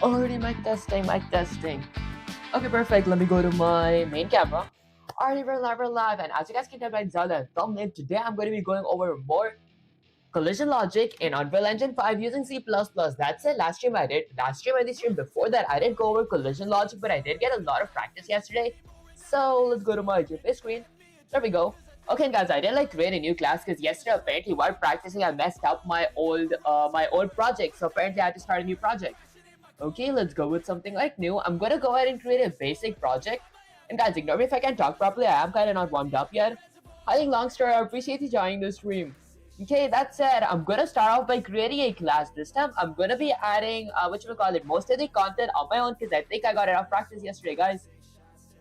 Already mic testing, mic testing. Okay, perfect. Let me go to my main camera. Alrighty, we're live, and as you guys can tell by the thumbnail, today I'm going to be going over more collision logic in Unreal Engine 5 using C++. That's it. Last stream I did. Last stream and the stream before that, I didn't go over collision logic, but I did get a lot of practice yesterday. So let's go to my GPA screen. There we go. Okay, guys, I didn't create a new class because yesterday apparently while practicing I messed up my old project. So apparently I had to start a new project. Okay, let's go with something like new. I'm gonna go ahead and create a basic project. And guys, ignore me if I can't talk properly. I am kind of not warmed up yet. I think long story. I appreciate you joining the stream. Okay, that said, I'm gonna start off by creating a class. This time, I'm gonna be adding most of the content on my own because I think I got enough practice yesterday, guys.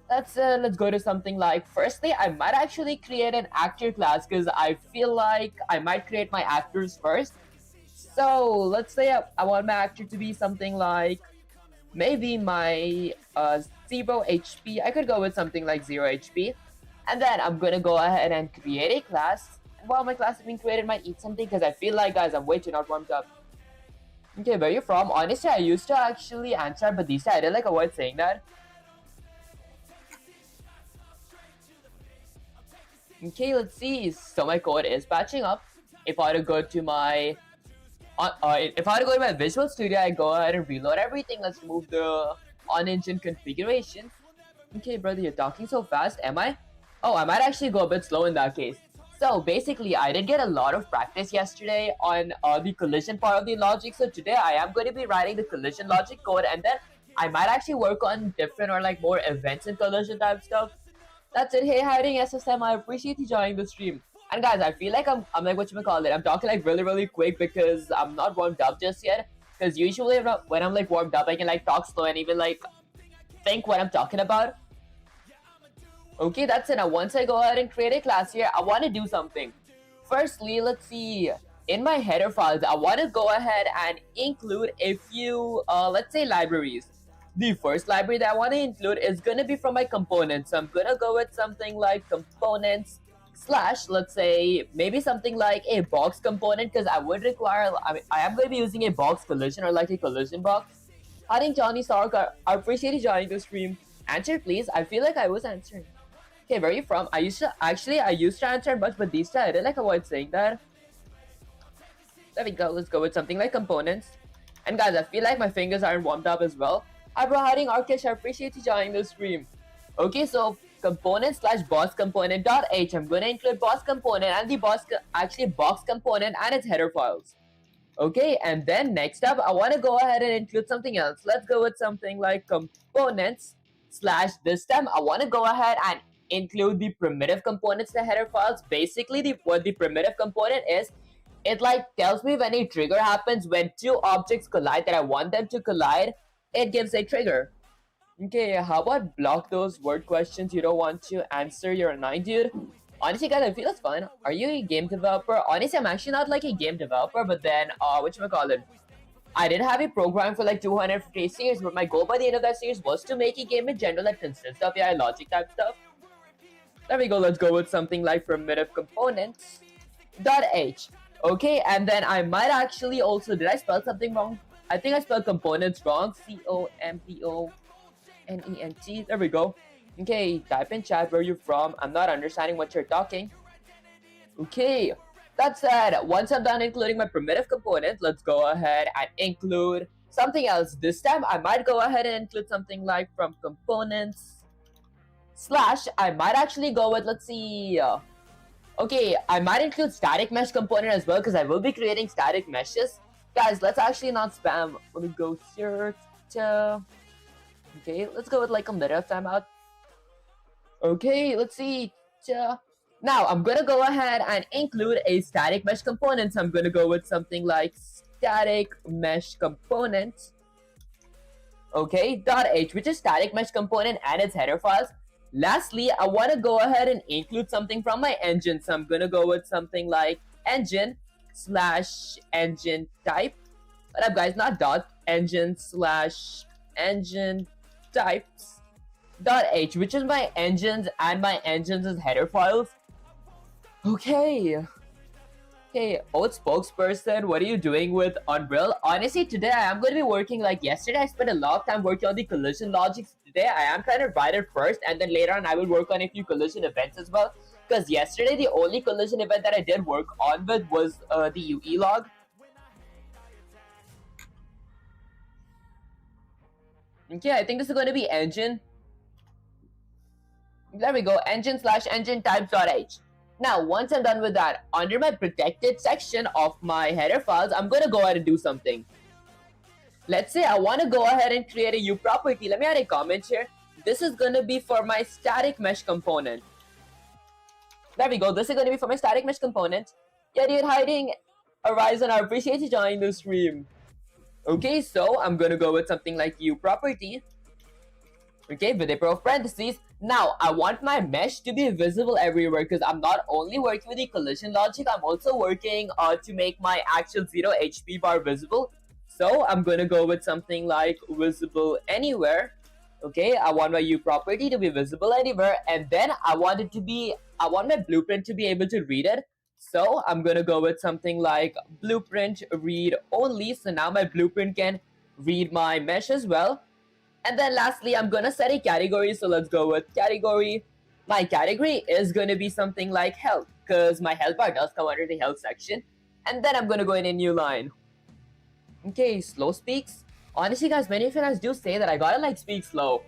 Let's go to something like. Firstly, I might actually create an actor class because I feel like I might create my actors first. So let's say I want my actor to be something like maybe my 0 HP. I could go with something like 0 HP. And then I'm gonna go ahead and create a class. While my class is being created, I might eat something because I feel like, guys, I'm way too not warmed up. Okay, where are you from? Honestly, I used to actually answer, but these days I didn't avoid saying that. Okay, let's see. So my code is patching up. If I were to go to my if I were to go to my Visual Studio, I go ahead and reload everything. Let's remove the on-engine configuration. Okay, brother, you're talking so fast. Am I? Oh, I might actually go a bit slow in that case. So basically, I did get a lot of practice yesterday on the collision part of the logic. So today I am going to be writing the collision logic code, and then I might actually work on different or more events and collision type stuff. That's it. Hey, hiding SSM. I appreciate you joining the stream. And guys, I feel like I'm like whatchamacallit. I'm talking really quick because I'm not warmed up just yet. Because usually when I'm warmed up, I can talk slow and even think what I'm talking about. Okay, that's it. Now once I go ahead and create a class here, I want to do something. Firstly, let's see. In my header files, I want to go ahead and include a few, let's say, libraries. The first library that I want to include is going to be from my components. So I'm going to go with something like components slash, let's say, maybe something like a box component because I would require, I am going to be using a box collision or a collision box. I think Johnny Stark, I appreciate you joining the stream. Answer, please. I feel like I was answering. Okay, where are you from? I used to answer much, but these days I didn't avoid saying that. There we go. Let's go with something like components. And guys, I feel like my fingers aren't warmed up as well. Hi bro, hiding Arkesh, I appreciate you joining the stream. Okay, so component slash boss component dot h. I'm gonna include boss component and the box component and its header files. Okay, and then next up, I want to go ahead and include something else. Let's go with something like components slash. This time, I want to go ahead and include the primitive components, the header files. Basically, what the primitive component is, it tells me when a trigger happens when two objects collide that I want them to collide. It gives a trigger. Okay, how about block those word questions you don't want to answer? You're a 9, dude. Honestly, guys, I feel it's fun. Are you a game developer? Honestly, I'm actually not a game developer, but then, whatchamacallit? I did have a program for 250 series, but my goal by the end of that series was to make a game in general that consists of AI logic type stuff. There we go. Let's go with something like primitive components .h. Okay, and then I might actually also, did I spell something wrong? I think I spelled components wrong. COMPONENT. There we go. Okay, type in chat where you're from. I'm not understanding what you're talking. Okay, that said, once I'm done including my primitive component, let's go ahead and include something else. This time, I might go ahead and include something like from components slash. I might actually go with, let's see. Okay, I might include static mesh component as well because I will be creating static meshes. Guys, let's actually not spam. Let me go here. Okay, let's go with a minute of timeout. Okay, let's see. Now, I'm going to go ahead and include a static mesh component. So I'm going to go with something like static mesh component. Okay, .h, which is static mesh component and its header files. Lastly, I want to go ahead and include something from my engine. So I'm going to go with something like engine slash engine type. What up, guys? Not dot. Engine slash engine types .h, which is my engines and my engines' header files. Okay. Okay, old spokesperson, what are you doing with Unreal? Honestly, today I am going to be working like yesterday. I spent a lot of time working on the collision logics. Today I am trying to write it first, and then later on I will work on a few collision events as well. Because yesterday the only collision event that I did work on with was the UE log. Okay, I think this is going to be engine. There we go, engine/engine types.h. Now, once I'm done with that, under my protected section of my header files, I'm going to go ahead and do something. Let's say I want to go ahead and create a U property. Let me add a comment here. This is going to be for my static mesh component. There we go. This is going to be for my static mesh component. Yeah, dude, hiding. Horizon, I appreciate you joining the stream. Okay, so I'm going to go with something like U property. Okay, with a pair of parentheses. Now, I want my mesh to be visible everywhere because I'm not only working with the collision logic, I'm also working to make my actual 0 HP bar visible. So I'm going to go with something like visible anywhere. Okay, I want my U property to be visible anywhere, and then I want my blueprint to be able to read it. So I'm going to go with something like blueprint read only. So now my blueprint can read my mesh as well. And then lastly, I'm gonna set a category. So let's go with category. My category is gonna be something like health, because my health bar does come under the health section. And then I'm gonna go in a new line. Okay, slow speaks. Honestly, guys, many of you guys do say that I gotta like speak slow.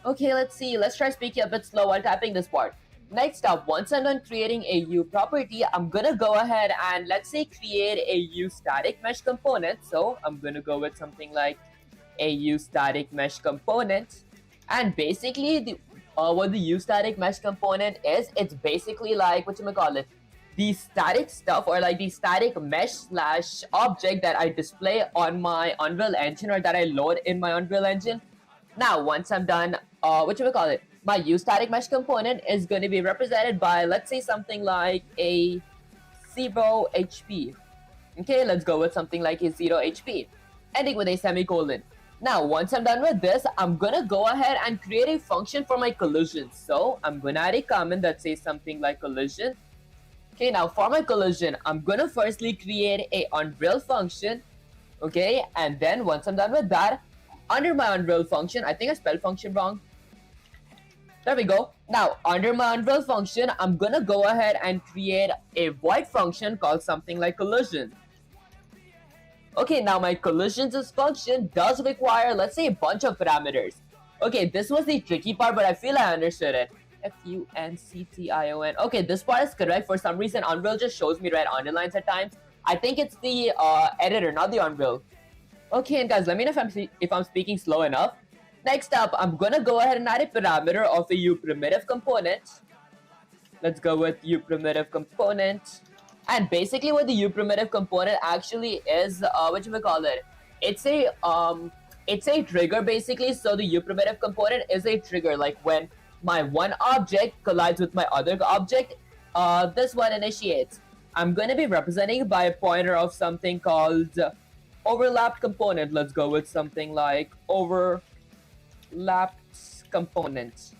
Okay, let's see. Let's try speaking a bit slow while typing this part. Next up, once I'm done creating a U property, I'm gonna go ahead and let's say create a U static mesh component. So I'm gonna go with something like a U static mesh component, and basically what the U static mesh component is, it's basically like the static stuff, or like the static mesh slash object that I display on my Unreal Engine, or that I load in my Unreal Engine. Now, once I'm done, my U static mesh component is going to be represented by, let's say, something like a 0 HP. Okay, let's go with something like a 0 HP, ending with a semicolon. Now, once I'm done with this, I'm gonna go ahead and create a function for my collision. So I'm gonna add a comment that says something like collision. Okay, now for my collision, I'm gonna firstly create a Unreal function. Okay, and then once I'm done with that, under my Unreal function, I think I spelled function wrong. There we go. Now, under my Unreal function, I'm gonna go ahead and create a void function called something like collision. Okay, now my collisions function does require, let's say, a bunch of parameters. Okay, this was the tricky part, but I feel I understood it. F-U-N-C-T-I-O-N. Okay, this part is correct. For some reason, Unreal just shows me red underlines at times. I think it's the editor, not the Unreal. Okay, and guys, let me know if I'm speaking slow enough. Next up, I'm gonna go ahead and add a parameter of a U primitive component. Let's go with U primitive component. And basically what the U primitive component actually is, it's a trigger basically. So the U primitive component is a trigger, like when my one object collides with my other object, this one initiates. I'm going to be representing by a pointer of something called overlapped component. Let's go with something like overlapped component.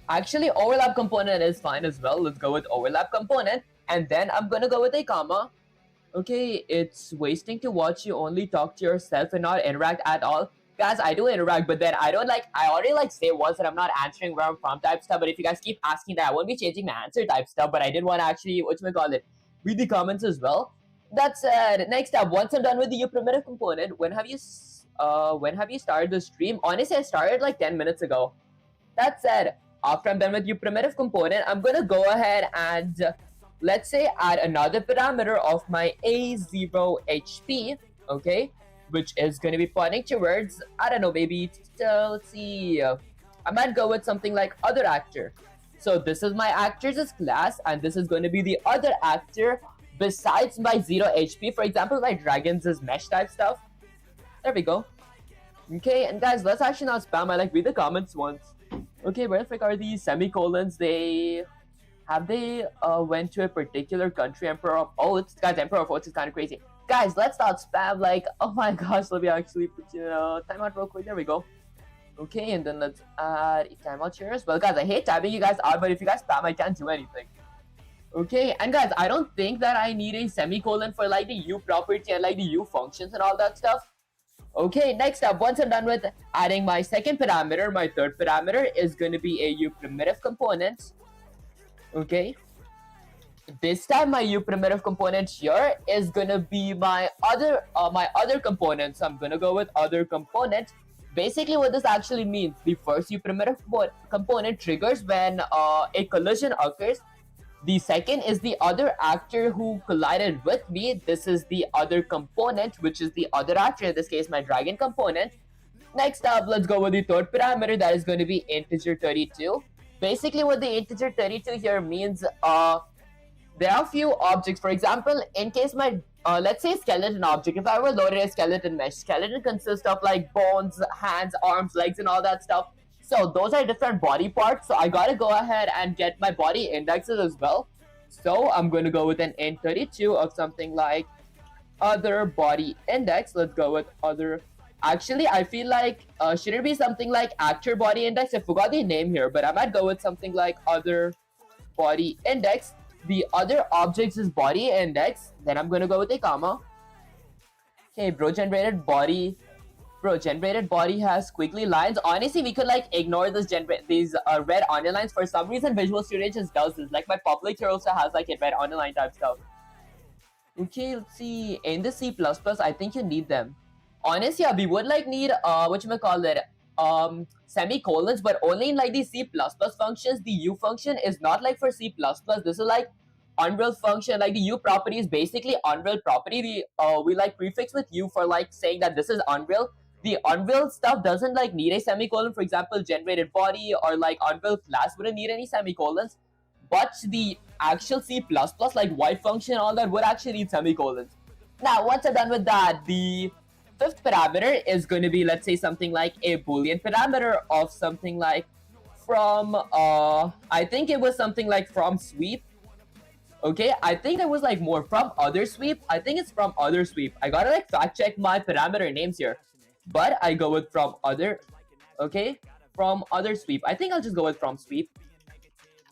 Actually, overlap component is fine as well. Let's go with overlap component. And then I'm gonna go with a comma. Okay, it's wasting to watch you only talk to yourself and not interact at all. Guys, I do interact, but then I already say once that I'm not answering where I'm from type stuff. But if you guys keep asking that, I won't be changing my answer type stuff. But I did want to actually, read the comments as well. That said, next up, once I'm done with the U primitive component, when have you started the stream? Honestly, I started like 10 minutes ago. That said, after I'm done with U primitive component, I'm gonna go ahead and let's say add another parameter of my A0 HP, okay, which is going to be pointing towards, I don't know, maybe, let's see, I might go with something like other actor. So this is my actors' class, and this is going to be the other actor besides my 0 HP, for example, my dragons' mesh type stuff. There we go. Okay, and guys, let's actually not spam. I read the comments once. Okay, where the frick are these semicolons? Have they went to a particular country? Emperor of Oaths? Guys, Emperor of Oaths is kind of crazy. Guys, let's not spam, oh my gosh, let me actually put timeout real quick. There we go. Okay, and then let's add a timeout here as well. Guys, I hate typing you guys out, but if you guys spam, I can't do anything. Okay, and guys, I don't think that I need a semicolon for like the u property and like the u functions and all that stuff. Okay, next up, once I'm done with adding my second parameter, my third parameter is going to be a u primitive component. Okay, this time my u primitive component here is going to be my other component. So I'm going to go with other component. Basically, what this actually means, the first u primitive component triggers when a collision occurs. The second is the other actor who collided with me. This is the other component, which is the other actor, in this case my dragon component. Next up, let's go with the third parameter, that is going to be integer 32. Basically, what the integer 32 here means, there are a few objects. For example, in case my let's say skeleton object, if I were loaded a skeleton mesh, skeleton consists of like bones, hands, arms, legs, and all that stuff. So those are different body parts. So I gotta go ahead and get my body indexes as well. So I'm going to go with an int 32 of something like other body index. Let's go with other. Actually, I feel like should it be something like actor body index? I forgot the name here, but I might go with something like other body index. The other objects is body index. Then I'm going to go with a comma. Okay, bro, generated body has squiggly lines. Honestly, we could like ignore these red underlines. For some reason, Visual Studio just does this. Like my public here also has like a red underline type stuff. Okay, let's see. In the C++, I think you need them. Honestly, yeah, we would like need semicolons, but only in like the C++ functions. The U function is not like for C++. This is like Unreal function. Like the U property is basically Unreal property. We like prefix with U for like saying that this is Unreal. The Unreal stuff doesn't like need a semicolon. For example, generated body or like Unreal class wouldn't need any semicolons. But the actual C++ like white function, all that would actually need semicolons. Now, once I'm done with that, the fifth parameter is going to be, let's say, something like a Boolean parameter of something like from, I think it was something like from sweep. Okay, I think there was like more from other sweep. I think it's from other sweep. I gotta like fact check my parameter names here. But I go with from other. Okay, from other sweep. I think I'll just go with from sweep.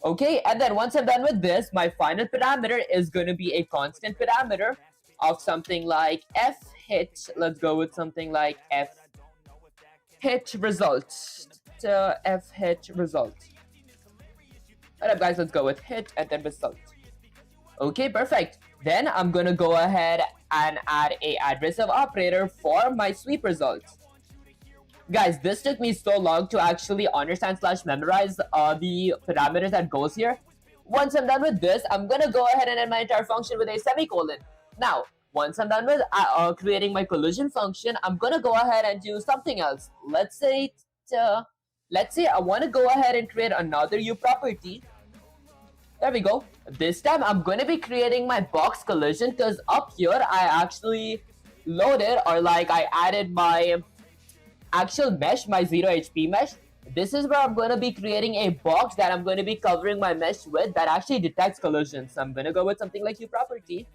Okay, and then once I'm done with this, my final parameter is going to be a constant parameter of something like f hit. Let's go with something like f hit result. F hit result. Alright guys, let's go with hit and then result. Okay, perfect. Then I'm gonna go ahead and add a adversive operator for my sweep results. Guys, this took me so long to actually understand / memorize the parameters that goes here. Once I'm done with this, I'm gonna go ahead and end my entire function with a semicolon. Now, once I'm done with creating my collision function, I'm gonna go ahead and do something else. Let's say I want to go ahead and create another U property. There we go. This time I'm going to be creating my box collision because up here I actually loaded or like I added my actual mesh, my 0 HP mesh. This is where I'm going to be creating a box that I'm going to be covering my mesh with that actually detects collisions. So I'm going to go with something like U property.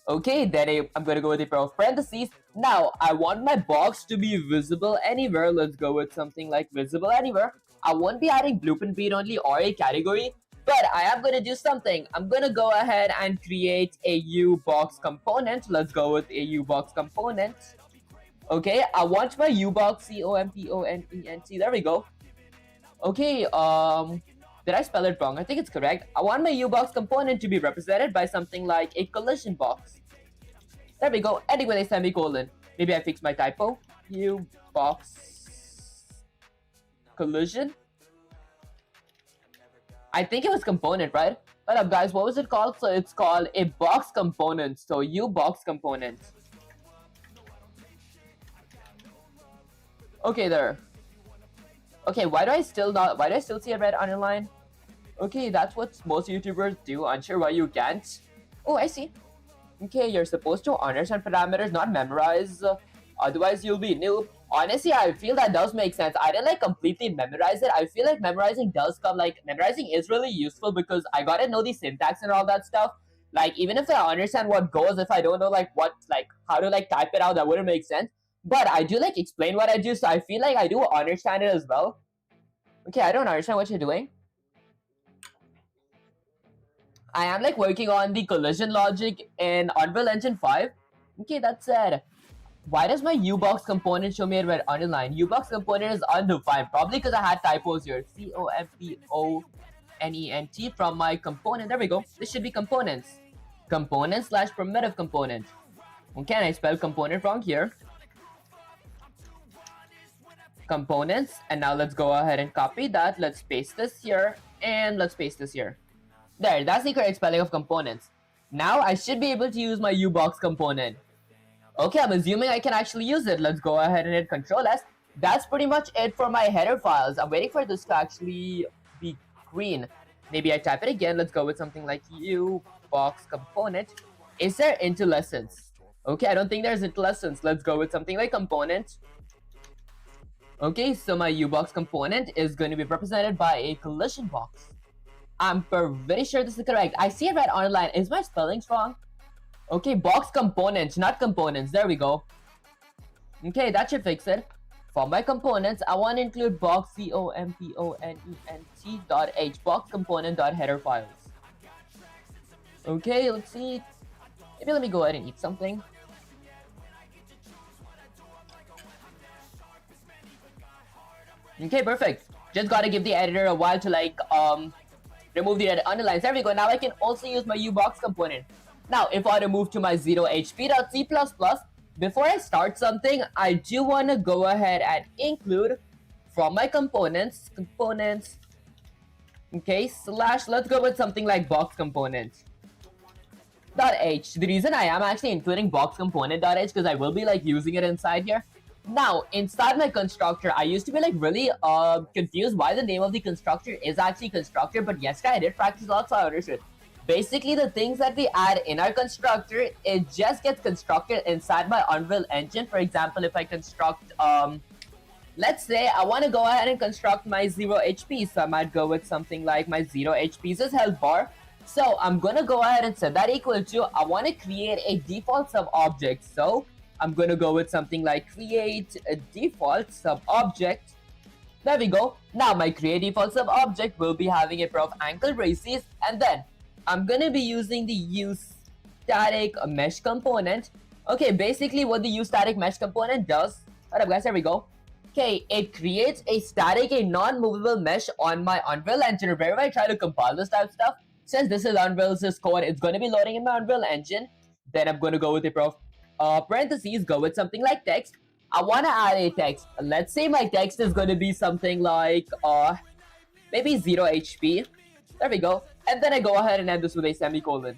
Okay, then I'm going to go with a pair of parentheses. Now, I want my box to be visible anywhere. Let's go with something like visible anywhere. I won't be adding blueprint read only or a category, but I am going to do something. I'm going to go ahead and create a U box component. Let's go with a U box component. Okay, I want my U box component. There we go. Okay, did I spell it wrong? I think it's correct. I want my U box component to be represented by something like a collision box. There we go, ending with a semicolon. Maybe I fixed my typo. U box collision. I think it was component, right? What up, guys? What was it called? So it's called a box component. So U box component. Okay, there. Okay, why do I still see a red underline? Okay, that's what most YouTubers do. Unsure why you can't. Oh, I see. Okay, you're supposed to understand parameters, not memorize. Otherwise, you'll be noob. Honestly, I feel that does make sense. I didn't like completely memorize it. I feel like memorizing does come, like, memorizing is really useful because I gotta know the syntax and all that stuff. Like, even if I understand what goes, if I don't know, like, what, like, how to, like, type it out, that wouldn't make sense. But I do, like, explain what I do, so I feel like I do understand it as well. Okay, I don't understand what you're doing. I am like working on the collision logic in Unreal Engine 5. Okay, that said, why does my U-box component show me a red underline? U-box component is undefined, probably because I had typos here. component from my component. There we go. This should be components. Component slash primitive component. Okay, and I spelled component wrong here. Components, and now let's go ahead and copy that. Let's paste this here, and let's paste this here. There, that's the correct spelling of components. Now I should be able to use my U-box component. Okay, I'm assuming I can actually use it. Let's go ahead and hit Control S. That's pretty much it for my header files. I'm waiting for this to actually be green. Maybe I type it again. Let's go with something like U-box component. Is there into lessons? Okay, I don't think there's into lessons. Let's go with something like component. Okay, so my U-box component is going to be represented by a collision box. I'm very sure this is correct. I see a red underline. Is my spelling wrong? Okay, box components, not components. There we go. Okay, that should fix it. For my components, I want to include box component.h, box component.header files. Okay, let's see. Maybe let me go ahead and eat something. Okay, perfect. Just gotta give the editor a while to like remove the underlines. There we go. Now I can also use my U-box component. Now, if I were to move to my 0hp.c++, before I start something, I do want to go ahead and include from my components, okay, slash, let's go with something like box component. .h. The reason I am actually including box component.h because I will be like using it inside here. Now, inside my constructor, I used to be like really confused why the name of the constructor is actually constructor, but yesterday I did practice a lot, so I understood. Basically, the things that we add in our constructor, it just gets constructed inside my Unreal Engine. For example, if I construct, let's say I want to go ahead and construct my 0 HP, so I might go with something like my 0 HP's health bar. So I'm going to go ahead and set that equal to, I want to create a default sub-object. So I'm going to go with something like create a default sub-object. There we go. Now my create default sub-object will be having a pair of ankle braces, and then I'm going to be using the useStatic mesh component. Okay, basically what the useStatic mesh component does, alright guys, there we go. Okay, it creates a static, a non-movable mesh on my Unreal Engine. Wherever I try to compile this type of stuff, since this is Unreal's code, it's going to be loading in my Unreal Engine. Then I'm going to go with a pair of parentheses, go with something like text. I want to add a text. Let's say my text is going to be something like maybe 0 HP. There we go. And then I go ahead and end this with a semicolon.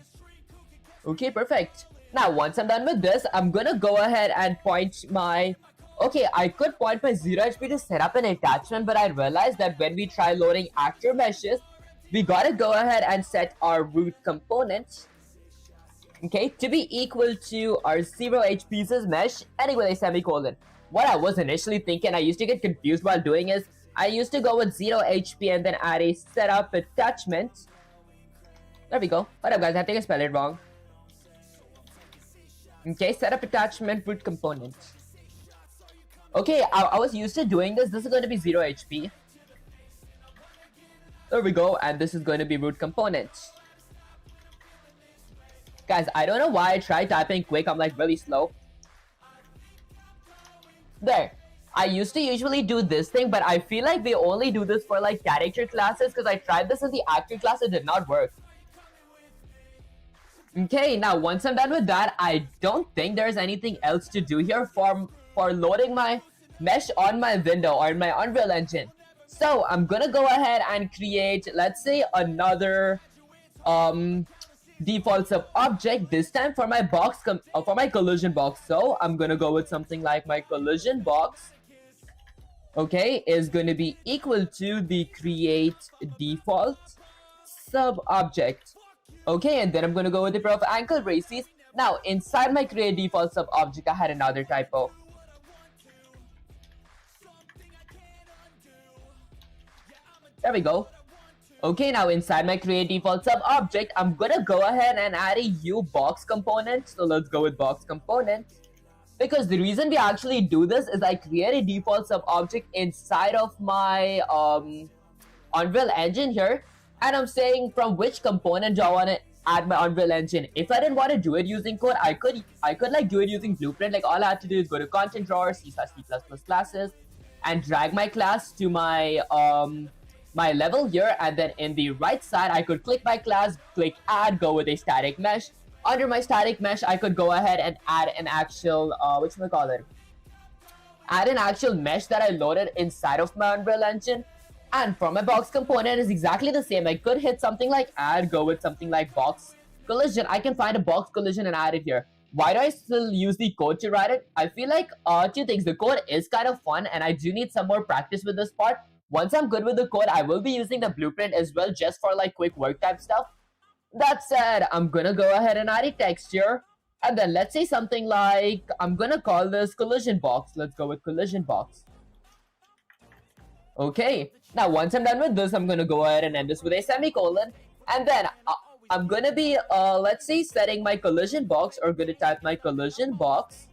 Okay, perfect. Now, once I'm done with this, I'm gonna go ahead and point my... Okay, I could point my 0 HP to set up an attachment, but I realized that when we try loading actor meshes, we gotta go ahead and set our root component, okay, to be equal to our 0 HP's mesh, ending with a semicolon. What I was initially thinking, I used to get confused while doing is, I used to go with 0 HP and then add a setup attachment. There we go. What up guys, I think I spelled it wrong. Okay, setup attachment root component. Okay, I was used to doing this. This is going to be 0 HP. There we go, and this is going to be root component. Guys, I don't know why I tried typing quick. I'm like really slow. There. I used to usually do this thing, but I feel like we only do this for like character classes because I tried this in the actor class. It did not work. Okay, now once I'm done with that, I don't think there's anything else to do here for loading my mesh on my window or in my Unreal Engine. So I'm gonna go ahead and create, let's say, another default sub object, this time for my box for my collision box. So I'm gonna go with something like my collision box, okay, is going to be equal to the create default sub object. Okay, and then I'm going to go with the pair of ankle braces. Now, inside my create default sub object, I had another typo. There we go. Okay, now inside my create default sub object, I'm going to go ahead and add a U box component. So let's go with box component. Because the reason we actually do this is I create a default sub object inside of my Unreal Engine here. and I'm saying from which component do I want to add my Unreal Engine. If I didn't want to do it using code, I could like do it using Blueprint. Like all I had to do is go to content drawer, C/C++ classes, and drag my class to my my level here, and then in the right side I could click my class, click add, go with a static mesh. Under my static mesh, I could go ahead and add an actual add an actual mesh that I loaded inside of my Unreal Engine. And for my box component is exactly the same. I could hit something like add, go with something like box collision. I can find a box collision and add it here. Why do I still use the code to write it? I feel like two things. The code is kind of fun, and I do need some more practice with this part. Once I'm good with the code, I will be using the blueprint as well, just for like quick work type stuff. That said, I'm gonna go ahead and add a texture. And then let's say something like, I'm gonna call this collision box. Let's go with collision box. Okay, now once I'm done with this, I'm gonna go ahead and end this with a semicolon. And then I'm gonna be, let's say, setting my collision box, or gonna type my collision box.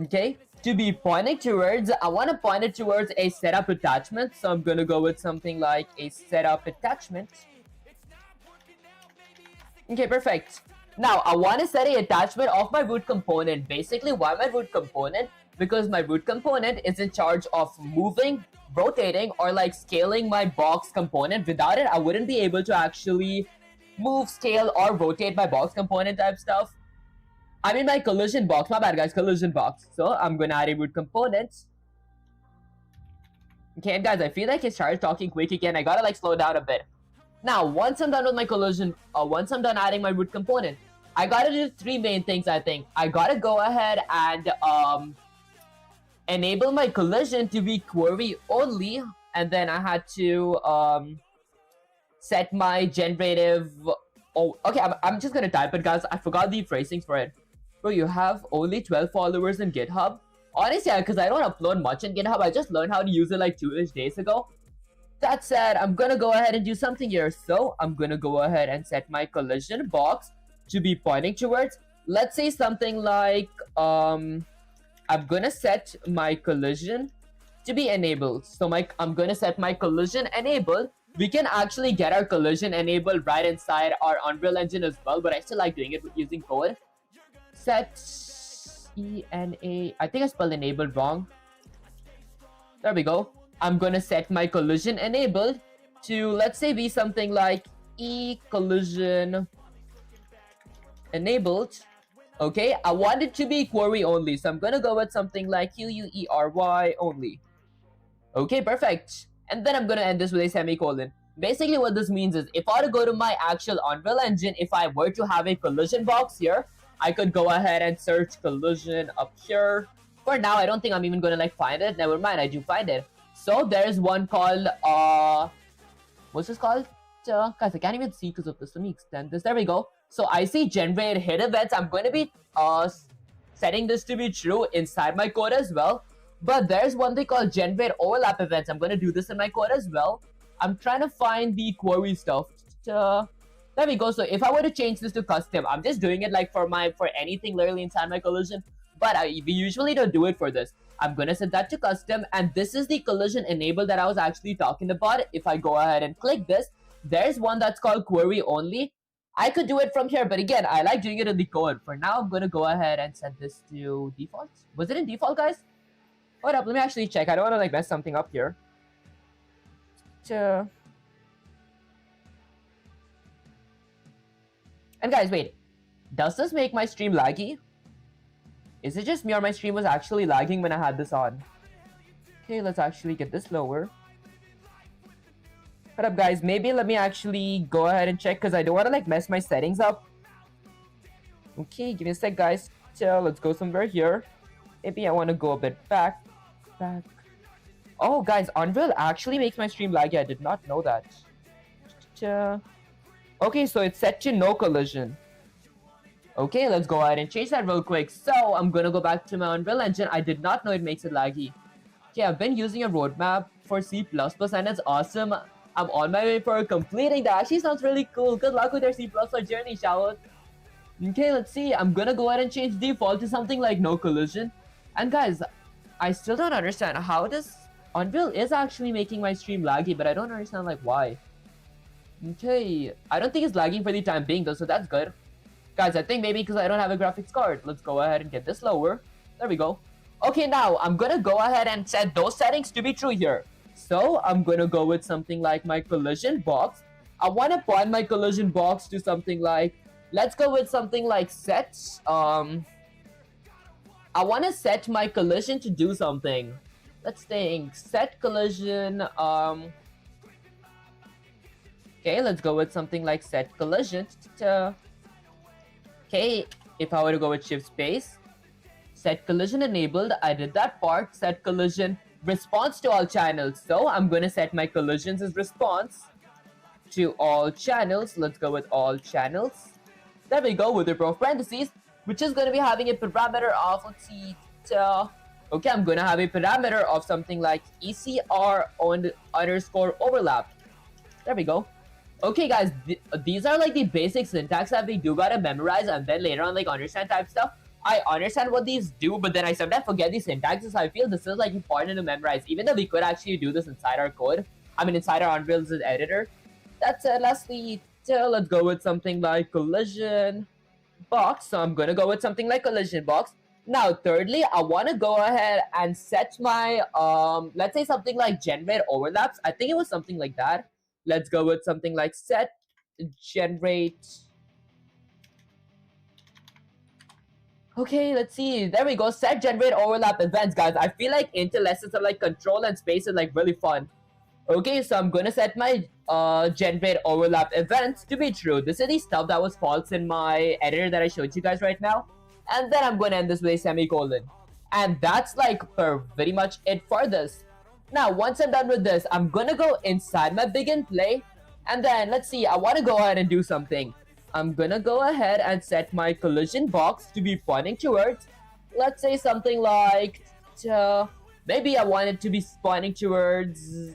Okay, to be pointing towards, I want to point it towards a setup attachment. So I'm gonna go with something like a setup attachment. Okay, perfect. Now I want to set a attachment of my root component. Basically, why my root component? Because my root component is in charge of moving, rotating, or like scaling my box component. Without it, I wouldn't be able to actually move, scale, or rotate my box component type stuff. I mean my collision box, my bad guys, collision box. So I'm gonna add a root component. Okay, and guys, I feel like I started talking quick again. I gotta like slow down a bit. Now, once I'm done with my collision, once I'm done adding my root component, I gotta do three main things, I think. I gotta go ahead and enable my collision to be query only, and then I had to set my generative. Oh, okay, I'm just gonna type it, guys. I forgot the phrasings for it. Bro, you have only 12 followers in GitHub? Honestly, yeah, because I don't upload much in GitHub. I just learned how to use it like 2-ish days ago. That said, I'm gonna go ahead and do something here. So I'm gonna go ahead and set my collision box to be pointing towards, let's say something like I'm gonna set my collision to be enabled. So I'm gonna set my collision enabled. We can actually get our collision enabled right inside our Unreal Engine as well, but I still like doing it using code. Set ENA. I think I spelled enabled wrong. There we go. I'm gonna set my collision enabled to, let's say, be something like collision enabled. Okay, I want it to be query only, so I'm gonna go with something like QUERY only. Okay, perfect. And then I'm gonna end this with a semicolon. Basically what this means is, if I were to go to my actual Unreal Engine, if I were to have a collision box here, I could go ahead and search collision up here. For now, I don't think I'm even gonna like find it. Never mind, I do find it. So there's one called what's this called? Guys, I can't even see because of this. Let me extend this. There we go. So I see generate hit events. I'm going to be setting this to be true inside my code as well. But there's one thing called generate overlap events. I'm going to do this in my code as well. I'm trying to find the query stuff. There we go. So if I were to change this to custom, I'm just doing it like for anything literally inside my collision. But we usually don't do it for this. I'm gonna set that to custom, and this is the collision enable that I was actually talking about. If I go ahead and click this, there's one that's called query only. I could do it from here, but again, I like doing it in the code. For now, I'm gonna go ahead and set this to default. Was it in default, guys? Hold up, let me actually check. I don't want to like mess something up here. And guys, wait. Does this make my stream laggy? Is it just me, or my stream was actually lagging when I had this on? Okay, let's actually get this lower. What up, guys? Maybe let me actually go ahead and check, because I don't want to like mess my settings up. Okay, give me a sec, guys. So let's go somewhere here. Maybe I want to go a bit back. Oh, guys, Unreal actually makes my stream laggy. I did not know that. Okay, so it's set to no collision. Okay, let's go ahead and change that real quick. So I'm gonna go back to my Unreal Engine. I did not know it makes it laggy. Okay, I've been using a roadmap for C++ and it's awesome. I'm on my way for completing that. Actually sounds really cool. Good luck with your C++ journey, Charlotte. Okay, let's see. I'm gonna go ahead and change default to something like no collision. And guys, I still don't understand how does Unreal is actually making my stream laggy, but I don't understand like why. Okay, I don't think it's lagging for the time being though, so that's good. Guys, I think maybe because I don't have a graphics card. Let's go ahead and get this lower. There we go. Okay, now I'm gonna go ahead and set those settings to be true here. So I'm gonna go with something like my collision box. I wanna point my collision box to something like, let's go with something like set, I wanna set my collision to do something. Let's think, set collision, okay, let's go with something like set collision. Okay, if I were to go with shift space, set collision enabled, I did that part. Set collision response to all channels. So I'm gonna set my collisions as response to all channels. Let's go with all channels. There we go, with the parentheses, which is gonna be having a parameter of, let's see, okay, I'm gonna have a parameter of something like ECR on underscore overlap. There we go. Okay, guys, these are like the basic syntax that we do gotta memorize and then later on like understand type stuff. I understand what these do, but then I sometimes forget the syntaxes. So I feel this is like important to memorize, even though we could actually do this inside our code. I mean, inside our Unreal's editor. That's it. Lastly, let's go with something like collision box. So I'm gonna go with something like collision box. Now, thirdly, I want to go ahead and set my let's say something like generate overlaps. I think it was something like that. Let's go with something like set generate. Okay, let's see. There we go. Set generate overlap events, guys. I feel like Intel lessons are like control and space is like really fun. Okay, so I'm gonna set my generate overlap events to be true. This is the stuff that was false in my editor that I showed you guys right now. And then I'm gonna end this with a semicolon. And that's like pretty much it for this. Now, once I'm done with this, I'm gonna go inside my begin play. And then, let's see, I wanna go ahead and do something. I'm gonna go ahead and set my collision box to be pointing towards, let's say something like, maybe I want it to be pointing towards,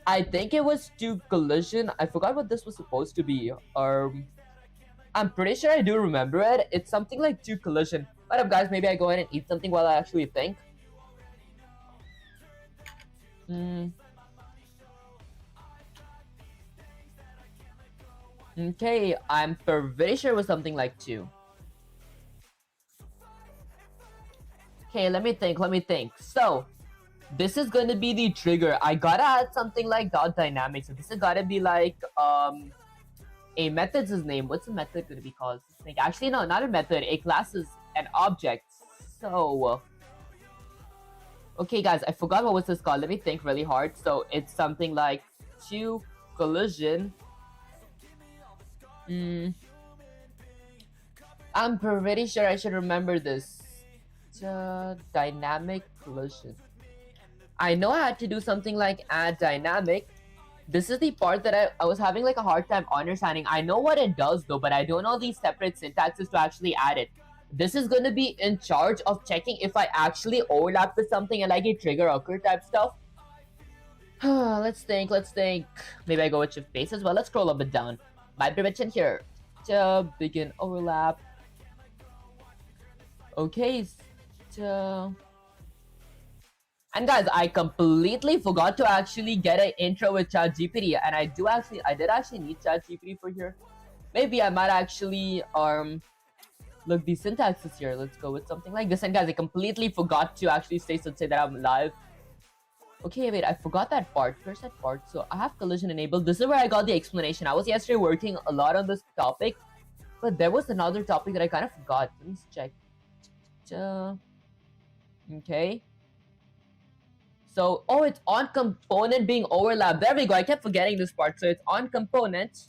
I think it was to collision. I forgot what this was supposed to be. I'm pretty sure I do remember it. It's something like to collision. What up, guys? Maybe I go ahead and eat something while I actually think. Okay, I'm pretty sure it was something like 2. Okay, let me think. So, this is going to be the trigger. I gotta add something like dot dynamic. So this is gotta be like, a method's name. What's the method gonna be called? Actually, no, not a method. A class is an object. So, okay, guys, I forgot what was this called. Let me think really hard. So it's something like to collision. I'm pretty sure I should remember this. Dynamic collision. I know I had to do something like add dynamic. This is the part that I was having like a hard time understanding. I know what it does though, but I don't know these separate syntaxes to actually add it. This is going to be in charge of checking if I actually overlap with something and like a trigger occur type stuff. Let's think. Maybe I go with shift space as well. Let's scroll a bit down. Might be mentioned here. Begin overlap. Okay. And guys, I completely forgot to actually get an intro with ChatGPT, and I did actually need ChatGPT for here. Maybe I might actually look, the syntax is here. Let's go with something like this. And guys, I completely forgot to actually say that I'm live. Okay, wait, I forgot that part. Where's that part? So I have collision enabled. This is where I got the explanation. I was yesterday working a lot on this topic, but there was another topic that I kind of forgot. Let me check. Okay. So, oh, it's on component being overlapped. There we go. I kept forgetting this part. So it's on component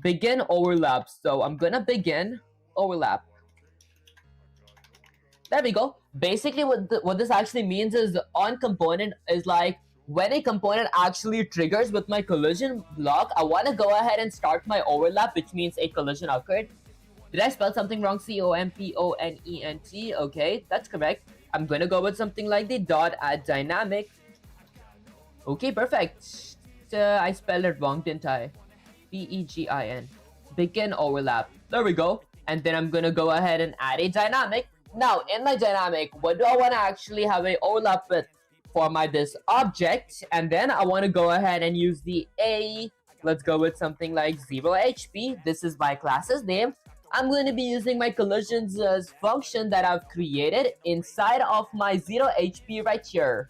begin overlap. So I'm gonna begin overlap. There we go. Basically, what this actually means is the on component is like when a component actually triggers with my collision block, I want to go ahead and start my overlap, which means a collision occurred. Did I spell something wrong? component. Okay, that's correct. I'm gonna go with something like the dot add dynamic. Okay, perfect. I spelled it wrong, didn't I? begin. Begin overlap. There we go. And then I'm gonna go ahead and add a dynamic. Now, in my dynamic, what do I want to actually have a overlap with? for my this object, and then I want to go ahead and use the A. Let's go with something like 0 HP. This is my class's name. I'm going to be using my collisions function that I've created inside of my 0 HP right here.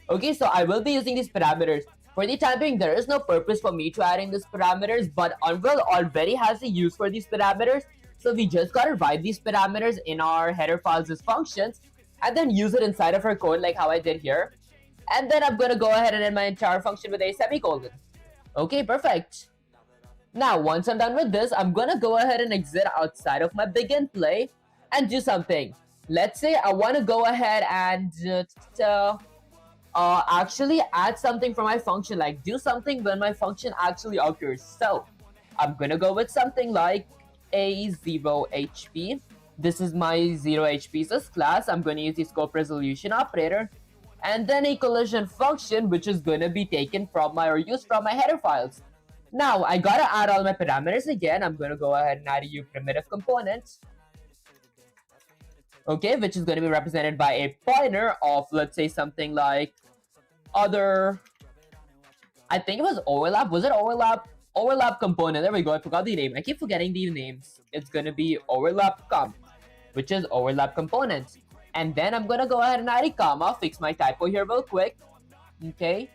Okay, so I will be using these parameters. For the time being, there is no purpose for me to adding these parameters, but Unreal already has a use for these parameters. So we just gotta write these parameters in our header files as functions, and then use it inside of our code like how I did here. And then I'm gonna go ahead and end my entire function with a semicolon. Okay, perfect. Now, once I'm done with this, I'm gonna go ahead and exit outside of my begin play and do something. Let's say I want to go ahead and actually add something for my function, like do something when my function actually occurs. So I'm gonna go with something like a 0 HP. This is my 0 HP's class. I'm gonna use the scope resolution operator, and then a collision function which is gonna be taken from my or used from my header files. Now I gotta add all my parameters again. I'm gonna go ahead and add a U primitive component. Okay, which is going to be represented by a pointer of, let's say, something like other. I think it was overlap. Was it overlap? Overlap component. There we go. I forgot the name. I keep forgetting these names. It's going to be overlap comp, which is overlap component. And then I'm going to go ahead and add a comma. Fix my typo here real quick. Okay.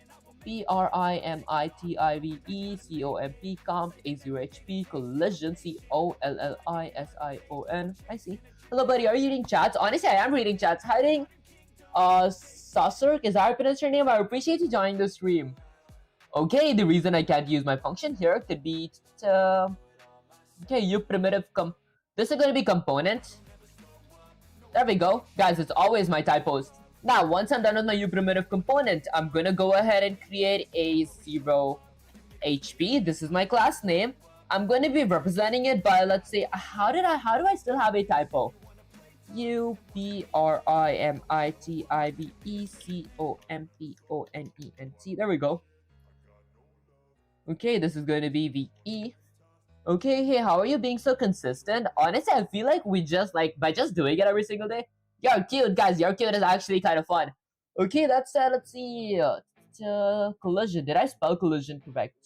PRIMITIVE comp A0HP collision COLLISION. I see. Hello, buddy. Are you reading chats? Honestly, I am reading chats. Hiding. Sasur, is that how I pronounce your name? I appreciate you joining the stream. Okay, the reason I can't use my function here could be okay, you primitive this is going to be component. There we go. Guys, it's always my typos. Now, once I'm done with my U primitive component, I'm gonna go ahead and create a 0 HP. This is my class name. I'm going to be representing it by, let's say, how do I still have a typo? UPRIMITIVECOMPONENT. There we go. Okay, this is going to be VE. Okay, hey, how are you being so consistent? Honestly, I feel like we just, by just doing it every single day. You're cute, guys. You're cute is actually kind of fun. Okay, that's, let's see. Collision. Did I spell collision correct?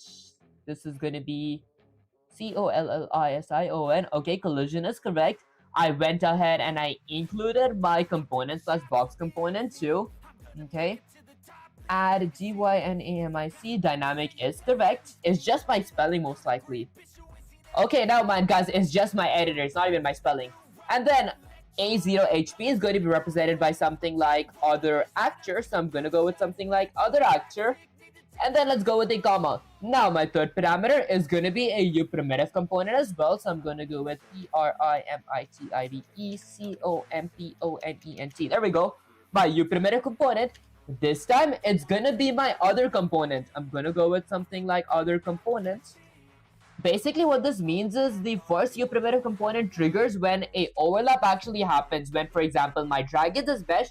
This is going to be COLLISION. Okay, collision is correct. I went ahead and I included my component / box component too. Okay. Add GYNAMIC. Dynamic is correct. It's just my spelling most likely. Okay, now mind guys, it's just my editor. It's not even my spelling. And then A0 HP is going to be represented by something like other actor. So I'm going to go with something like other actor. And then let's go with a comma. Now my third parameter is going to be a U primitive component as well. So I'm going to go with PRIMITIVECOMPONENT. There we go. My U primitive component. This time it's going to be my other component. I'm going to go with something like other components. Basically what this means is the first U primitive component triggers when a overlap actually happens. When, for example, my dragon's mesh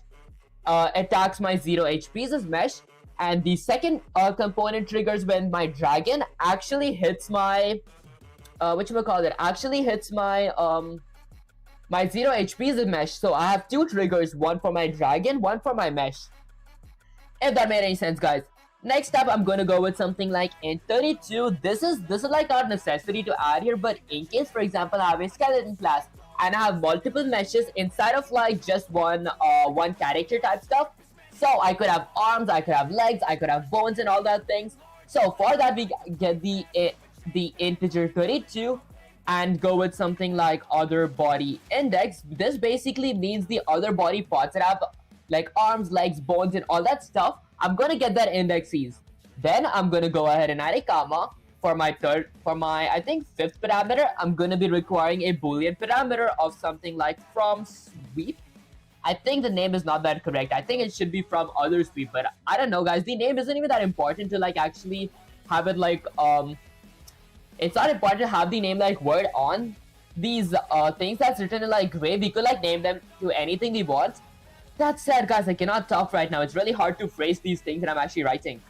attacks my 0 HP's mesh. And the second component triggers when my dragon actually hits my actually hits my my 0 HP's mesh. So I have two triggers, one for my dragon, one for my mesh. If that made any sense, guys. Next up, I'm gonna go with something like int32. This is like not a necessity to add here, but in case, for example, I have a skeleton class and I have multiple meshes inside of like just one character type stuff. So I could have arms, I could have legs, I could have bones and all that things. So for that, we get the integer 32 and go with something like other body index. This basically means the other body parts that have like arms, legs, bones and all that stuff. I'm gonna get that indexes. Then I'm gonna go ahead and add a comma for my I think fifth parameter. I'm gonna be requiring a boolean parameter of something like from sweep. I think the name is not that correct. I think it should be from other sweep, but I don't know, guys. The name isn't even that important to like actually have it like it's not important to have the name like word on these things that's written in like gray. We could like name them to anything we want. That said, guys, I cannot talk right now. It's really hard to phrase these things that I'm actually writing.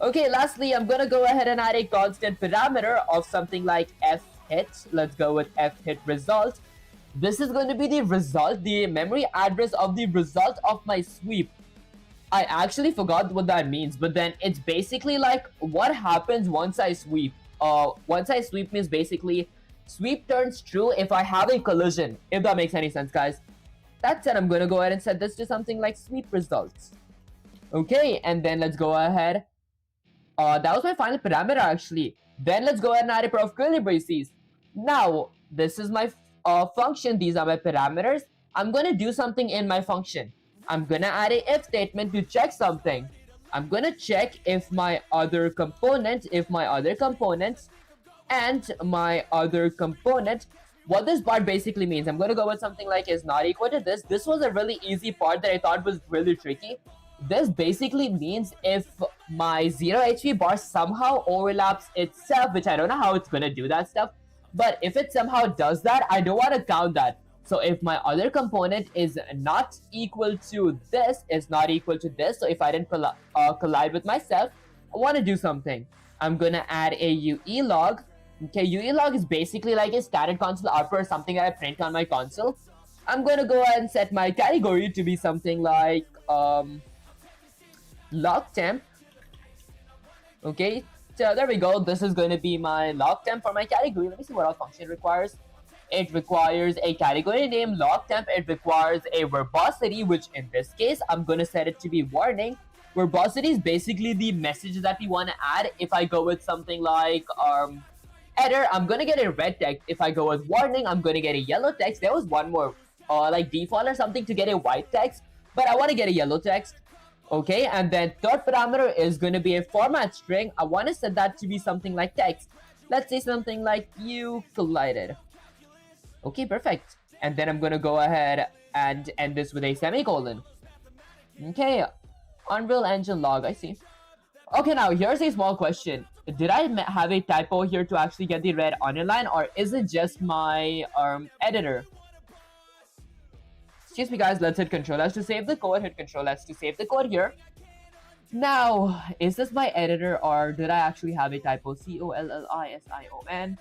Okay, lastly, I'm gonna go ahead and add a constant parameter of something like fhit. Let's go with fhit result. This is going to be the result, the memory address of the result of my sweep. I actually forgot what that means, but then it's basically like what happens once I sweep. Once I sweep means basically sweep turns true if I have a collision, if that makes any sense, guys. That said, I'm gonna go ahead and set this to something like sweep results. Okay, and then let's go ahead. That was my final parameter actually. Then let's go ahead and add a pair of curly braces. Now, this is my function. These are my parameters. I'm gonna do something in my function. I'm gonna add a if statement to check something. I'm gonna check if my other component, and my other component, what this part basically means. I'm gonna go with something like is not equal to this. This was a really easy part that I thought was really tricky. This basically means if my 0 HP bar somehow overlaps itself, which I don't know how it's gonna do that stuff, but if it somehow does that, I don't want to count that. So if my other component is not equal to this, so if I didn't collide with myself, I want to do something. I'm gonna add a UE log. Okay, UE log is basically like a standard console output or something that I print on my console. I'm gonna go ahead and set my category to be something like log temp. Okay, so there we go. This is going to be my log temp for my category. Let me see what else function it requires. It requires a category name, log temp. It requires a verbosity, which in this case, I'm going to set it to be warning. Verbosity is basically the message that we want to add. If I go with something like error, I'm going to get a red text. If I go with warning, I'm going to get a yellow text. There was one more, like default or something to get a white text, but I want to get a yellow text. Okay, and then third parameter is going to be a format string. I want to set that to be something like text. Let's say something like you collided. Okay, perfect. And then I'm going to go ahead and end this with a semicolon. Okay, Unreal Engine log, I see. Okay, now here's a small question. Did I have a typo here to actually get the red underline, or is it just my editor? Excuse me, guys. Let's hit Control S to save the code. Hit Control S to save the code here. Now, is this my editor, or did I actually have a typo? COLLISION.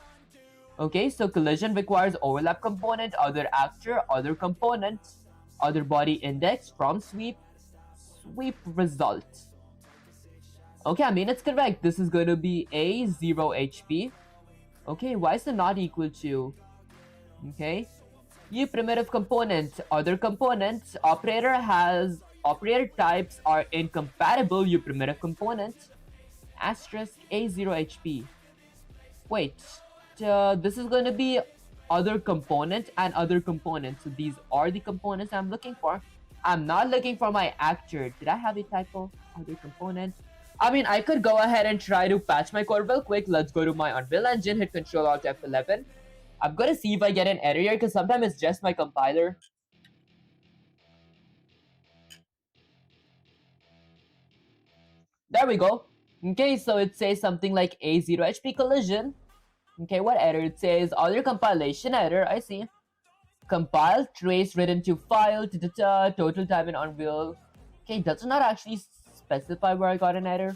Okay, so collision requires overlap component, other actor, other component, other body index from sweep result. Okay, I mean it's correct. This is going to be a 0 HP. Okay, why is it not equal to? Okay. You primitive component, other component, operator types are incompatible, you primitive component, asterisk A0 HP. Wait, this is going to be other component and other component. So these are the components I'm looking for. I'm not looking for my actor. Did I have a typo? Other component. I mean, I could go ahead and try to patch my code real quick. Let's go to my Unreal Engine, hit Control Alt F11. I'm gonna see if I get an error here because sometimes it's just my compiler. There we go. Okay, so it says something like A0 HP collision. Okay, what error? It says other compilation error. I see. Compile trace written to file. Total time in Unreal. Okay, does not actually specify where I got an error.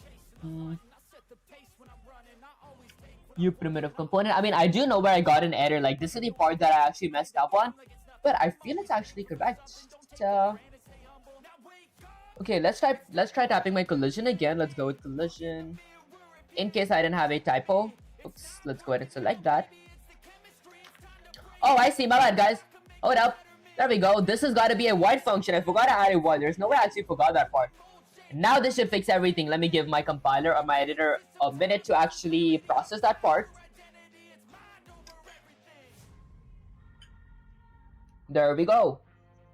You primitive component. I mean, I do know where I got an error. Like, this is the part that I actually messed up on. But I feel it's actually correct. Okay, let's try tapping my collision again. Let's go with collision. In case I didn't have a typo. Oops, let's go ahead and select that. Oh, I see. My bad, guys. Hold up. There we go. This has got to be a white function. I forgot to add a white. There's no way I actually forgot that part. Now this should fix everything. Let me give my compiler or my editor a minute to actually process that part. There we go.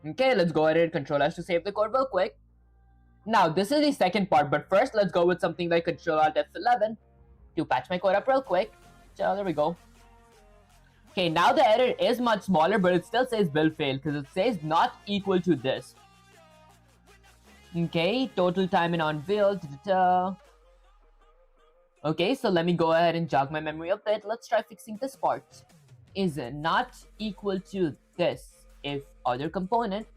Okay, let's go ahead and Control S to save the code real quick. Now, this is the second part, but first let's go with something like Control Alt F11 to patch my code up real quick. So, there we go. Okay, now the error is much smaller, but it still says build failed because it says not equal to this. Okay, total time in Unreal. Okay, so let me go ahead and jog my memory a bit. Let's try fixing this part. Is not equal to this if other component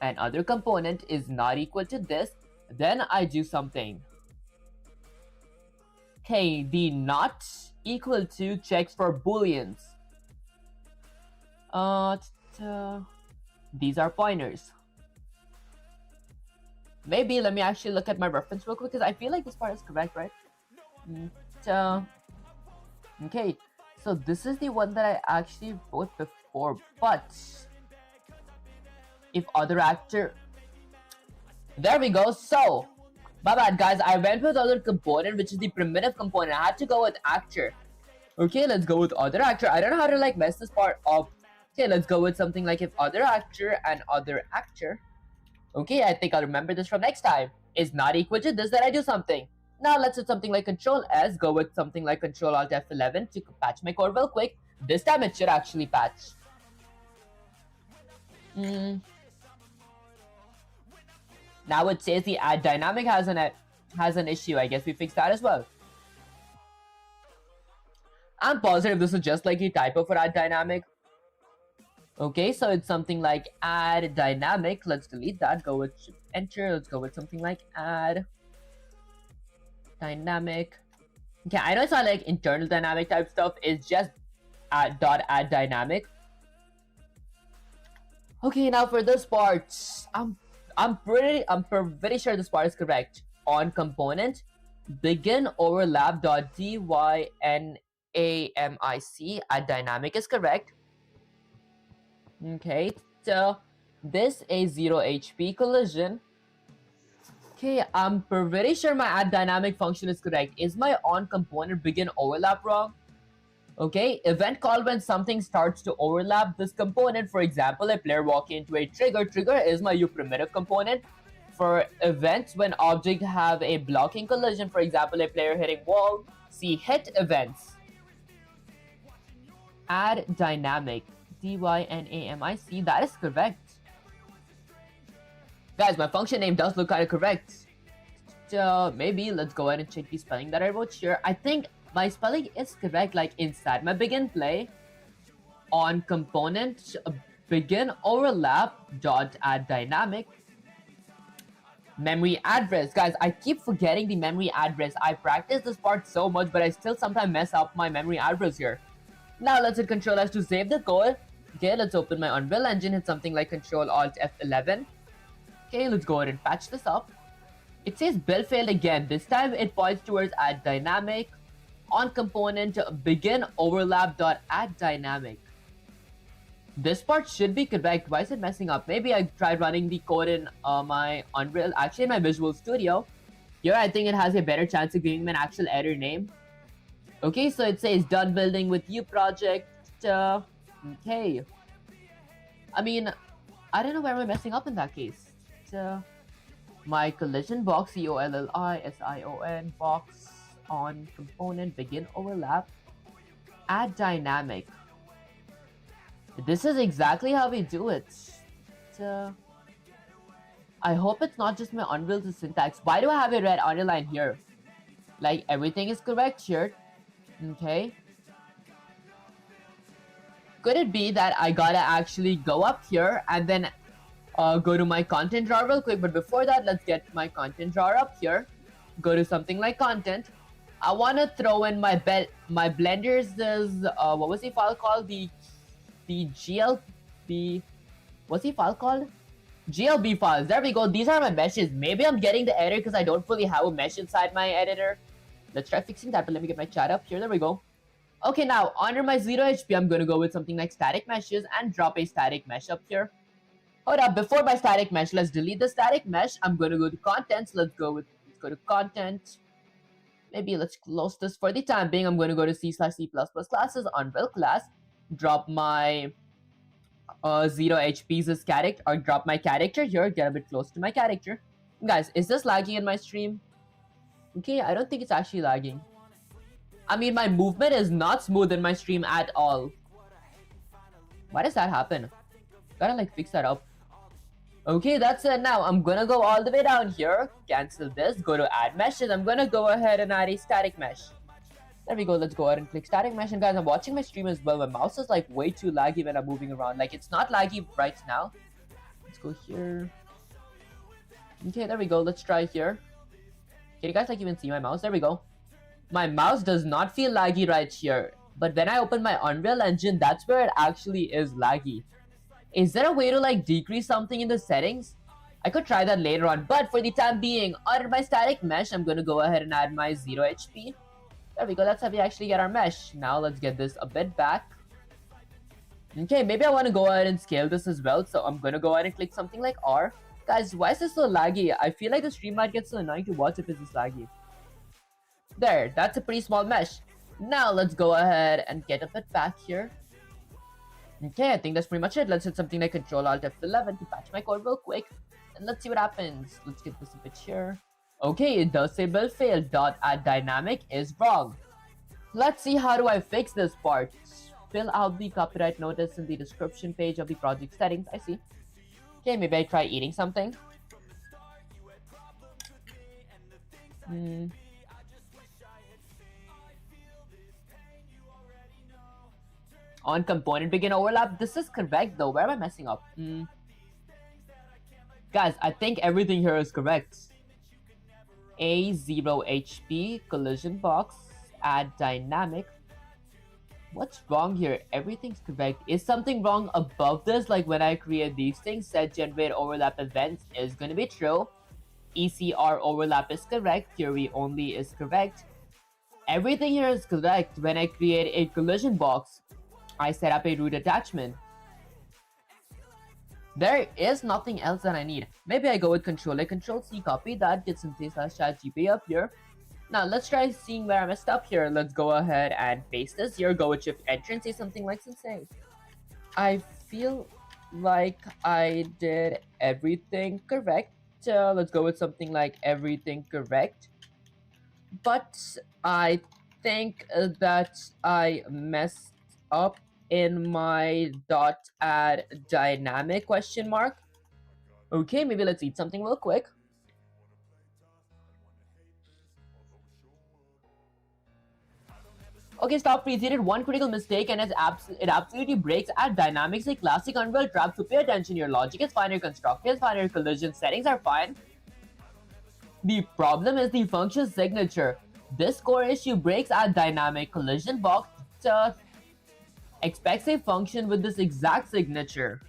and other component is not equal to this, then I do something. Okay, the not equal to checks for booleans. These are pointers. maybe let me actually look at my reference real quick because I feel like this part is correct, right? So, okay, so this is the one that I actually wrote before, but if other actor, there we go. So, my bad guys, I went with other component, which is the primitive component. I had to go with actor. Okay, let's go with other actor. I don't know how to like mess this part up. Okay, let's go with something like if other actor and other actor. Okay, I think I'll remember this from next time. Is not equal to this, then I do something. Now let's do something like Control S, go with something like Control Alt F11 to patch my code real quick. This time it should actually patch. Now it says the add dynamic has an issue. I guess we fixed that as well. I'm positive this is just like a typo for add dynamic. Okay, so it's something like add dynamic. Let's delete that. Go with enter. Let's go with something like add dynamic. Okay, I know it's not like internal dynamic type stuff. It's just add dynamic. Okay, now for this part, I'm pretty sure this part is correct. On component, begin overlap dot dynamic at dynamic is correct. Okay, so this a 0 HP collision. Okay, I'm pretty sure my add dynamic function is correct. Is my on component begin overlap wrong? Okay, event call when something starts to overlap this component. For example, a player walking into a trigger. Trigger is my U primitive component. For events when objects have a blocking collision, for example, a player hitting wall, see hit events. Add dynamic, dynamic, that is correct. Guys, my function name does look kind of correct. So maybe let's go ahead and check the spelling that I wrote here. I think my spelling is correct, like inside my begin play on component begin overlap dot add dynamic memory address. Guys, I keep forgetting the memory address. I practice this part so much, but I still sometimes mess up my memory address here. Now let's hit Control S to save the code. Okay, let's open my Unreal Engine, hit something like Control Alt F11. Okay, let's go ahead and patch this up. It says build failed again. This time it points towards add dynamic on component begin overlap dot add dynamic. This part should be correct. Why is it messing up? Maybe I tried running the code in my Unreal, actually in my Visual Studio. Here I think it has a better chance of giving me an actual error name. Okay, so it says done building with you project. Okay. I mean, I don't know where am I messing up in that case. My collision box, COLLISION box on component begin overlap add dynamic. This is exactly how we do it. I hope it's not just my Unreal syntax. Why do I have a red underline here? Like everything is correct here. Okay. Could it be that I gotta actually go up here and then go to my content drawer real quick? But before that, let's get my content drawer up here. Go to something like content. I want to throw in my Blender's what was the file called? The GLB. What's the file called? GLB files. There we go. These are my meshes. Maybe I'm getting the error because I don't fully have a mesh inside my editor. Let's try fixing that, but let me get my chat up here. There we go. Okay, now under my 0 HP, I'm going to go with something like static meshes and drop a static mesh up here. Hold up, before my static mesh, let's delete the static mesh. I'm going to go to contents. Let's go to content. Maybe let's close this for the time being. I'm going to go to C/C++ classes, Unreal class, drop my 0 HP's character, or drop my character here, get a bit close to my character. Guys, is this lagging in my stream? Okay, I don't think it's actually lagging. I mean, my movement is not smooth in my stream at all. Why does that happen? Gotta like fix that up. Okay, that's it. Now I'm gonna go all the way down here, cancel this, go to add meshes. I'm gonna go ahead and add a static mesh. There we go. Let's go ahead and click static mesh. And guys, I'm watching my stream as well. My mouse is like way too laggy when I'm moving around. Like it's not laggy right now. Let's go here. Okay, there we go. Let's try here. Can you guys like even see my mouse? There we go. My mouse does not feel laggy right here. But when I open my Unreal Engine, that's where it actually is laggy. Is there a way to like decrease something in the settings? I could try that later on, but for the time being, under my static mesh, I'm gonna go ahead and add my 0 HP. There we go, that's how we actually get our mesh. Now let's get this a bit back. Okay, maybe I want to go ahead and scale this as well, so I'm gonna go ahead and click something like R. Guys, why is this so laggy? I feel like the stream might get so annoying to watch if it's this laggy. There, that's a pretty small mesh. Now let's go ahead and get a bit back here. Okay, I think that's pretty much it. Let's hit something like Control Alt F11 to patch my code real quick. And let's see what happens. Let's get this a bit here. Okay, it does say build failed. Add dynamic is wrong. Let's see how do I fix this part. Fill out the copyright notice in the description page of the project settings. I see. Okay, maybe I try eating something. On component begin overlap. This is correct though. Where am I messing up? Guys, I think everything here is correct. A0 HP, collision box, add dynamic. What's wrong here? Everything's correct. Is something wrong above this? Like when I create these things, set generate overlap events is gonna be true. ECR overlap is correct. Query only is correct. Everything here is correct. When I create a collision box, I set up a root attachment. There is nothing else that I need. Maybe I go with Control-C copy that, gets into /chat-gp up here. Now let's try seeing where I messed up here. Let's go ahead and paste this here. Go with Shift-Enter and say something like sensei. I feel like I did everything correct. Let's go with something like everything correct. But I think that I messed up in my .add dynamic question mark. Okay, maybe let's eat something real quick. Okay, stop please. You did one critical mistake and it absolutely breaks add dynamics, a classic Unreal trap. So pay attention. Your logic is fine, your constructor is fine, your collision settings are fine. The problem is the function signature. This core issue breaks add dynamic collision box. Expects a function with this exact signature.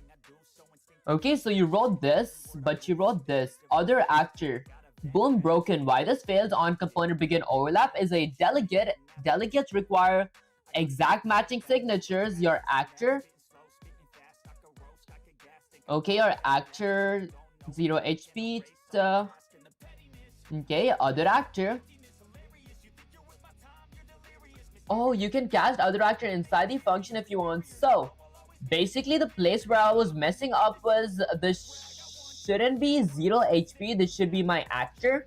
Okay, so you wrote this, but you wrote this. Other actor. Boom, broken. Why this fails on component begin overlap is a delegate. Delegates require exact matching signatures. Your actor. Okay, your actor 0 HP. Okay, other actor. Oh, you can cast other actor inside the function if you want. So, basically the place where I was messing up was this shouldn't be 0 HP. This should be my actor.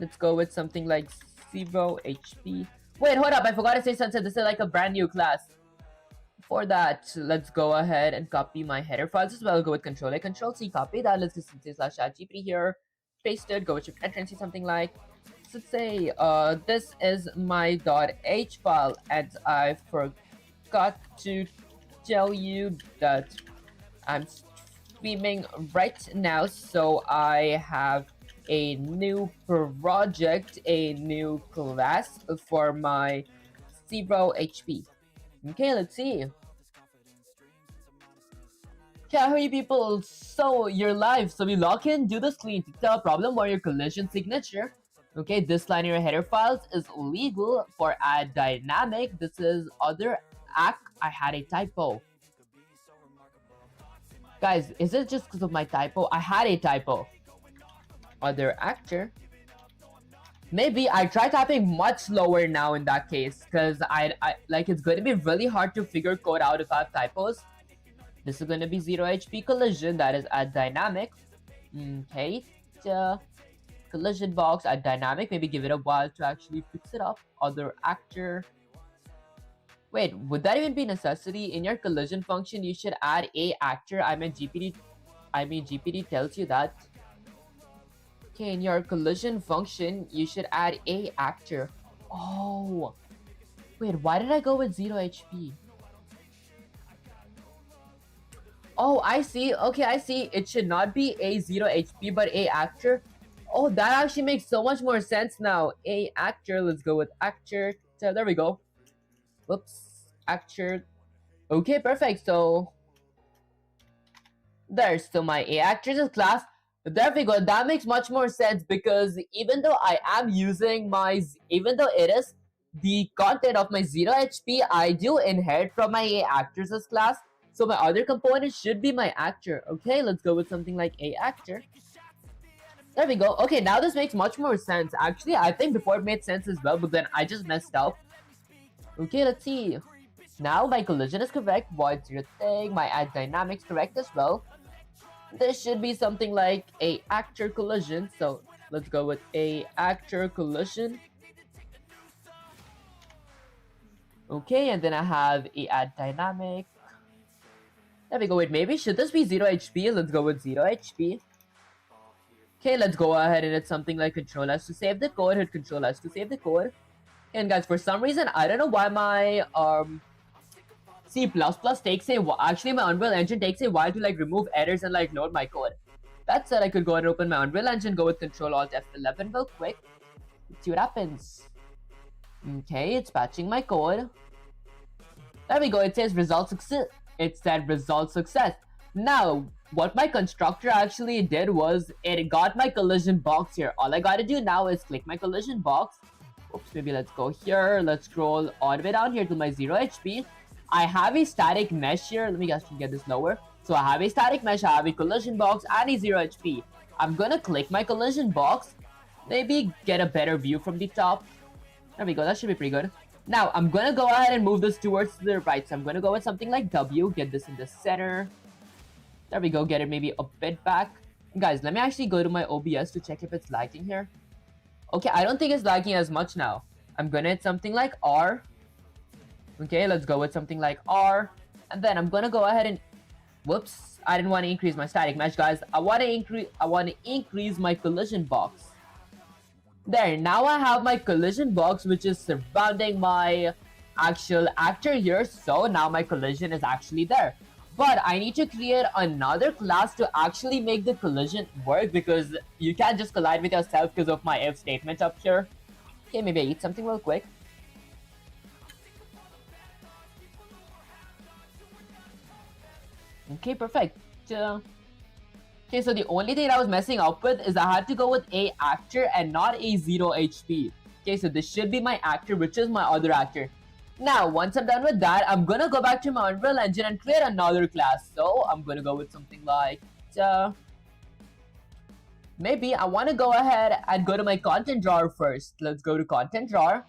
Let's go with something like 0 HP. Wait, hold up. I forgot to say something. This is like a brand new class. For that, let's go ahead and copy my header files as well. I'll go with Control-A, Control-C, copy that. Let's just say /chat-gp here. Paste it. Go with Shift-Enter and see something like, let's say, this is my .h file, and I forgot to tell you that I'm streaming right now, so I have a new project, a new class for my 0 HP. Okay, let's see. Okay, how are you people? So, you're live, so we log in, do this clean, detail problem or your collision signature. Okay, this line in your header files is illegal for add dynamic. This is other act. I had a typo. Guys, is it just because of my typo? I had a typo. Other actor. Maybe I try typing much slower now in that case, because I like it's going to be really hard to figure code out if I have typos. This is going to be 0 HP collision, that is add dynamic. Okay, collision box, add dynamic, maybe give it a while to actually fix it up. Other actor. Wait, would that even be necessity? In your collision function, you should add a actor. GPT tells you that. Okay, in your collision function, you should add a actor. Oh, wait, why did I go with 0 HP? Oh, I see. Okay, I see. It should not be a 0 HP, but a actor. Oh, that actually makes so much more sense now. A actor. Let's go with actor. So there we go. Whoops. Actor. Okay, perfect. So There, so my A actors class. There we go. That makes much more sense because even though I am using even though it is the content of my 0 HP, I do inherit from my A actors class. So my other component should be my actor. Okay, let's go with something like A actor. There we go. Okay, now this makes much more sense. Actually, I think before it made sense as well, but then I just messed up. Okay, let's see. Now my collision is correct. Void zero thing. My add dynamics correct as well. This should be something like a actor collision. So let's go with a actor collision. Okay, and then I have a add dynamic. There we go. Wait, maybe should this be 0 HP? Let's go with 0 HP. Okay, let's go ahead and hit something like Control S to save the code. Hit Control S to save the code. And guys, for some reason, I don't know why my C++ takes a while. Actually, my Unreal Engine takes a while to like remove errors and like load my code. That said, I could go ahead and open my Unreal Engine, go with Control Alt F11 real quick. Let's see what happens. Okay, it's patching my code. There we go. It says result success. It said result success. Now, what my constructor actually did was it got my collision box here. All I gotta do now is click my collision box. Oops, maybe let's go here. Let's scroll all the way down here to my 0 HP. I have a static mesh here. Let me actually get this lower. So I have a static mesh, I have a collision box, and a 0 HP. I'm gonna click my collision box. Maybe get a better view from the top. There we go, that should be pretty good. Now, I'm gonna go ahead and move this towards the right. So I'm gonna go with something like W, get this in the center. There we go, get it maybe a bit back. Guys, let me actually go to my OBS to check if it's lagging here. Okay, I don't think it's lagging as much now. I'm gonna hit something like R. Okay, let's go with something like R. And then I'm gonna go ahead and... Whoops, I didn't want to increase my static mesh, guys. I want to increase my collision box. There, now I have my collision box, which is surrounding my actual actor here. So now my collision is actually there. But I need to create another class to actually make the collision work, because you can't just collide with yourself because of my if statement up here. Okay, maybe I eat something real quick. Okay, perfect. Okay, so the only thing I was messing up with is I had to go with a actor and not a 0 HP. Okay, so this should be my actor, which is my other actor. Now, once I'm done with that, I'm gonna go back to my Unreal Engine and create another class. So, I'm gonna go with something like... maybe I want to go ahead and go to my content drawer first. Let's go to content drawer.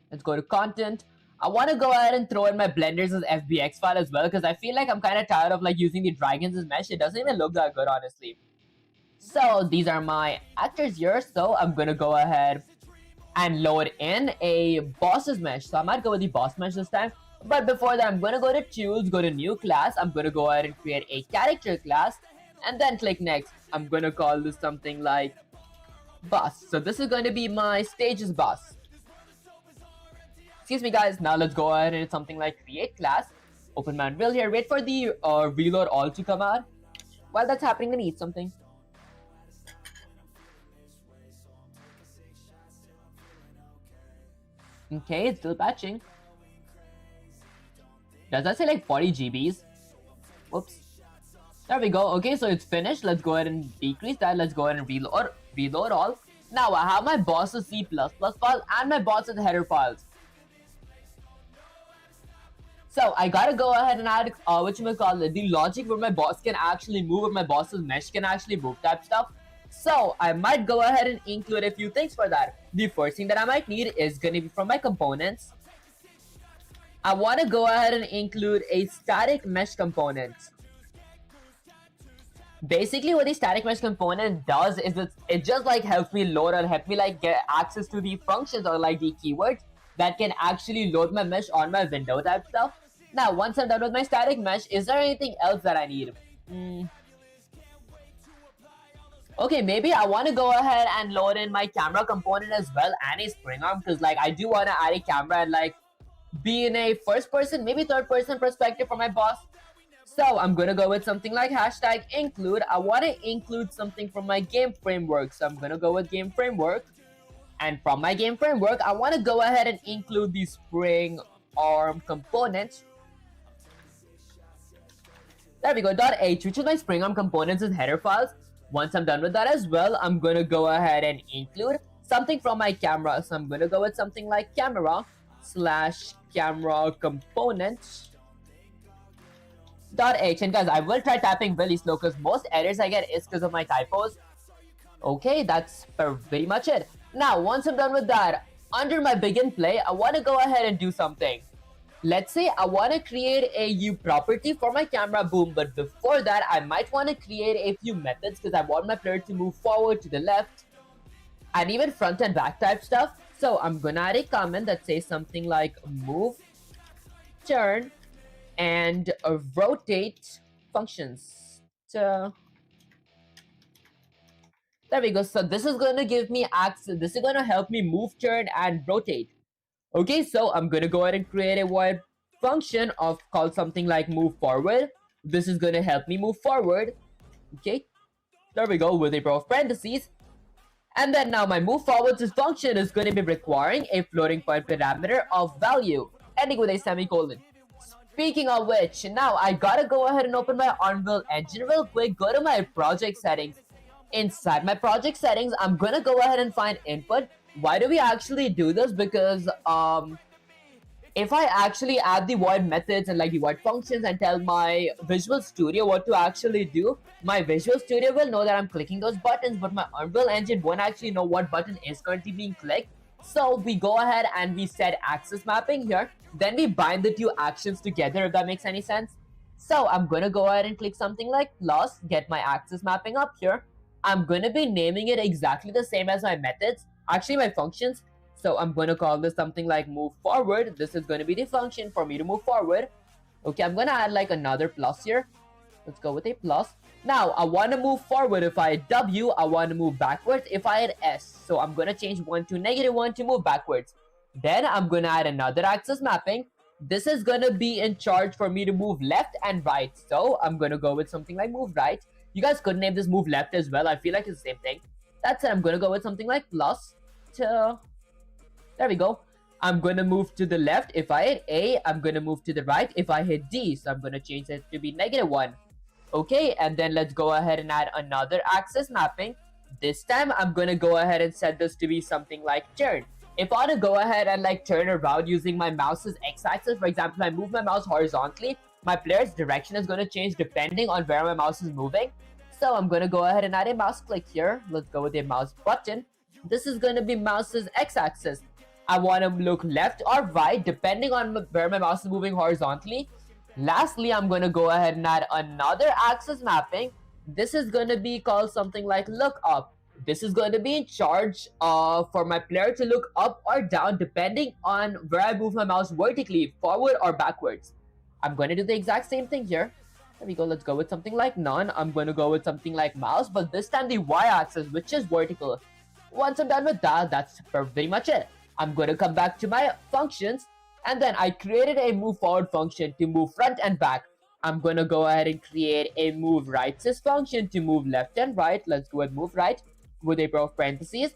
Let's go to content. I want to go ahead and throw in my blenders as FBX file as well, because I feel like I'm kind of tired of like using the dragons as mesh. It doesn't even look that good, honestly. So, these are my actors here. So, I'm gonna go ahead and load in a boss's mesh. So I might go with the boss mesh this time. But before that, I'm going to go to tools, go to new class. I'm going to go ahead and create a character class and then click next. I'm going to call this something like boss. So this is going to be my stages boss. Excuse me, guys. Now let's go ahead and hit something like create class. Open my Unreal here. Wait for the reload all to come out. While that's happening, let me eat something. Okay, it's still patching. Does that say like 40 GBs? Whoops. There we go. Okay, so it's finished. Let's go ahead and decrease that. Let's go ahead and reload all. Now I have my boss's C++ file and my boss's header files. So I gotta go ahead and add the logic where my boss can actually move, where my boss's mesh can actually move type stuff. So I might go ahead and include a few things for that. The first thing that I might need is gonna be from my components. I want to go ahead and include a static mesh component. Basically, what the static mesh component does is it just like helps me load or help me like get access to the functions or like the keywords that can actually load my mesh on my window type stuff. Now, once I'm done with my static mesh, is there anything else that I need? Okay, maybe I want to go ahead and load in my camera component as well and a spring arm, because like I do want to add a camera and like be in a first person, maybe third person perspective for my boss. So I'm gonna go with something like hashtag include. I want to include something from my game framework. So I'm gonna go with game framework. And from my game framework, I want to go ahead and include the spring arm component. There we go, .h, which is my spring arm components with header files. Once I'm done with that as well, I'm gonna go ahead and include something from my camera. So I'm gonna go with something like camera slash camera component .h. And guys, I will try typing really slow because most errors I get is because of my typos. Okay, that's pretty much it. Now, once I'm done with that, under my begin play, I want to go ahead and do something. Let's say I want to create a U property for my camera boom, but before that, I might want to create a few methods because I want my player to move forward, to the left, and even front and back type stuff. So I'm gonna add a comment that says something like move, turn, and rotate functions. So there we go. So this is going to give me access. This is going to help me move, turn, and rotate. Okay, so I'm going to go ahead and create a void function of called something like move forward. This is going to help me move forward. Okay, there we go with a pair of parentheses. And then now my move forwards function is going to be requiring a floating point parameter of value, ending with a semicolon. Speaking of which, now I gotta go ahead and open my Unreal Engine real quick, go to my project settings. Inside my project settings, I'm gonna go ahead and find input. Why do we actually do this? Because if I actually add the void methods and like the void functions and tell my Visual Studio what to actually do, my Visual Studio will know that I'm clicking those buttons, but my Unreal Engine won't actually know what button is currently being clicked. So we go ahead and we set access mapping here. Then we bind the two actions together, if that makes any sense. So I'm gonna go ahead and click something like plus, get my access mapping up here. I'm gonna be naming it exactly the same as my methods, actually my functions. So I'm gonna call this something like move forward. This is gonna be the function for me to move forward. Okay, I'm gonna add like another plus here. Let's go with a plus. Now, I want to move forward if I hit W. I want to move backwards if I hit S. So I'm going to change 1 to -1 to move backwards. Then I'm going to add another axis mapping. This is going to be in charge for me to move left and right. So I'm going to go with something like move right. You guys could name this move left as well. I feel like it's the same thing. That's it. I'm going to go with something like plus to... There we go. I'm going to move to the left if I hit A. I'm going to move to the right if I hit D. So I'm going to change it to be -1. Okay, and then let's go ahead and add another axis mapping. This time, I'm going to go ahead and set this to be something like turn. If I want to go ahead and like turn around using my mouse's x-axis, for example, if I move my mouse horizontally, my player's direction is going to change depending on where my mouse is moving. So I'm going to go ahead and add a mouse click here. Let's go with a mouse button. This is going to be mouse's x-axis. I want to look left or right depending on where my mouse is moving horizontally. Lastly, I'm going to go ahead and add another axis mapping. This is going to be called something like look up. This is going to be in charge for my player to look up or down depending on where I move my mouse vertically, forward or backwards. I'm going to do the exact same thing here. There we go. Let's go with something like none. I'm going to go with something like mouse, but this time the y-axis, which is vertical. Once I'm done with that, that's pretty much it. I'm going to come back to my functions. And then I created a move forward function to move front and back. I'm going to go ahead and create a move right function to move left and right. Let's go with move right with a pair of parentheses.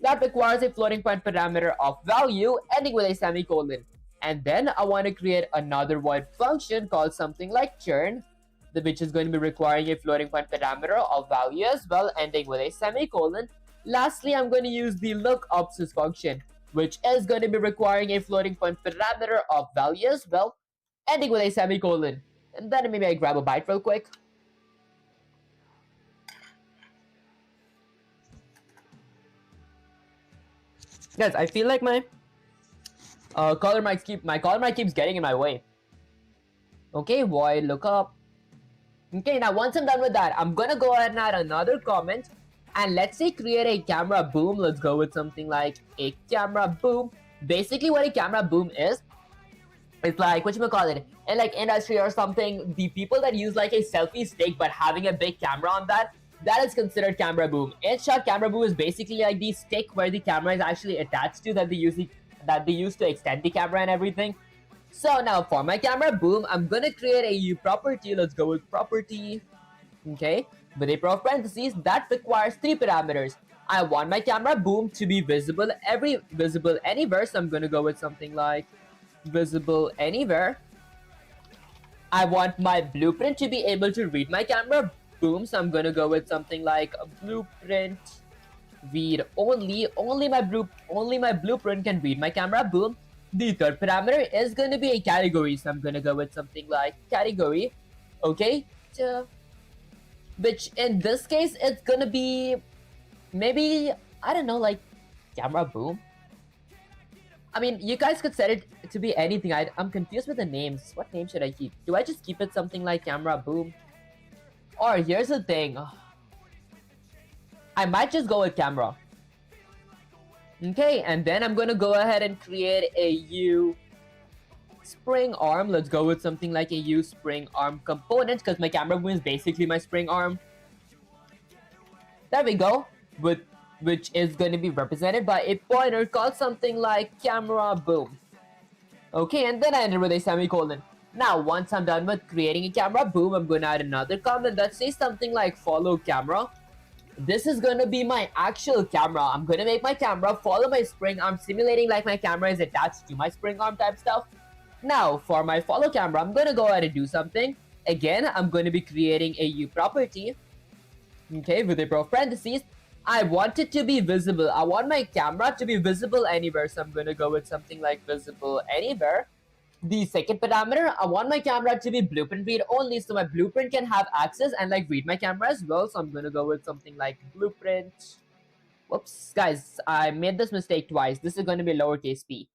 That requires a floating point parameter of value ending with a semicolon. And then I want to create another void function called something like turn, which is going to be requiring a floating point parameter of value as well ending with a semicolon. Lastly, I'm going to use the lookup function, which is going to be requiring a floating point parameter of value as well, ending with a semicolon. And then maybe I grab a bite real quick. Guys, I feel like my color mic keeps getting in my way. Okay, void lookup. Okay, now once I'm done with that, I'm gonna go ahead and add another comment. And let's say create a camera boom. Let's go with something like a camera boom. Basically what a camera boom is, it's like, whatchamacallit, in like industry or something, the people that use like a selfie stick but having a big camera on that is considered camera boom. In short, camera boom is basically like the stick where the camera is actually attached to that they use to extend the camera and everything. So now for my camera boom, I'm gonna create a U property. Let's go with property. Okay, with a pair of parentheses that requires 3 parameters. I want my camera boom to be visible anywhere, so I'm gonna go with something like visible anywhere. I want my blueprint to be able to read my camera. Boom. So I'm gonna go with something like a blueprint read only. Only my blueprint can read my camera. Boom. The third parameter is gonna be a category. So I'm gonna go with something like category. Okay. So, which in this case it's gonna be maybe, I don't know, like camera boom. I mean, you guys could set it to be anything. I'm confused with the names. What name should I keep? Do I just keep it something like camera boom? Or here's the thing. I might just go with camera. Okay, and then I'm gonna go ahead and create a U spring arm. Let's go with something like a U spring arm component because my camera boom is basically my spring arm. There we go. Which is going to be represented by a pointer called something like camera boom. Okay, and then I enter with a semicolon. Now, once I'm done with creating a camera boom, I'm going to add another comment that says something like follow camera. This is going to be my actual camera. I'm going to make my camera follow my spring arm, simulating like my camera is attached to my spring arm type stuff. Now, for my follow camera, I'm going to go ahead and do something. Again, I'm going to be creating a U property. Okay, with a parentheses. I want it to be visible. I want my camera to be visible anywhere. So I'm going to go with something like visible anywhere. The second parameter, I want my camera to be blueprint read only. So my blueprint can have access and like read my camera as well. So I'm going to go with something like blueprint. Whoops, guys, I made this mistake twice. This is going to be lowercase p.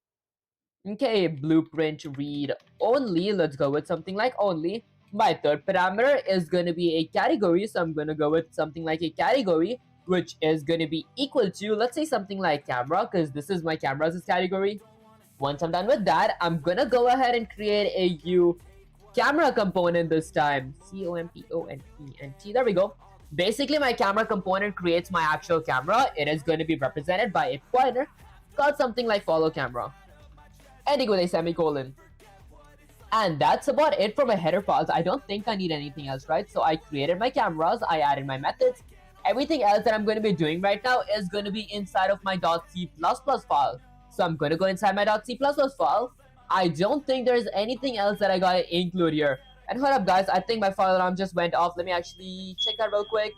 Okay, blueprint read only. Let's go with something like only. My third parameter is going to be a category. So I'm going to go with something like a category, which is going to be equal to, let's say something like camera, because this is my camera's category. Once I'm done with that, I'm going to go ahead and create a U camera component this time. C-O-M-P-O-N-E-N-T. There we go. Basically, my camera component creates my actual camera. It is going to be represented by a pointer called something like follow camera. Ending with a semicolon. And that's about it for my header files. I don't think I need anything else, right? So I created my cameras. I added my methods. Everything else that I'm going to be doing right now is going to be inside of my .c++ file. So I'm going to go inside my .c++ file. I don't think there's anything else that I got to include here. And hold up, guys. I think my file alarm just went off. Let me actually check that real quick.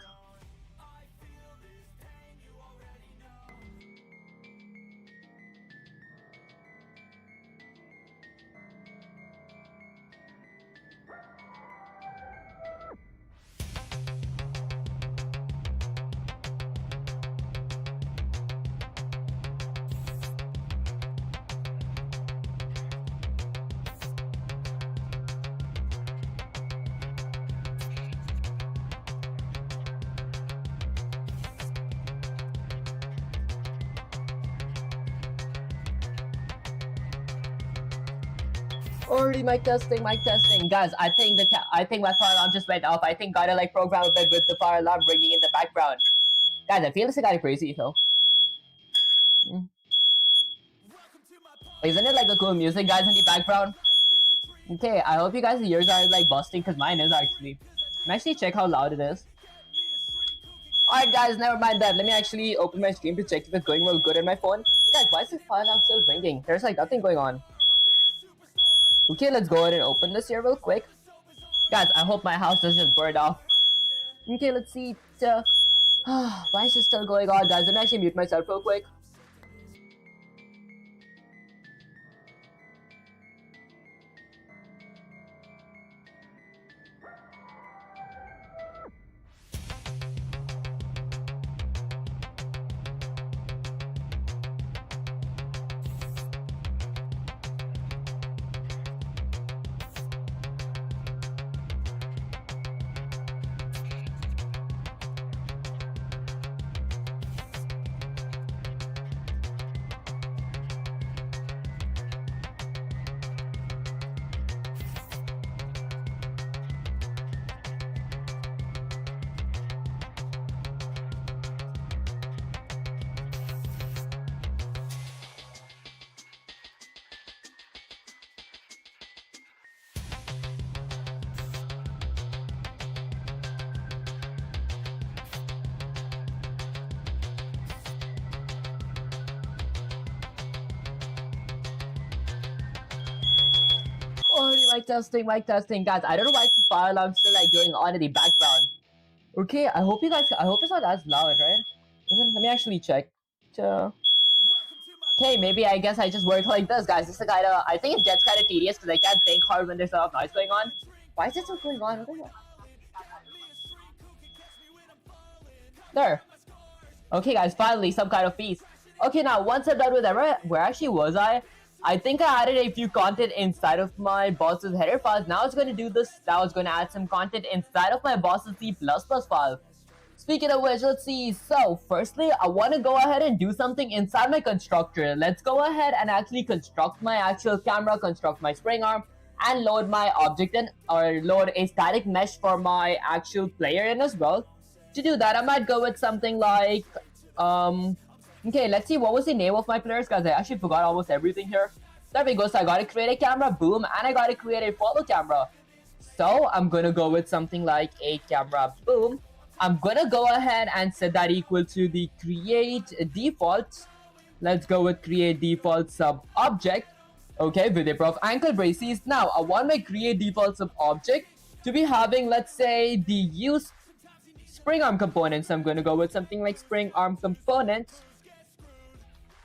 Already mic testing, guys. I think my fire alarm just went off. I think gotta like program a bit with the fire alarm ringing in the background. Guys, I feel this is kind of crazy though. Isn't it like a cool music, guys, in the background? Okay, I hope you guys' ears are like busting because mine is actually. Let me actually check how loud it is. Alright, guys, never mind that. Let me actually open my stream to check if it's going well good on my phone. Guys, why is the fire alarm still ringing? There's like nothing going on. Okay, let's go ahead and open this here real quick. Guys, I hope my house doesn't just burn off. Okay, let's see. Why is this still going on, guys? Let me actually mute myself real quick. mic testing, guys. I don't know why the fire alarm still like going on in the background. Okay, I hope it's not as loud, right? Let me actually check. Okay, maybe I guess I just work like this, guys. This is kinda, I think it gets kinda tedious because I can't think hard when there's a lot of noise going on. Why is it still going on? There. Okay, guys, finally some kind of peace. Okay, now once I'm done with that, where actually was I? I think I added a few content inside of my boss's header files. Now it's going to do this. Now it's going to add some content inside of my boss's C++ file. Speaking of which, let's see. So, firstly, I want to go ahead and do something inside my constructor. Let's go ahead and actually construct my actual camera, construct my spring arm, and load my object in, or load a static mesh for my actual player in as well. To do that, I might go with something like, okay, let's see, what was the name of my players, guys? I actually forgot almost everything here. There we go. So I gotta create a camera, boom, and I gotta create a follow camera. So I'm gonna go with something like a camera, boom. I'm gonna go ahead and set that equal to the create default. Let's go with create default sub object. Okay, with a prof ankle braces. Now I want my create default sub object to be having, let's say, the use spring arm components. I'm gonna go with something like spring arm components.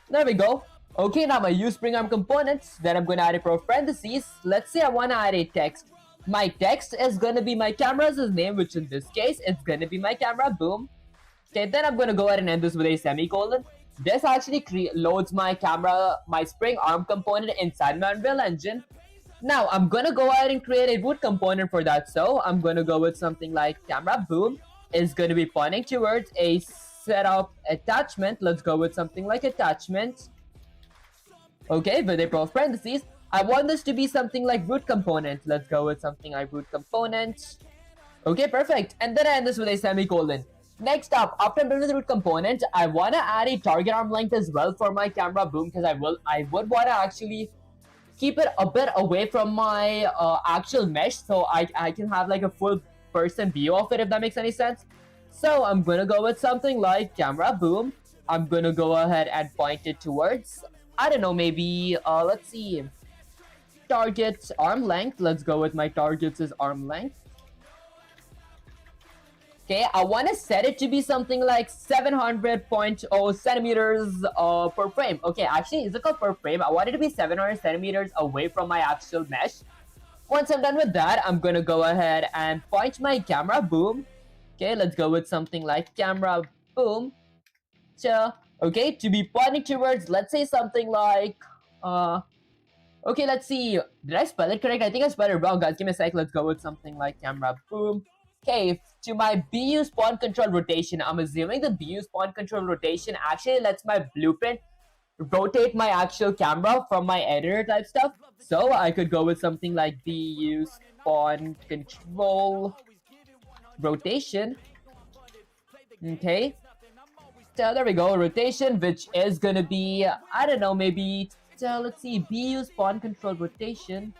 There we go. Okay, now my use spring arm components. Then I'm gonna add a parentheses. Let's say I wanna add a text. My text is gonna be my camera's name, which in this case it's gonna be my camera, boom. Okay, then I'm gonna go ahead and end this with a semicolon. This actually loads my camera, my spring arm component inside my Unreal Engine. Now I'm gonna go ahead and create a root component for that. So I'm gonna go with something like camera, boom, is gonna be pointing towards a setup attachment. Let's go with something like attachment. Okay, with a parentheses. I want this to be something like root component. Let's go with something like root component. Okay, perfect. And then I end this with a semicolon. Next up, after I'm done with the root component, I want to add a target arm length as well for my camera, boom, because I would want to actually keep it a bit away from my actual mesh, so I can have like a full person view of it, if that makes any sense. So I'm gonna go with something like camera, boom. I'm gonna go ahead and point it towards, I don't know, maybe let's see, target arm length. Let's go with my target's arm length. Okay, I want to set it to be something like 700.0 centimeters per frame. Okay, actually, is it called per frame? I want it to be 700 centimeters away from my actual mesh. Once I'm done with that, I'm gonna go ahead and point my camera, boom. Okay, let's go with something like camera, boom. Okay, to be pointing towards, let's say something like, okay, let's see. Did I spell it correct? I think I spelled it wrong, guys. Give me a sec. Let's go with something like camera, boom. Okay, to my BU spawn control rotation, I'm assuming the BU spawn control rotation actually lets my blueprint rotate my actual camera from my editor type stuff. So I could go with something like BU spawn control rotation. Okay, so there we go, rotation, which is gonna be, I don't know, maybe, so let's see, BU spawn control rotation.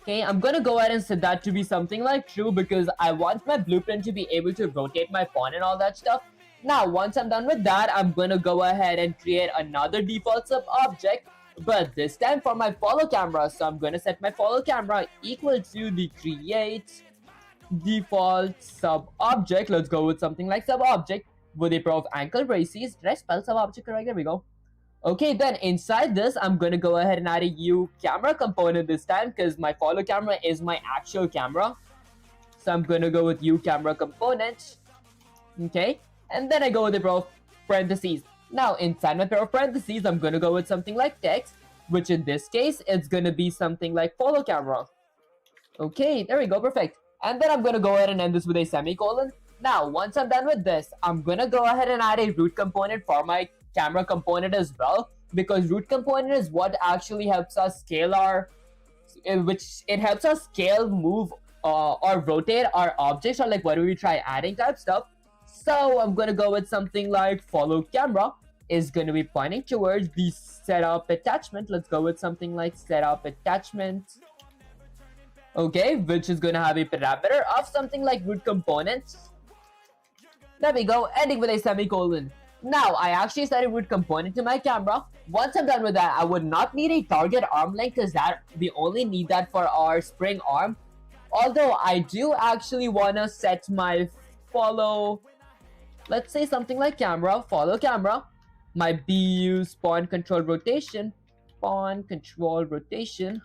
Okay, I'm gonna go ahead and set that to be something like true because I want my blueprint to be able to rotate my pawn and all that stuff. Now, once I'm done with that, I'm gonna go ahead and create another default sub object, but this time for my follow camera. So I'm gonna set my follow camera equal to the create default sub object. Let's go with something like sub object with a pair of ankle braces. Did I spell sub object correct? There we go. Okay, then inside this, I'm gonna go ahead and add a U camera component this time because my follow camera is my actual camera. So I'm gonna go with U camera component. Okay, and then I go with a pair of parentheses. Now inside my pair of parentheses, I'm gonna go with something like text, which in this case, it's gonna be something like follow camera. Okay, there we go, perfect. And then I'm gonna go ahead and end this with a semicolon. Now, once I'm done with this, I'm gonna go ahead and add a root component for my camera component as well, because root component is what actually helps us scale our, it helps us scale, move, or rotate our objects, or like whatever we try adding type stuff. So I'm gonna go with something like follow camera is gonna be pointing towards the setup attachment. Let's go with something like setup attachment. Okay, which is gonna have a parameter of something like root components. There we go, ending with a semicolon. Now, I actually said it would component to my camera. Once I'm done with that, I would not need a target arm length because that we only need that for our spring arm. Although I do actually want to set my follow, let's say something like camera, follow camera, my BU spawn control rotation, spawn control rotation.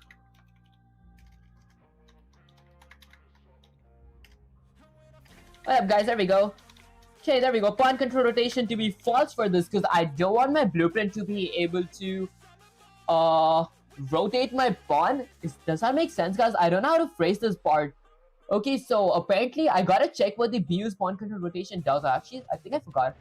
Alright guys, there we go. Okay, there we go. Pawn control rotation to be false for this because I don't want my blueprint to be able to rotate my pawn. Does that make sense, guys? I don't know how to phrase this part. Okay, so apparently I gotta check what the BU's pawn control rotation does. I think I forgot.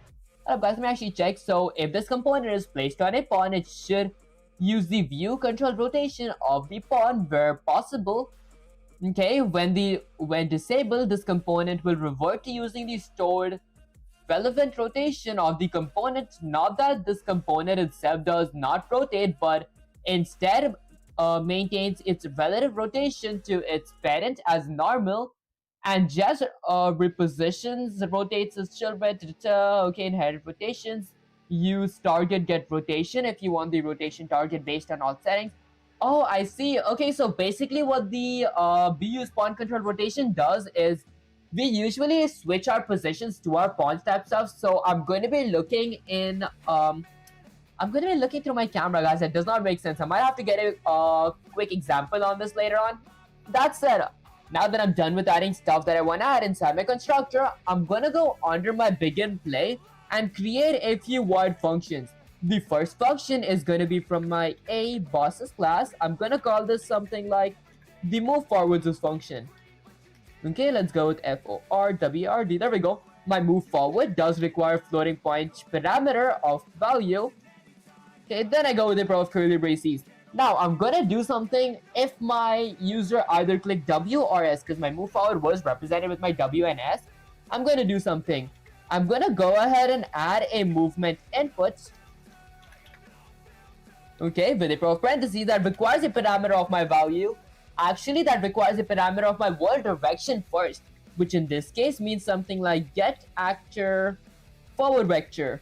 Guys, let me actually check. So if this component is placed on a pawn, it should use the view control rotation of the pawn where possible. Okay, when disabled, this component will revert to using the stored relevant rotation of the component. Not that this component itself does not rotate, but instead maintains its relative rotation to its parent as normal and just repositions, rotates its children. Okay, inherit rotations. Use target get rotation if you want the rotation target based on all settings. Oh, I see. Okay, so basically what the BU spawn control rotation does is we usually switch our positions to our pawn type stuff. So I'm going to be looking in I'm going to be looking through my camera, guys. That does not make sense. I might have to get a quick example on this later on. That said, now that I'm done with adding stuff that I want to add inside my constructor, I'm going to go under my begin play and create a few void functions. The first function is going to be from my A bosses class. I'm going to call this something like the move forwards function. Okay, let's go with FORWRD. There we go. My move forward does require floating point parameter of value. Okay, then I go with the pro of curly braces. Now, I'm gonna do something if my user either click W or S, because my move forward was represented with my W and S. I'm gonna do something. I'm gonna go ahead and add a movement input. Okay, with a pro of parentheses that requires a parameter of my value. Actually, that requires a parameter of my world direction first, which in this case means something like get actor forward vector,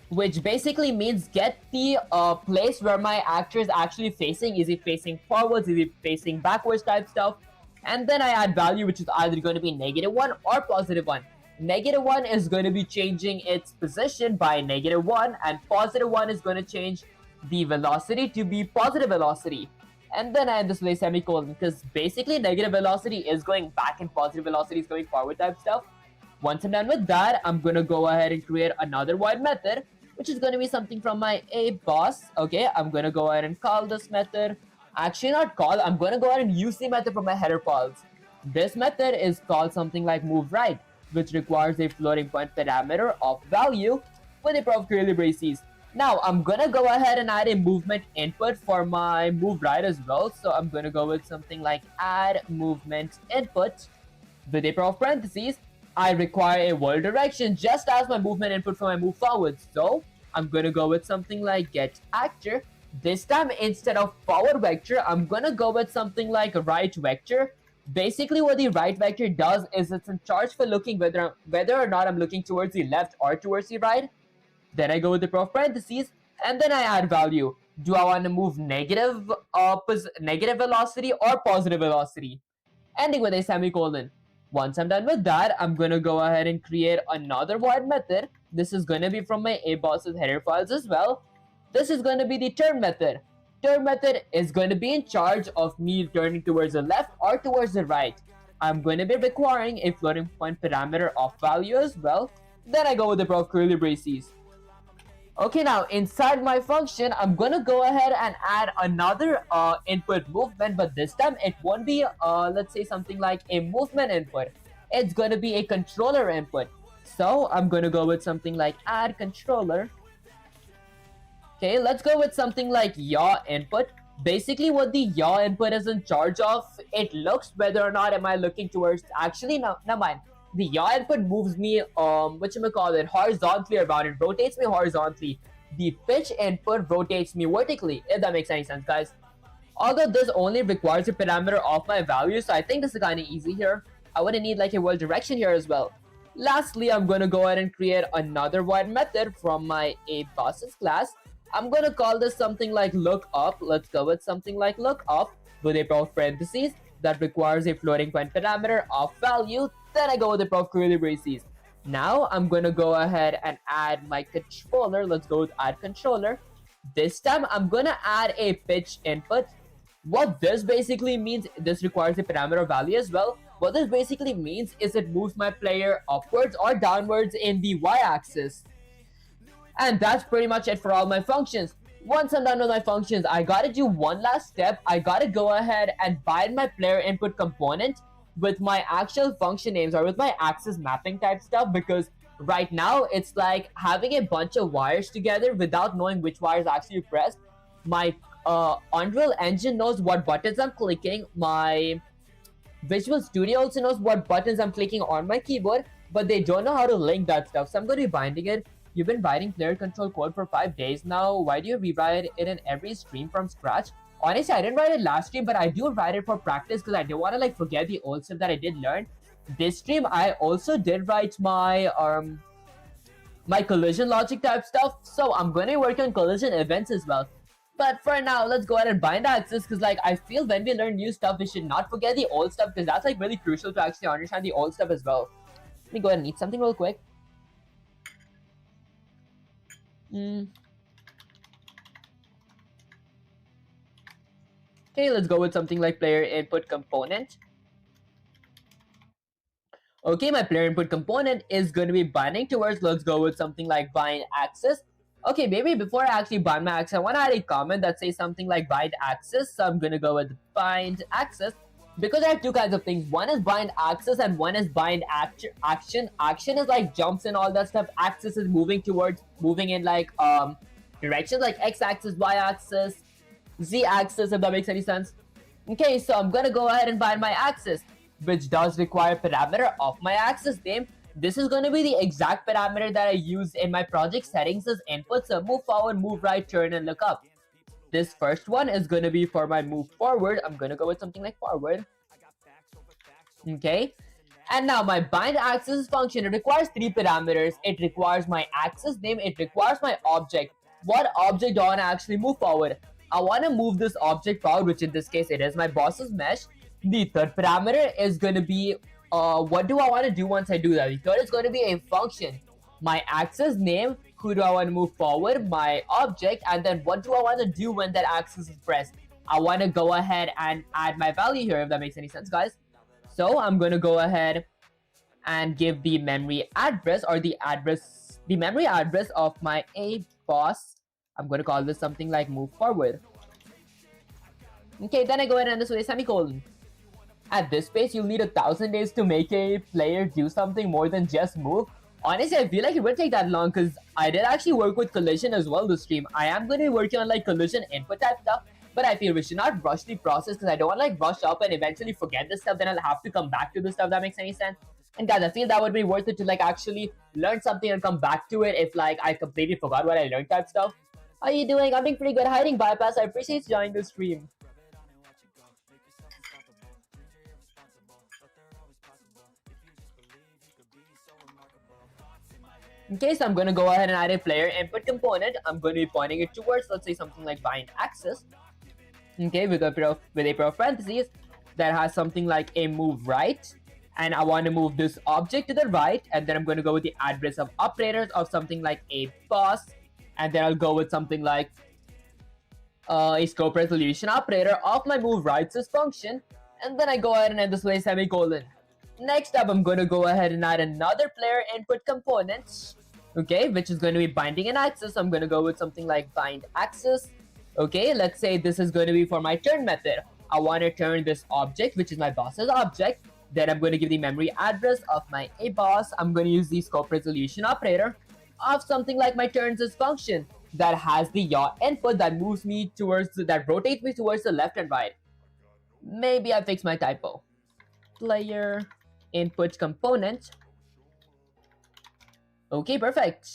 which basically means get the place where my actor is actually facing. Is it facing forwards? Is it facing backwards type stuff? And then I add value, which is either going to be -1 or +1. -1 is going to be changing its position by -1, and +1 is going to change the velocity to be positive velocity. And then I add this with a semicolon because basically negative velocity is going back and positive velocity is going forward type stuff. Once I'm done with that, I'm going to go ahead and create another void method, which is going to be something from my A boss. Okay, I'm going to go ahead and call this method. Actually, not call. I'm going to go ahead and use the method from my header files. This method is called something like move right, which requires a floating point parameter of value with a pro of curly braces. Now, I'm going to go ahead and add a movement input for my move right as well. So I'm going to go with something like add movement input with a pro of parentheses. I require a world direction just as my movement input for my move forward. So I'm going to go with something like get actor. This time, instead of forward vector, I'm going to go with something like right vector. Basically, what the right vector does is it's in charge for looking whether or not I'm looking towards the left or towards the right. Then I go with the pro of parentheses, and then I add value. Do I want to move negative velocity or positive velocity? Ending with a semicolon. Once I'm done with that, I'm going to go ahead and create another void method. This is going to be from my ABoss's header files as well. This is going to be the turn method. Turn method is going to be in charge of me turning towards the left or towards the right. I'm going to be requiring a floating point parameter of value as well. Then I go with the pro of curly braces. Okay, now inside my function, I'm going to go ahead and add another input movement, but this time it won't be, let's say something like a movement input. It's going to be a controller input. So I'm going to go with something like add controller. Okay, let's go with something like yaw input. Basically, what the yaw input is in charge of, it looks whether or not am I looking towards, actually, no, never mind. The yaw input moves me, horizontally around. It rotates me horizontally. The pitch input rotates me vertically, if that makes any sense, guys. Although this only requires a parameter of my value, so I think this is kind of easy here. I wouldn't need like a world direction here as well. Lastly, I'm going to go ahead and create another void method from my aBosses class. I'm going to call this something like lookup. Let's go with something like lookup with a pair of parentheses that requires a floating point parameter of value. Then I go with a pair of curly braces. Now I'm going to go ahead and add my controller. Let's go with add controller. This time I'm going to add a pitch input. What this basically means, this requires a parameter value as well. What this basically means is it moves my player upwards or downwards in the y-axis. And that's pretty much it for all my functions. Once I'm done with my functions, I gotta do one last step. I gotta go ahead and bind my player input component with my actual function names or with my axis mapping type stuff, because right now it's like having a bunch of wires together without knowing which wires actually pressed. My Unreal Engine knows what buttons I'm clicking. My Visual Studio also knows what buttons I'm clicking on my keyboard, but they don't know how to link that stuff. So I'm going to be binding it. You've been writing player control code for 5 days now. Why do you rewrite it in every stream from scratch? Honestly, I didn't write it last stream, but I do write it for practice because I don't want to like forget the old stuff that I did learn. This stream, I also did write my collision logic type stuff. So I'm going to work on collision events as well. But for now, let's go ahead and bind axis, because like I feel when we learn new stuff, we should not forget the old stuff, because that's like really crucial to actually understand the old stuff as well. Let me go ahead and eat something real quick. Okay, let's go with something like player input component. Okay, my player input component is going to be binding towards, let's go with something like bind axis. Okay, maybe before I actually bind my axis, I want to add a comment that says something like bind axis. So I'm going to go with bind axis, because I have two kinds of things. One is bind axis and one is bind action. Action is like jumps and all that stuff. Axis is moving in like directions like x-axis, y-axis, z-axis, if that makes any sense. Okay, so I'm going to go ahead and bind my axis, which does require parameter of my axis name. This is going to be the exact parameter that I use in my project settings as input. So move forward, move right, turn, and look up. This first one is going to be for my move forward. I'm going to go with something like forward. Okay. And now my bind axis function, it requires 3 parameters. It requires my axis name. It requires my object. What object do I want to actually move forward? I want to move this object forward, which in this case, it is my boss's mesh. The third parameter is going to be what do I want to do once I do that? The third is going to be a function. My axis name, who do I want to move forward, my object, and then what do I want to do when that axis is pressed? I want to go ahead and add my value here, if that makes any sense, guys. So I'm going to go ahead and give the memory address or the memory address of my aBoss. I'm going to call this something like move forward. Okay, then I go ahead and end this with a semicolon. At this pace, you'll need 1,000 days to make a player do something more than just move. Honestly, I feel like it wouldn't take that long, because I did actually work with collision as well this stream. I am going to be working on like collision input type stuff, but I feel we should not rush the process, because I don't want to like rush up and eventually forget this stuff. Then I'll have to come back to this stuff. That makes any sense? And guys, I feel that would be worth it to like actually learn something and come back to it if like I completely forgot what I learned type stuff. How are you doing? I'm doing pretty good. Hiding bypass. I appreciate you joining the stream. Okay, so I'm going to go ahead and add a player input component. I'm going to be pointing it towards, let's say, something like bind axis. Okay, with a pair of parentheses that has something like a move right. And I want to move this object to the right. And then I'm going to go with the address of operators of something like aBoss. And then I'll go with something like a scope resolution operator of my move right function. And then I go ahead and end this with a semicolon. Next up, I'm going to go ahead and add another player input component, okay, which is going to be binding an axis. I'm going to go with something like bind axis. Okay, let's say this is going to be for my turn method. I want to turn this object, which is my boss's object. Then I'm going to give the memory address of my aBoss. I'm going to use the scope resolution operator of something like my turns function that has the yaw input that moves me that rotates me towards the left and right. Maybe I fixed my typo. Player input component. Okay, perfect.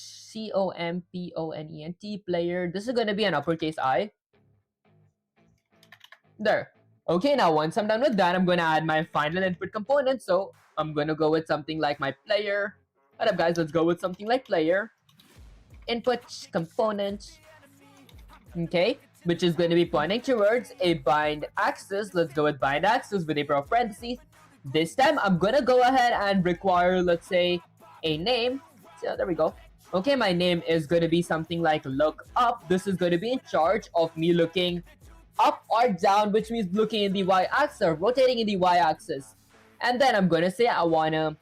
component player. This is going to be an uppercase I. There. Okay, now once I'm done with that, I'm going to add my final input component. So I'm going to go with something like my player What up, guys? Let's go with something like player input component. Okay, which is going to be pointing towards a bind axis. Let's go with bind axis with a pair of parentheses. This time, I'm gonna go ahead and require, let's say, a name. So there we go. Okay, my name is going to be something like look up. This is going to be in charge of me looking up or down, which means looking in the y-axis or rotating in the y-axis. And then I'm going to say I want to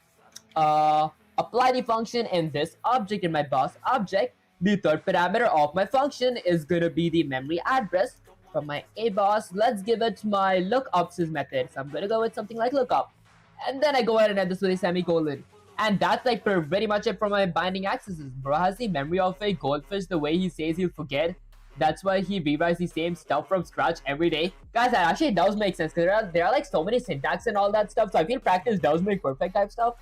apply the function in this object, in my boss object. The third parameter of my function is going to be the memory address from my aboss. Let's give it my lookups method. So I'm going to go with something like lookup. And then I go ahead and end this with a semicolon. And that's like very much it for my binding accesses. Bro has the memory of a goldfish. The way he says he'll forget. That's why he rewrites the same stuff from scratch every day. Guys, that actually does make sense. Because there are like so many syntax and all that stuff. So I feel practice does make perfect type stuff.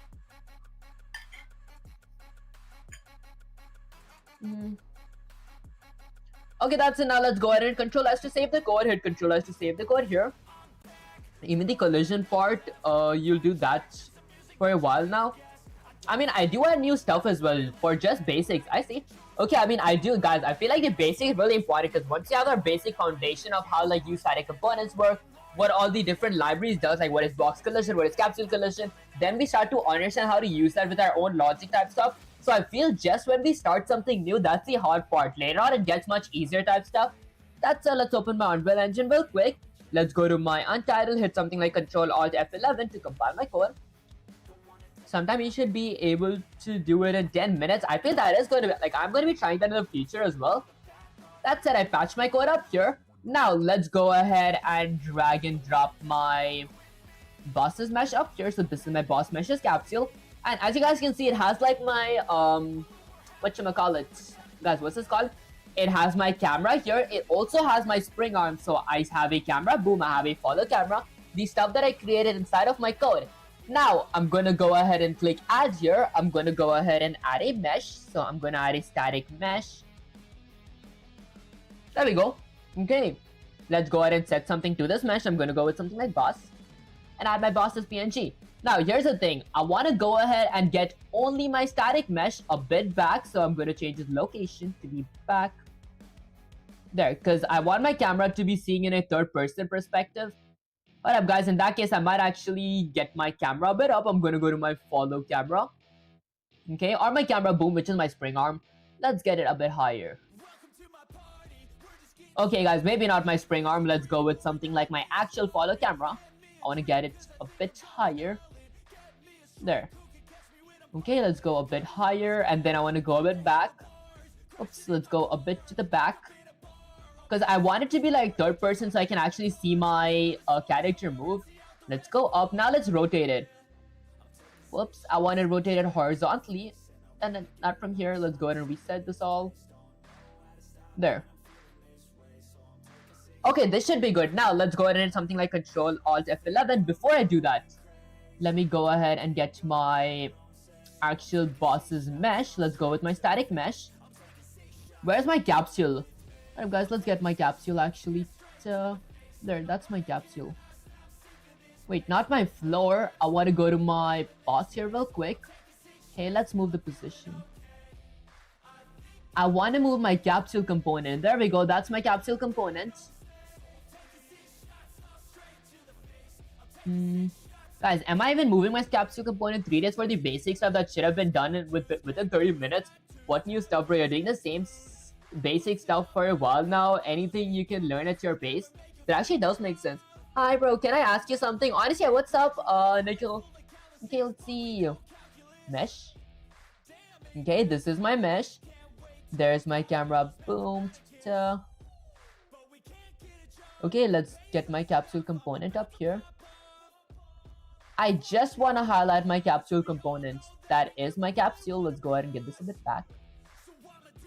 Okay, that's it. Now let's go ahead and Control S to save the code. Hit Control S to save the code here. Even the collision part, you'll do that for a while now. I mean, I do add new stuff as well for just basics. I see. Okay, I mean, I do, guys. I feel like the basic is really important because once you have a basic foundation of how like static components work, what all the different libraries does, like what is box collision, what is capsule collision, then we start to understand how to use that with our own logic type stuff. So I feel just when we start something new, that's the hard part. Later on, it gets much easier type stuff. That's let's open my Unreal Engine real quick. Let's go to my Untitled, hit something like Control-Alt F11 to compile my code. Sometime you should be able to do it in 10 minutes. I feel that is going to be, like, I'm going to be trying that in the future as well. That said, I patched my code up here. Now, let's go ahead and drag and drop my boss's mesh up here. So this is my boss mesh's capsule. And as you guys can see, it has like my, whatchamacallit. Guys, what's this called? It has my camera here. It also has my spring arm. So I have a camera, boom, I have a follow camera. The stuff that I created inside of my code. Now, I'm going to go ahead and click add here. I'm going to go ahead and add a mesh. So I'm going to add a static mesh. There we go. Okay. Let's go ahead and set something to this mesh. I'm going to go with something like boss. And add my boss's PNG. Now, here's the thing. I want to go ahead and get only my static mesh a bit back. So I'm going to change its location to be back. There, because I want my camera to be seeing in a third-person perspective. What up, guys? In that case, I might actually get my camera a bit up. I'm going to go to my follow camera. Okay, or my camera boom, which is my spring arm. Let's get it a bit higher. Okay, guys, maybe not my spring arm. Let's go with something like my actual follow camera. I want to get it a bit higher. There. Okay, let's go a bit higher. And then I want to go a bit back. Oops, let's go a bit to the back. Because I want it to be like third person so I can actually see my character move. Let's go up. Now let's rotate it. Whoops, I want to rotate it horizontally. And then not from here. Let's go ahead and reset this all. There. Okay, this should be good. Now let's go ahead and hit something like Control-Alt F11. Before I do that, let me go ahead and get my actual boss's mesh. Let's go with my static mesh. Where's my capsule? Alright guys, let's get my capsule actually. There, that's my capsule. Wait, not my floor. I want to go to my boss here real quick. Hey, let's move the position. I want to move my capsule component. There we go, that's my capsule component. Guys, am I even moving my capsule component 3 days for the basic stuff that should have been done within 30 minutes? What new stuff, bro? You're doing the same basic stuff for a while now. Anything you can learn at your pace. That actually does make sense. Hi bro, can I ask you something? Honestly, what's up, Nikhil? Okay, let's see. Mesh. Okay, this is my mesh. There's my camera. Boom. Okay, let's get my capsule component up here. I just want to highlight my capsule component. That is my capsule. Let's go ahead and get this a bit back.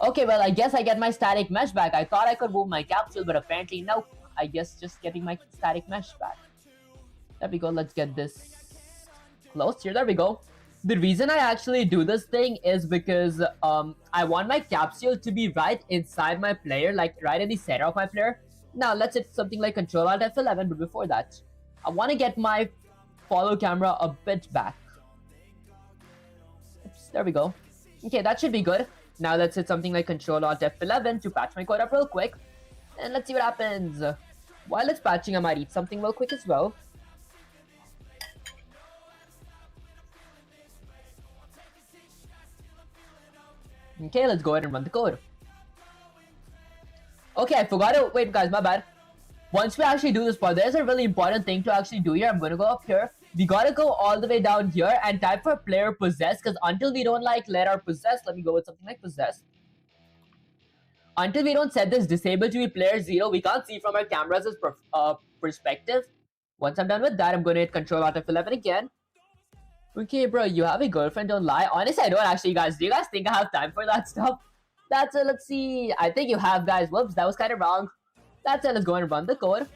Okay, well, I guess I get my static mesh back. I thought I could move my capsule, but apparently no. I guess just getting my static mesh back. There we go. Let's get this close here. There we go. The reason I actually do this thing is because I want my capsule to be right inside my player, like right in the center of my player. Now, let's hit something like Control-Alt F11, but before that, I want to get my follow camera a bit back. Oops, There we go. Okay, that should be good. Now let's hit something like Control Alt F11 to patch my code up real quick. And let's see what happens. While it's patching, I might eat something real quick as well. Okay, let's go ahead and run the code. Okay, I forgot to... Wait, guys, my bad. Once we actually do this part, there's a really important thing to actually do here. I'm going to go up here. We got to go all the way down here and type for player possess, because until we don't like let our possess, let me go with something like possess. Until we don't set this disable to be player 0, we can't see from our camera's perspective. Once I'm done with that, I'm going to hit Control Alt F11 again. Okay, bro, you have a girlfriend, don't lie. Honestly, I don't actually, guys. Do you guys think I have time for that stuff? That's it, let's see. I think you have, guys. Whoops, that was kind of wrong. That's it, let's go and run the code.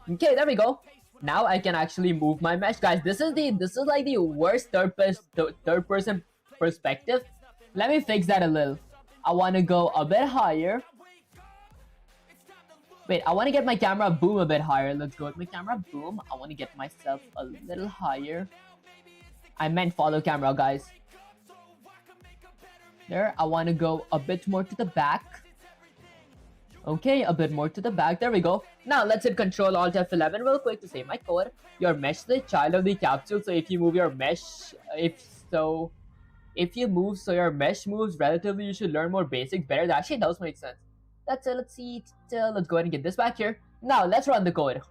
Okay, there we go. Now I can actually move my mesh. Guys, this is like the worst third person perspective. Let me fix that a little. I want to go a bit higher. Wait, I want to get my camera boom a bit higher. Let's go with my camera boom. I want to get myself a little higher. I meant follow camera, guys. There, I want to go a bit more to the back. Okay, a bit more to the back. There we go. Now, let's hit Control Alt F11 real quick to save my code. Your mesh is the child of the capsule. So if you move your mesh, if you move so your mesh moves relatively, you should learn more basics better. That actually does make sense. That's it. Let's see. Let's go ahead and get this back here. Now, let's run the code.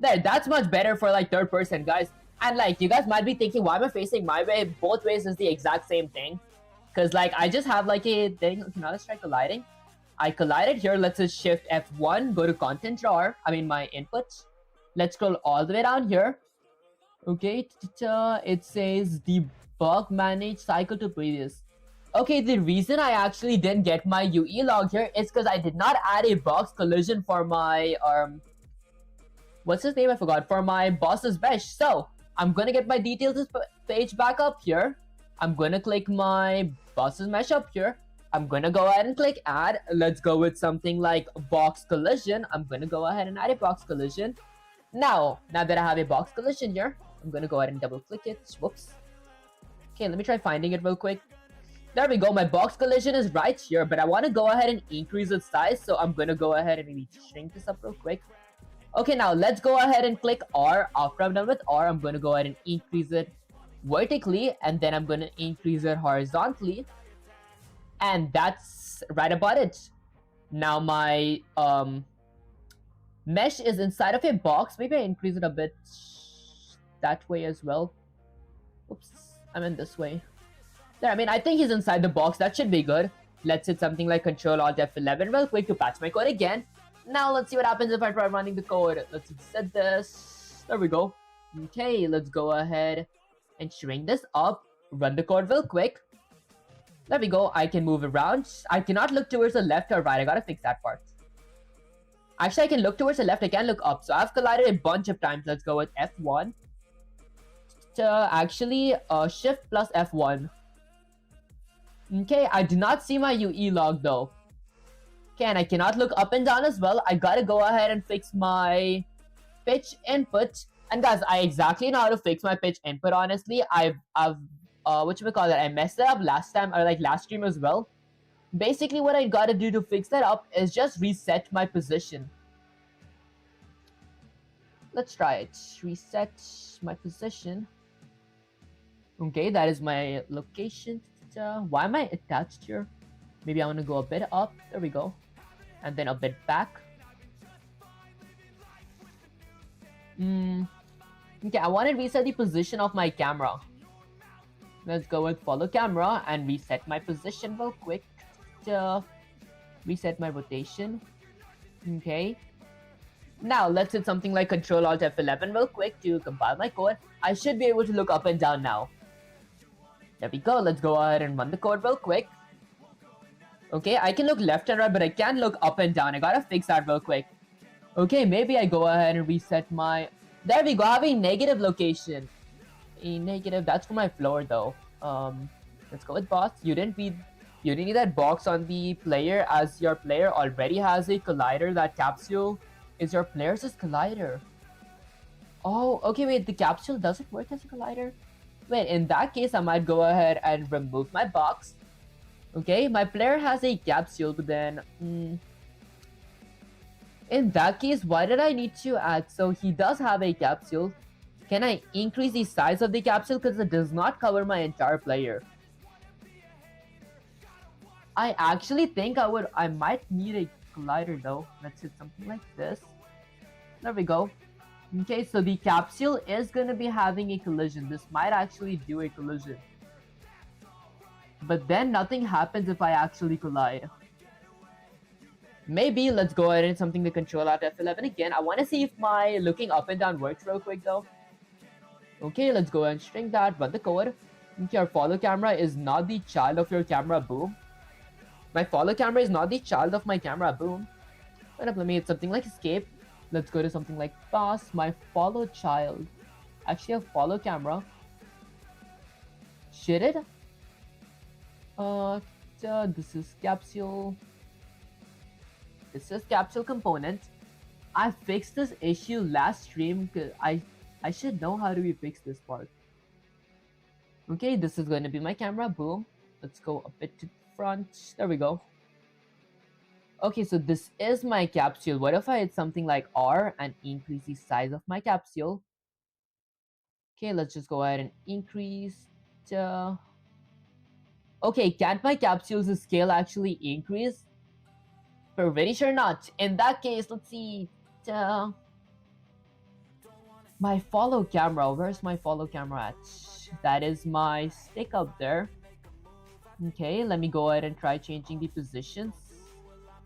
There, that's much better for like third person, guys. And like, you guys might be thinking, why am I facing my way? Both ways is the exact same thing. Because like, I just have like a thing. Okay, now let's try colliding. I collided here. Let's just shift F1, go to content drawer. I mean, my inputs. Let's scroll all the way down here. Okay, it says debug manage cycle to previous. Okay, the reason I actually didn't get my UE log here is because I did not add a box collision for my, what's his name? I forgot. For my boss's mesh. So, I'm gonna get my details page back up here. I'm gonna click my boss's mesh up here. I'm gonna go ahead and click add. Let's go with something like box collision. I'm gonna go ahead and add a box collision. Now that I have a box collision here, I'm gonna go ahead and double click it. Whoops. Okay, let me try finding it real quick. There we go. My box collision is right here, but I want to go ahead and increase its size. So I'm gonna go ahead and maybe shrink this up real quick. Okay, now let's go ahead and click R. After I'm done with R, I'm gonna go ahead and increase it vertically, and then I'm gonna increase it horizontally. And that's right about it. Now my mesh is inside of a box. Maybe I increase it a bit that way as well. Oops, I meant this way. There, I mean, I think he's inside the box. That should be good. Let's hit something like Control Alt F11 real quick to patch my code again. Now let's see what happens if I try running the code. Let's set this. There we go. Okay, let's go ahead and shrink this up. Run the code real quick. There we go. I can move around. I cannot look towards the left or right. I gotta fix that part. Actually, I can look towards the left. I can't look up. So I've collided a bunch of times. Let's go with F1. Actually, Shift plus F1. Okay, I do not see my UE log though. Okay, and I cannot look up and down as well. I gotta go ahead and fix my pitch input. And guys, I exactly know how to fix my pitch input, honestly. I've whatchamacallit, I messed it up last time, or like last stream as well. Basically, what I gotta do to fix that up is just reset my position. Let's try it. Reset my position. Okay, that is my location. Why am I attached here? Maybe I want to go a bit up. There we go. And then a bit back. Okay, I want to reset the position of my camera. Let's go with follow camera and reset my position real quick. Reset my rotation. Okay. Now let's hit something like Control Alt F11 real quick to compile my code. I should be able to look up and down now. There we go. Let's go ahead and run the code real quick. Okay, I can look left and right, but I can't look up and down. I gotta fix that real quick. Okay, maybe I go ahead and reset my... There we go. I have a negative location. A negative. That's for my floor though. Let's go with boss. You didn't need that box on the player, as your player already has a collider. That capsule is your player's collider. Oh, okay, wait, the capsule doesn't work as a collider? Wait, in that case, I might go ahead and remove my box. Okay, my player has a capsule, but then... in that case, why did I need to add? So he does have a capsule. Can I increase the size of the capsule? Because it does not cover my entire player. I actually think I might need a collider though. Let's hit something like this. There we go. Okay, so the capsule is gonna be having a collision. This might actually do a collision. But then nothing happens if I actually collide. Maybe let's go ahead and something to control out F11 again. I want to see if my looking up and down works real quick though. Okay, let's go ahead and string that, run the code. Okay, our follow camera is not the child of your camera boom. My follow camera is not the child of my camera boom. Let me hit something like escape. Let's go to something like pass. My follow child. Actually, a follow camera. Should it? This is capsule. This is capsule component. I fixed this issue last stream because I should know how do we fix this part. Okay, this is going to be my camera. Boom. Let's go a bit to the front. There we go. Okay, so this is my capsule. What if I hit something like R and increase the size of my capsule? Okay, let's just go ahead and increase. Okay, can't my capsule's scale actually increase? We're very sure not. In that case, let's see. My follow camera. Where's my follow camera at? That is my stick up there. Okay, let me go ahead and try changing the positions.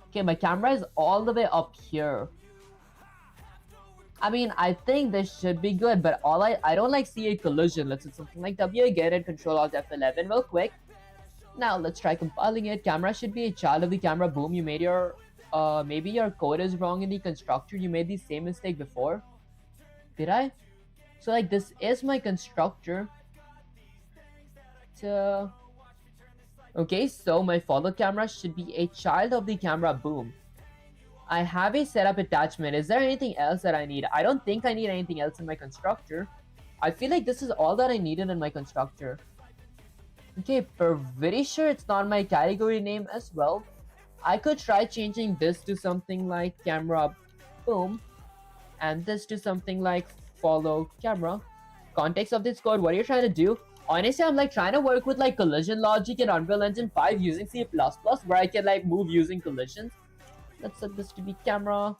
Okay, my camera is all the way up here. I mean, I think this should be good, but I don't like see a collision. Let's do something like W again and Control Alt F11 real quick. Now let's try compiling it. Camera should be a child of the camera. Boom, you made your maybe your code is wrong in the constructor. You made the same mistake before. Did I? So like this is my constructor. Okay, so my follow camera should be a child of the camera. Boom. I have a setup attachment. Is there anything else that I need? I don't think I need anything else in my constructor. I feel like this is all that I needed in my constructor. Okay, pretty sure it's not my category name as well. I could try changing this to something like camera boom and this to something like follow camera. Context of this code, what are you trying to do? Honestly, I'm like trying to work with like collision logic in Unreal Engine 5 using C++ where I can like move using collisions. Let's set this to be camera.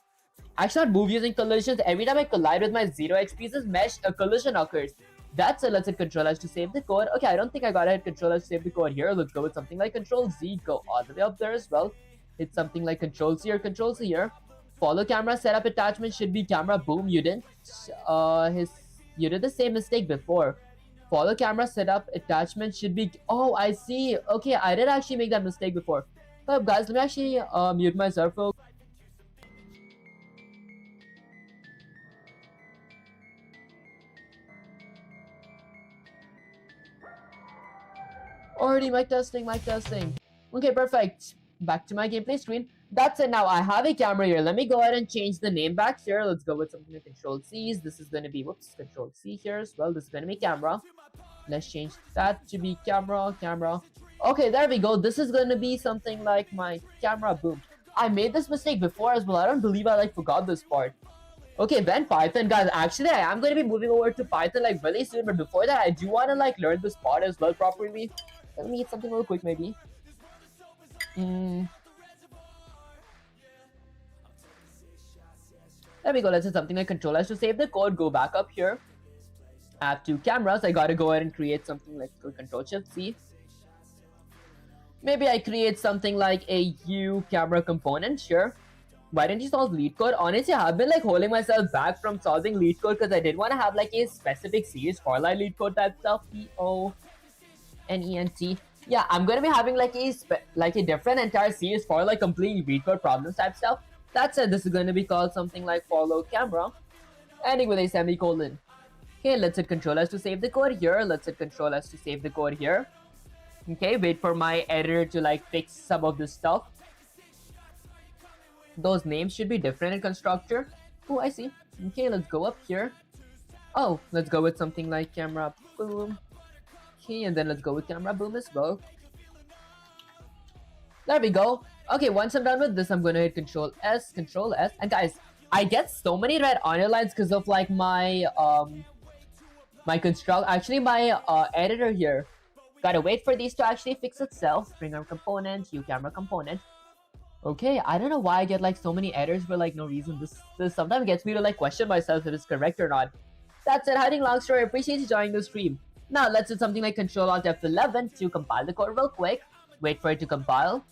I should not move using collisions. Every time I collide with my 0 HP's mesh, a collision occurs. That's it. Let's hit Control S to save the code. Okay, I don't think I gotta hit Control S to save the code here. Let's go with something like Control Z. Go all the way up there as well. Hit something like Control C or Control Z here. Follow camera setup attachment should be camera boom. You didn't. You did the same mistake before. Follow camera setup attachment should be. Oh, I see. Okay, I did actually make that mistake before. But guys, let me actually mute myself. Already mic testing. Okay, perfect. Back to my gameplay screen. That's it. Now I have a camera here. Let me go ahead and change the name back here. Let's go with something like Control C's. This is going to be, whoops, Control C here as well. This is going to be camera. Let's change that to be camera. Okay, there we go. This is going to be something like my camera boom. I made this mistake before as well. I don't believe I like forgot this part. Okay, then Python, guys. Actually, I am going to be moving over to Python like really soon. But before that, I do want to like learn this part as well properly. Let me eat something real quick, maybe. There we go. Let's do something like Control S to save the code. Go back up here. I have two cameras. I gotta go ahead and create something like Control Shift C. Maybe I create something like a U camera component. Sure. Why didn't you solve lead code? Honestly, I've been like holding myself back from solving lead code because I did want to have like a specific series for like lead code type stuff. PONENT. Yeah, I'm gonna be having like a different entire series for like completely lead code problems type stuff. That said, this is gonna be called something like follow camera, ending with a semicolon. Okay, let's hit Control S to save the code here. Let's hit Control S to save the code here. Okay, wait for my editor to like fix some of this stuff. Those names should be different in constructor. Oh, I see. Okay, let's go up here. Oh, let's go with something like camera boom. Okay, and then let's go with camera boom as well. There we go. Okay, once I'm done with this, I'm gonna hit Control S, Control S. And guys, I get so many red underlines because of like my editor here. Gotta wait for these to actually fix itself. Bring our component, Hue camera component. Okay, I don't know why I get like so many errors for like no reason. This sometimes gets me to like question myself if it's correct or not. That's it, hiding long story. Appreciate you joining the stream. Now let's do something like Control Alt F11 to compile the code real quick. Wait for it to compile.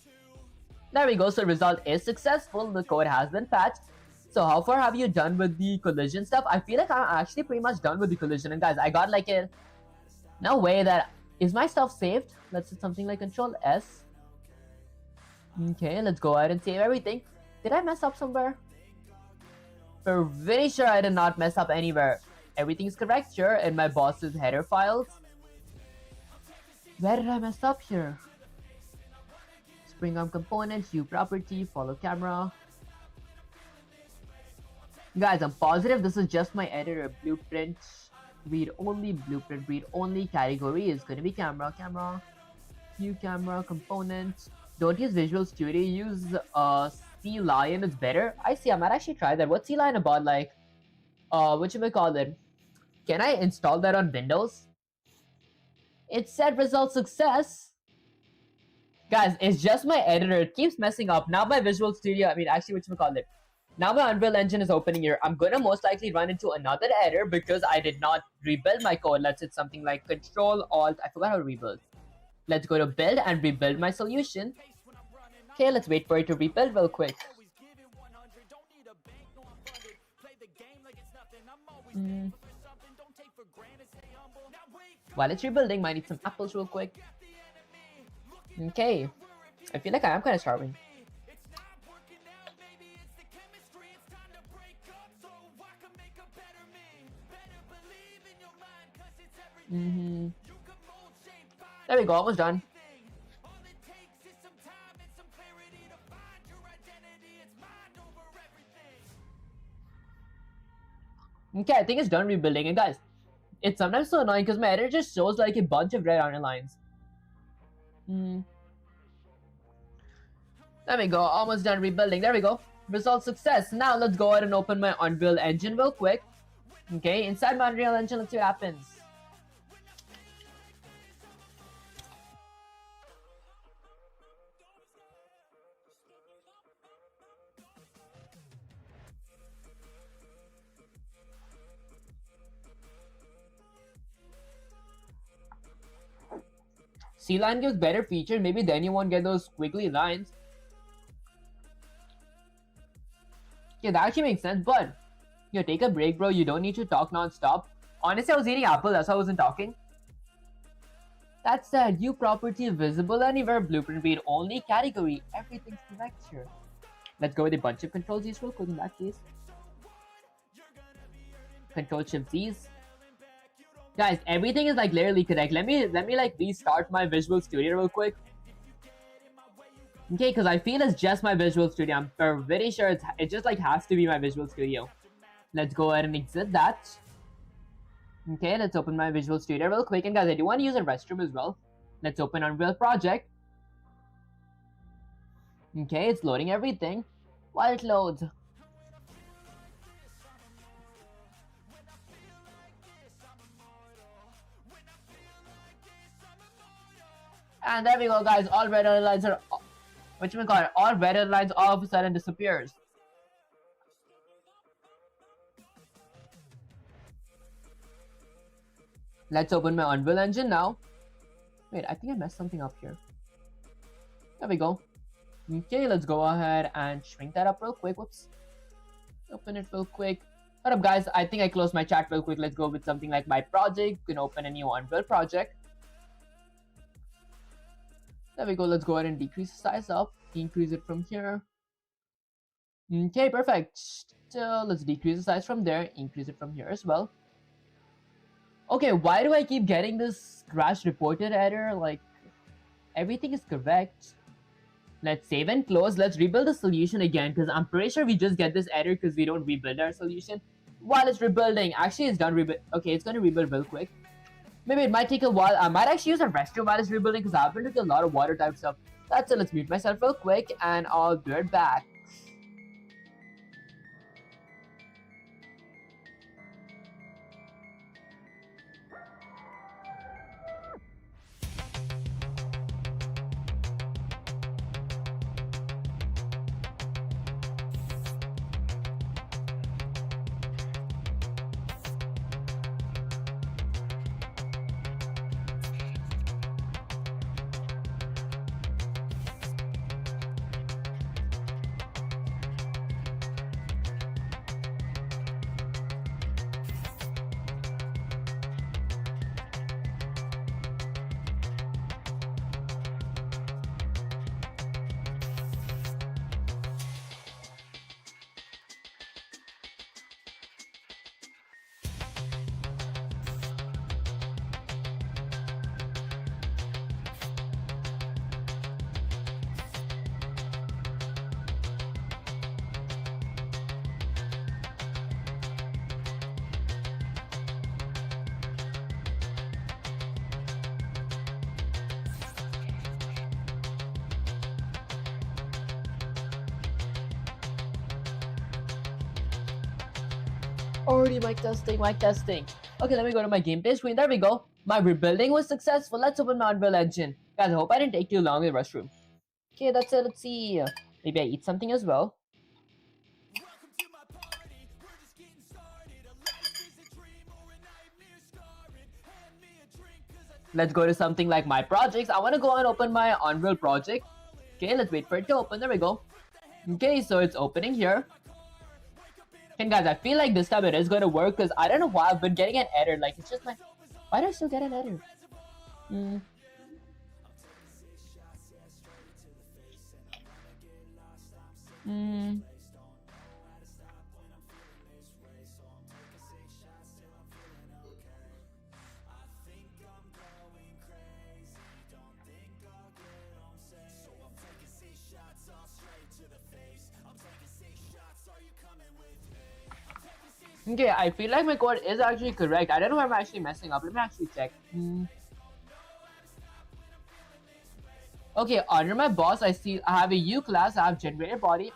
There we go, so the result is successful. The code has been patched. So how far have you done with the collision stuff? I feel like I'm actually pretty much done with the collision. And guys, I got like a... No way that... Is my stuff saved? Let's do something like Control S. Okay, let's go ahead and save everything. Did I mess up somewhere? We're very sure I did not mess up anywhere. Everything is correct here in my boss's header files. Where did I mess up here? Spring arm component, Hue property, follow camera. Guys, I'm positive this is just my editor. Blueprint, read only, blueprint, read only. Category is going to be camera, Hue camera component. Don't use Visual Studio, use C Lion, it's better. I see, I might actually try that. What's C Lion about? Like, what should we call it? Can I install that on Windows? It said result success. Guys, it's just my editor. It keeps messing up. Now my Visual Studio, now my Unreal Engine is opening here. I'm gonna most likely run into another error because I did not rebuild my code. Let's hit something like Control Alt. I forgot how to rebuild. Let's go to build and rebuild my solution. Okay, let's wait for it to rebuild real quick. While it's rebuilding, might need some apples real quick. Okay, I feel like I am kind of starving. There we go, almost done. Okay, I think it's done rebuilding. And guys, it's sometimes so annoying because my editor just shows like a bunch of red underlines. There we go, almost done rebuilding. There we go. Result success. Now let's go ahead and open my Unreal Engine real quick. Okay, inside my Unreal Engine, let's see what happens. C-line gives better feature, maybe then you won't get those squiggly lines. Yeah, that actually makes sense, but yo, take a break, bro. You don't need to talk non-stop. Honestly, I was eating apple, that's why I wasn't talking. That said, Hue property visible anywhere, blueprint read only, category, everything's correct here. Let's go with a bunch of control Z's real quick in that case. Control Shift Z's. Guys, everything is like literally correct. Let me like restart my Visual Studio real quick. Okay, because I feel it's just my Visual Studio. I'm very sure it just like has to be my Visual Studio. Let's go ahead and exit that. Okay, let's open my Visual Studio real quick. And guys, I do want to use a restroom as well. Let's open Unreal Project. Okay, it's loading everything while it loads. And there we go, guys. All red lines are, all red lines all of a sudden disappears. Let's open my Unreal Engine now. Wait, I think I messed something up here. There we go. Okay, let's go ahead and shrink that up real quick. Whoops. Open it real quick. What up, guys? I think I closed my chat real quick. Let's go with something like my project. You can open a new Unreal project. There we go. Let's go ahead and decrease the size up. Increase it from here. Okay, perfect. So let's decrease the size from there. Increase it from here as well. Okay, why do I keep getting this crash reported error? Like, everything is correct. Let's save and close. Let's rebuild the solution again because I'm pretty sure we just get this error because we don't rebuild our solution while it's rebuilding. Actually, it's done rebuild. Okay, it's going to rebuild real quick. Maybe it might take a while. I might actually use a restroom while it's rebuilding because I've been doing a lot of water type stuff. That's it. Let's mute myself real quick and I'll be right back. Already mic testing, mic testing. Okay, let me go to my gameplay screen. There we go. My rebuilding was successful. Let's open my Unreal Engine. Guys, I hope I didn't take too long in the restroom. Okay, that's it. Let's see. Maybe I eat something as well. Let's go to something like my projects. I want to go and open my Unreal project. Okay, let's wait for it to open. There we go. Okay, so it's opening here. And guys, I feel like this time it is going to work because I don't know why I've been getting an error. Like, it's just my... Why do I still get an error? Okay, I feel like my code is actually correct. I don't know where I'm actually messing up. Let me actually check. Okay, under my boss, I see I have a U class. I have generated body.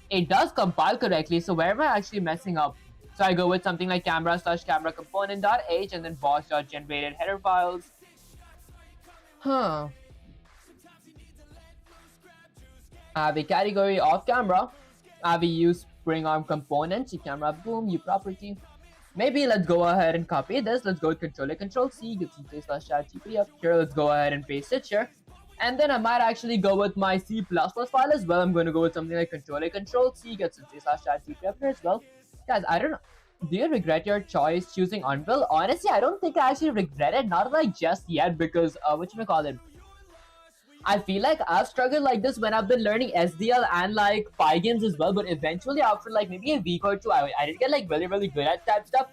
It does compile correctly. So where am I actually messing up? So I go with something like camera/camera component.h and then boss.generated header files. Huh. I have a category of camera. I have a U spring arm component. Camera boom, U property. Maybe let's go ahead and copy this. Let's go with Control-C, get some /chat up here. Let's go ahead and paste it here. And then I might actually go with my C++ file as well. I'm going to go with something like Control-C, get some /chat up here as well. Guys, I don't know. Do you regret your choice choosing Unreal? Honestly, I don't think I actually regret it. Not like just yet because, whatchamacallit, I feel like I've struggled like this when I've been learning SDL and like Pygames as well. But eventually, after like maybe a week or two, I did get like really good at type stuff.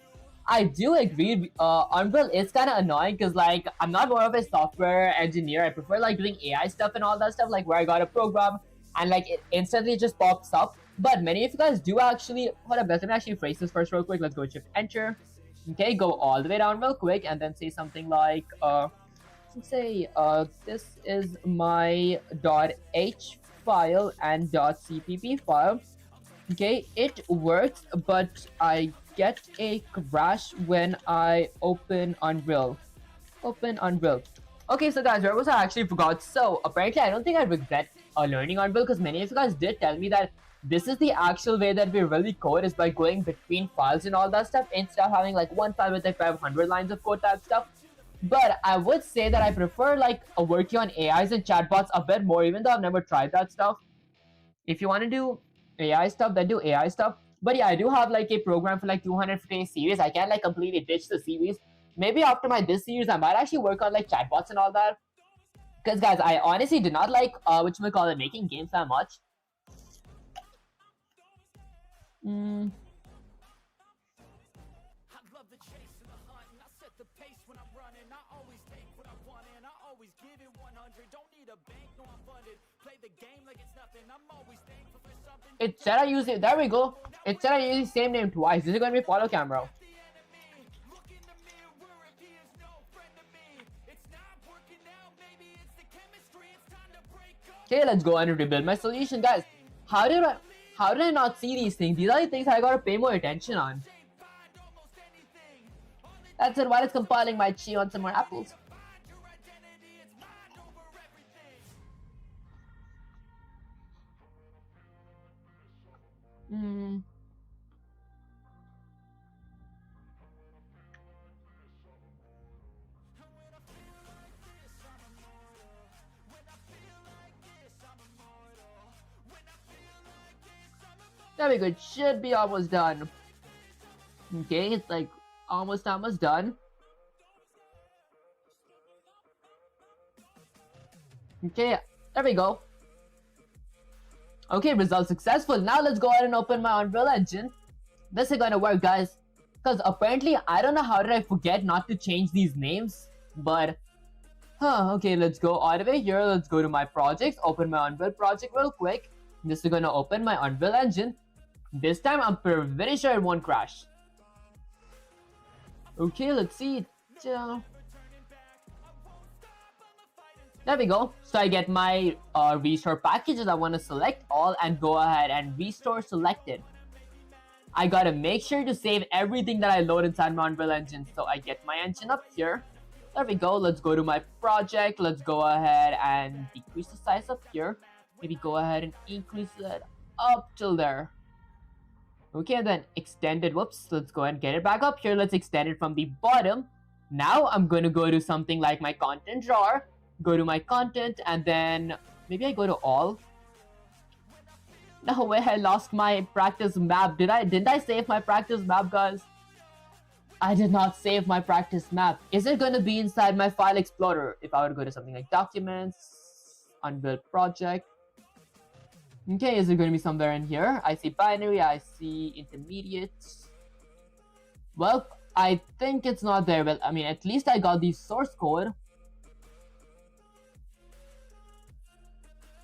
I do agree. Unreal is kind of annoying because like I'm not more of a software engineer. I prefer like doing AI stuff and all that stuff, like where I got a program and like it instantly just pops up. But many of you guys do actually. Hold up, let me actually phrase this first real quick. Let's go Shift Enter. Okay, go all the way down real quick and then say something like say this is my .h file and .cpp file. Okay, it works, but I get a crash when I open Unreal. Okay, so guys, where was I? Actually forgot. So apparently I don't think I regret learning Unreal because many of you guys did tell me that this is the actual way that we really code is by going between files and all that stuff instead of having like one file with like 500 lines of code type stuff. But I would say that I prefer like working on AIs and chatbots a bit more, even though I've never tried that stuff. If you want to do AI stuff, then do AI stuff. But yeah, I do have like a program for like 250 series. I can't like completely ditch the series. Maybe after my this series, I might actually work on like chatbots and all that. Because guys, I honestly did not like making games that much. It said I use it. There we go. It said I use the same name twice. This is going to be follow camera. Okay, let's go and rebuild my solution, guys. How did I not see these things? These are the things I gotta pay more attention on. That's it. While it's compiling, my chew on some more apples. Hmm. There we go. It should be almost done. Okay, it's like almost done. Okay, there we go. Okay, result successful. Now let's go ahead and open my Unreal Engine. This is gonna work, guys. Because apparently, I don't know how did I forget not to change these names. But, okay, let's go all the way here. Let's go to my projects. Open my Unreal project real quick. This is gonna open my Unreal Engine. This time, I'm very sure it won't crash. Okay, let's see. There we go. So I get my restore packages. I want to select all and go ahead and restore selected. I gotta make sure to save everything that I load inside my Unreal Engine. So I get my engine up here. There we go. Let's go to my project. Let's go ahead and decrease the size up here. Maybe go ahead and increase it up till there. Okay, and then extend it. Whoops. Let's go ahead and get it back up here. Let's extend it from the bottom. Now I'm going to go to something like my content drawer. Go to my content and then maybe I go to all. No way, I lost my practice map. Didn't I save my practice map, guys? I did not save my practice map. Is it going to be inside my file explorer? If I were to go to something like documents, unbuilt project. Okay, is it going to be somewhere in here? I see binary, I see intermediate. Well, I think it's not there. Well, I mean, at least I got the source code.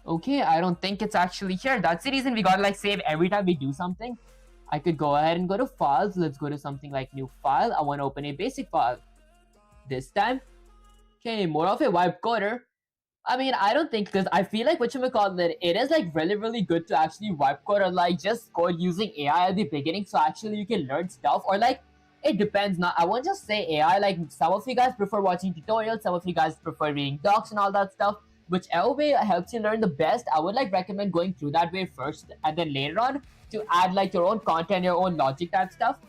Okay, I don't think it's actually here. That's the reason we gotta like save every time we do something. I could go ahead and go to files. Let's go to something like new file. I want to open a basic file. This time. Okay, more of a wipe coder. I mean, I don't think, because I feel like whatchamacallit, it is like really good to actually wipe code or like just code using AI at the beginning, so actually you can learn stuff, or like it depends. Not, I won't just say AI, like some of you guys prefer watching tutorials, some of you guys prefer reading docs and all that stuff. Whichever way helps you learn the best, I would like recommend going through that way first, and then later on to add like your own content, your own logic type stuff.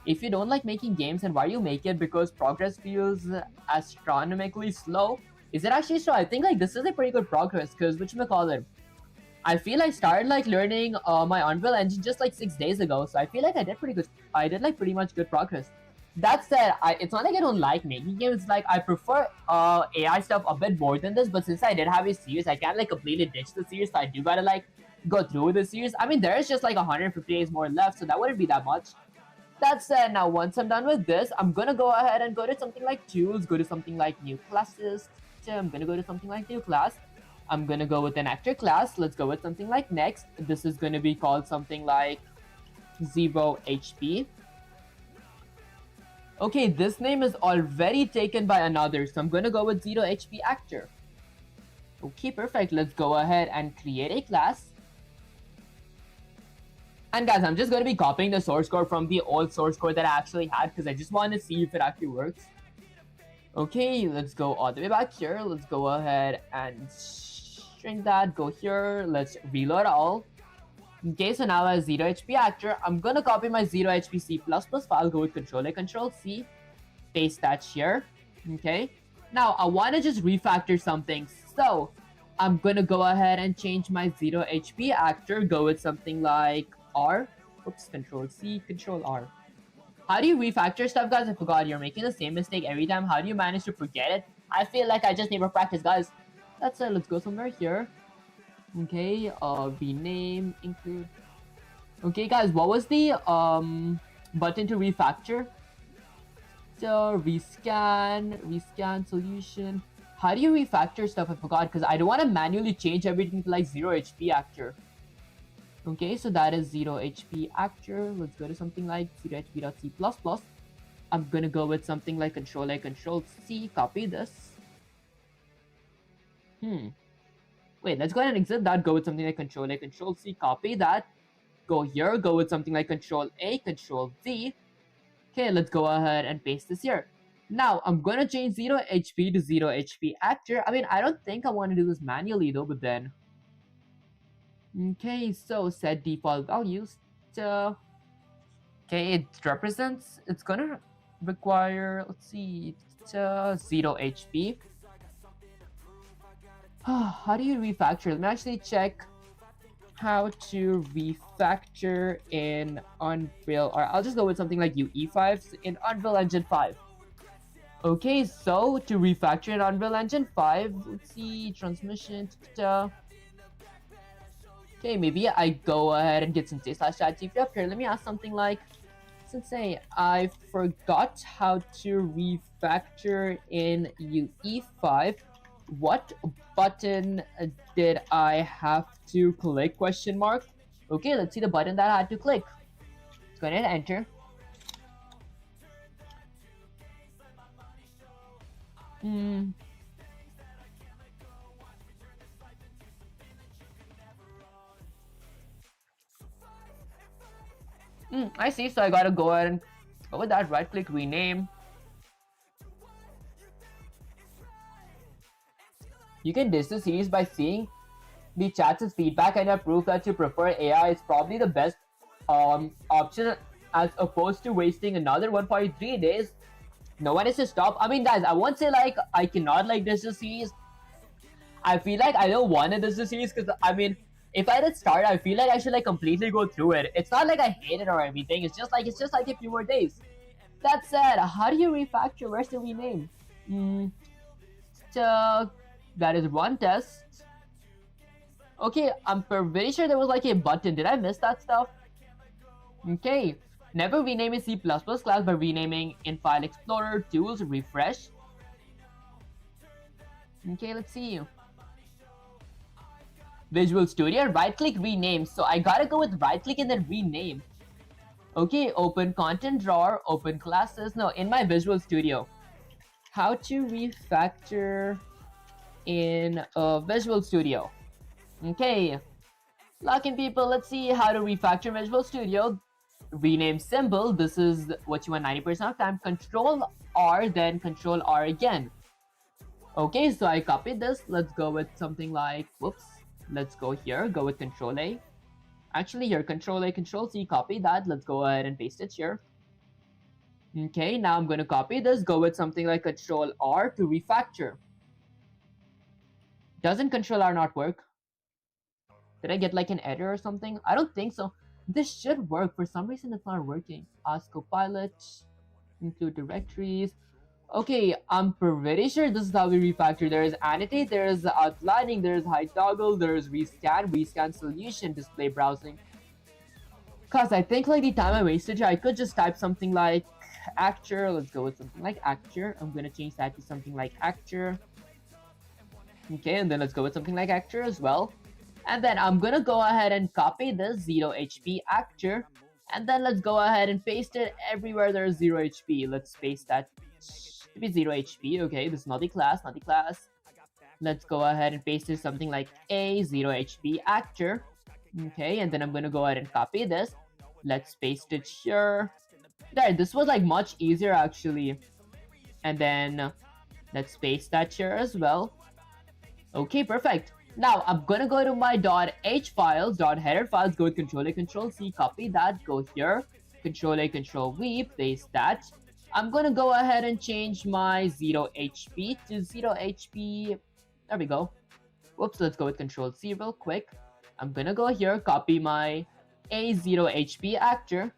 If you don't like making games, and why you make it because progress feels astronomically slow. Is it actually so? I think like this is a pretty good progress, because whatchamacallit, I feel I started like learning my Unreal Engine just like 6 days ago, so I feel like I did pretty good. I did like pretty much good progress. That said, it's not like I don't like making games. Like I prefer AI stuff a bit more than this, but since I did have a series, I can't like completely ditch the series, so I do gotta like go through the series. I mean, there is just like 150 days more left, so that wouldn't be that much. That said, now once I'm done with this, I'm gonna go ahead and go to something like tools, go to something like new classes. I'm gonna go to something like new class. I'm gonna go with an actor class. Let's go with something like next. This is gonna be called something like 0 HP. Okay, this name is already taken by another, so I'm gonna go with 0 HP actor. Okay, perfect. Let's go ahead and create a class. And guys, I'm just gonna be copying the source code from the old source code that I actually had, because I just want to see if it actually works. Okay, let's go all the way back here. Let's go ahead and shrink that. Go here. Let's reload all. Okay, so now as 0 HP actor, I'm gonna copy my 0 HP C++ file. Go with Control-A, Control-C. Paste that here. Okay. Now I want to just refactor something. So I'm gonna go ahead and change my 0 HP actor. Go with something like R. Oops, Control-C, Control-R. How do you refactor stuff, guys? I forgot. You're making the same mistake every time. How do you manage to forget it? I feel like I just need more practice, guys. That's it. Let's go somewhere here. Okay, rename, include. Okay, guys, what was the button to refactor? So rescan solution. How do you refactor stuff? I forgot, because I don't want to manually change everything to like 0 HP actor. Okay, so that is 0 HP actor. Let's go to something like 0 HP.C++. I'm gonna go with something like Control-A, Control-C. Copy this. Wait, let's go ahead and exit that. Go with something like Control A, Control C. Copy that. Go here. Go with something like Control A, Control V. Okay, let's go ahead and paste this here. Now, I'm going to change 0 HP to 0 HP actor. I mean, I don't think I want to do this manually though, but then... Okay, so set default values. So, okay, it represents... It's going to require... Let's see... 0 HP. How do you refactor? Let me actually check how to refactor in Unreal, or I'll just go with something like UE5 in Unreal Engine 5. Okay, so to refactor in Unreal Engine 5, let's see, transmission, okay, maybe I go ahead and get Sensei/ChatGPT up here. Let me ask something like, Sensei, I forgot how to refactor in UE5. What button did I have to click? Question mark. Okay, let's see the button that I had to click. Let's go ahead and enter. I see, so I gotta go ahead and go with that, right click, rename. You can diss the series by seeing the chat's feedback and your proof that you prefer AI is probably the best option as opposed to wasting another 1.3 days. No one is to stop. I mean, guys, I won't say like I cannot like diss the series. I feel like I don't want to diss the series because I mean, if I did start, I feel like I should like completely go through it. It's not like I hate it or anything. It's just like a few more days. That said, how do you refactor? Where's the rename? So that is one test. Okay, I'm pretty sure there was like a button. Did I miss that stuff? Okay, never rename a C++ class by renaming in File Explorer, Tools, Refresh. Okay, let's see. Visual Studio, right click, rename. So I gotta go with right click and then rename. Okay, open content drawer, open classes. No, in my Visual Studio. How to refactor in Visual Studio. Okay, locking people, let's see how to refactor Visual Studio. Rename symbol, this is what you want 90% of time. Control R, then Control R again. Okay, so I copied this. Let's go with something like, whoops. Let's go here, go with Control A. Actually here, Control A, Control C, copy that. Let's go ahead and paste it here. Okay, now I'm going to copy this, go with something like Control R to refactor. Doesn't Control R not work? Did I get like an error or something? I don't think so. This should work. For some reason it's not working. Ask Copilot, include directories. Okay, I'm pretty sure this is how we refactor. There is annotate, there is outlining, there is hide toggle, there is rescan solution, display browsing. Cause I think like the time I wasted here, I could just type something like actor. Let's go with something like actor. I'm gonna change that to something like actor. Okay, and then let's go with something like actor as well. And then I'm gonna go ahead and copy this 0 HP actor. And then let's go ahead and paste it everywhere there's 0 HP. Let's paste that to be 0 HP. Okay, this is not the class, not the class. Let's go ahead and paste it something like a 0 HP actor. Okay, and then I'm gonna go ahead and copy this. Let's paste it here. There, this was like much easier actually. And then let's paste that here as well. Okay, perfect. Now I'm gonna go to my .h files, .header files, go with Control A, Control C, copy that, go here, Control A, Control V, paste that. I'm gonna go ahead and change my 0 HP to 0 HP. There we go. Whoops, let's go with Control C real quick. I'm gonna go here, copy my A0 HP actor.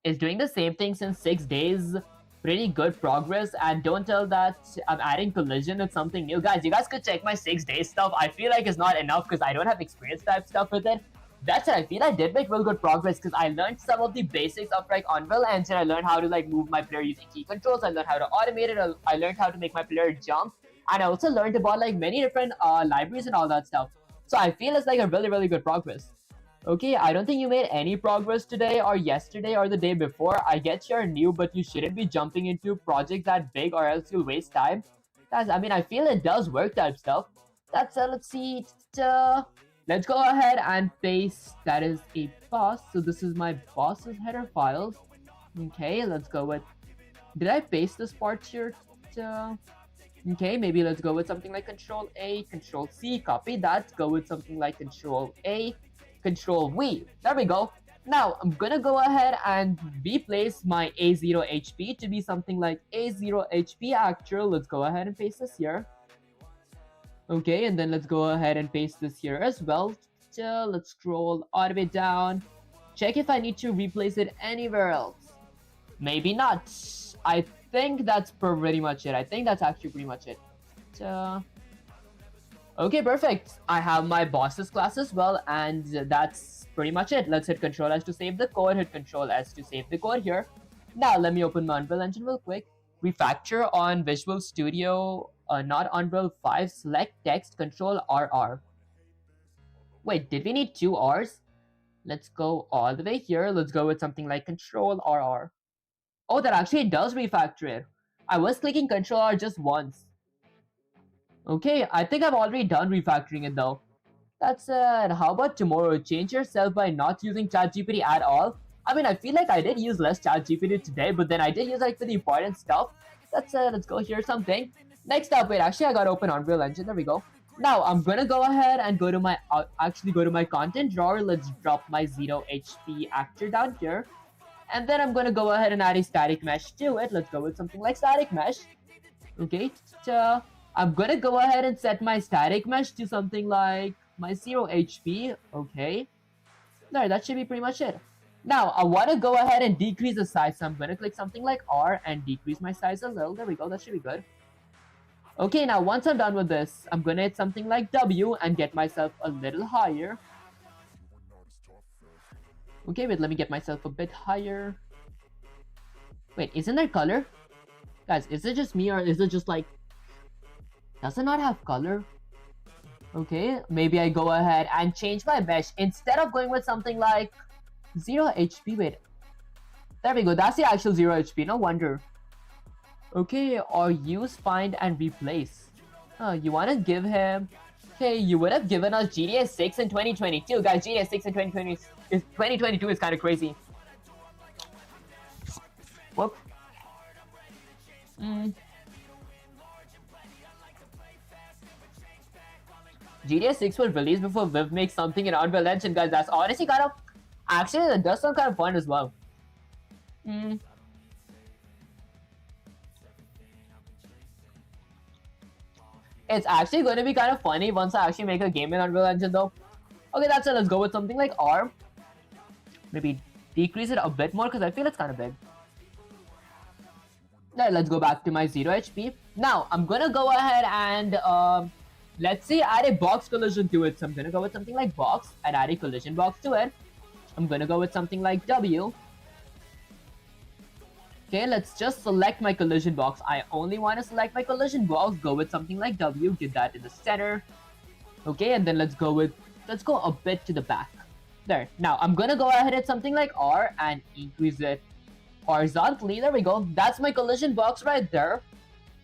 It's doing the same thing since 6 days. Pretty good progress, and don't tell that I'm adding collision with something new. Guys, you guys could check my 6 day stuff. I feel like it's not enough because I don't have experience type stuff with it. That's it. I feel I did make real good progress because I learned some of the basics of like Unreal Engine. I learned how to like move my player using key controls. I learned how to automate it. I learned how to make my player jump, and I also learned about like many different libraries and all that stuff. So I feel it's like a really good progress. Okay, I don't think you made any progress today or yesterday or the day before. I get you're new, but you shouldn't be jumping into projects that big or else you'll waste time. Guys, I mean, I feel it does work type stuff. That's let's see. Let's go ahead and paste that is a boss. So this is my boss's header files. Okay, let's go with. Did I paste this part here? Okay, maybe let's go with something like Control A, Control C, copy that. Go with something like Control A, Control V. There we go. Now I'm gonna go ahead and replace my A0 HP to be something like A0 HP actual. Let's go ahead and paste this here. Okay, and then let's go ahead and paste this here as well. Let's scroll all the way down. Check if I need to replace it anywhere else. Maybe not. I think that's pretty much it. I think that's actually pretty much it. Okay, perfect. I have my boss's class as well, and that's pretty much it. Let's hit Control S to save the code, hit Control S to save the code here. Now, let me open my Unreal Engine real quick. Refactor on Visual Studio, not Unreal 5, select text, Control RR. Wait, did we need 2 R's? Let's go all the way here. Let's go with something like Control RR. Oh, that actually does refactor it. I was clicking Control R just once. Okay, I think I've already done refactoring it though. That's it. How about tomorrow? Change yourself by not using ChatGPT at all. I mean, I feel like I did use less ChatGPT today, but then I did use like for the important stuff. That's it. Let's go here something. Next up, wait, actually I got open Unreal Engine. There we go. Now I'm gonna go ahead and go to my content drawer. Let's drop my 0 HP actor down here. And then I'm gonna go ahead and add a static mesh to it. Let's go with something like static mesh. Okay, so I'm gonna go ahead and set my static mesh to something like my 0 HP. Okay, there, that should be pretty much it. Now I want to go ahead and decrease the size, so I'm gonna click something like R and decrease my size a little. There we go, that should be good. Okay, now once I'm done with this, I'm gonna hit something like W and get myself a little higher. Okay, wait, let me get myself a bit higher. Wait, isn't there color? Guys, is it just me or is it just like... Does it not have color? Okay, maybe I go ahead and change my mesh. Instead of going with something like 0 HP, wait. There we go, that's the actual 0 HP, no wonder. Okay, or use, find, and replace. Oh, you want to give him... Okay, you would have given us GTA 6 in 2022. Guys, GTA 6 in 2022 is kind of crazy. Whoop. GTA 6 was released before Viv makes something in Unreal Engine, guys. That's honestly kind of... Actually, that does sound kind of fun as well. It's actually going to be kind of funny once I actually make a game in Unreal Engine though. Okay, that's it. Let's go with something like R. Maybe decrease it a bit more because I feel it's kind of big. Now, let's go back to my 0 HP. Now, I'm going to go ahead and let's say add a box collision to it. So I'm going to go with something like box and add a collision box to it. I'm going to go with something like W. Okay, let's just select my collision box. I only want to select my collision box. Go with something like W. Get that in the center. Okay, and then let's go a bit to the back. There. Now, I'm going to go ahead at something like R and increase it horizontally. There we go. That's my collision box right there.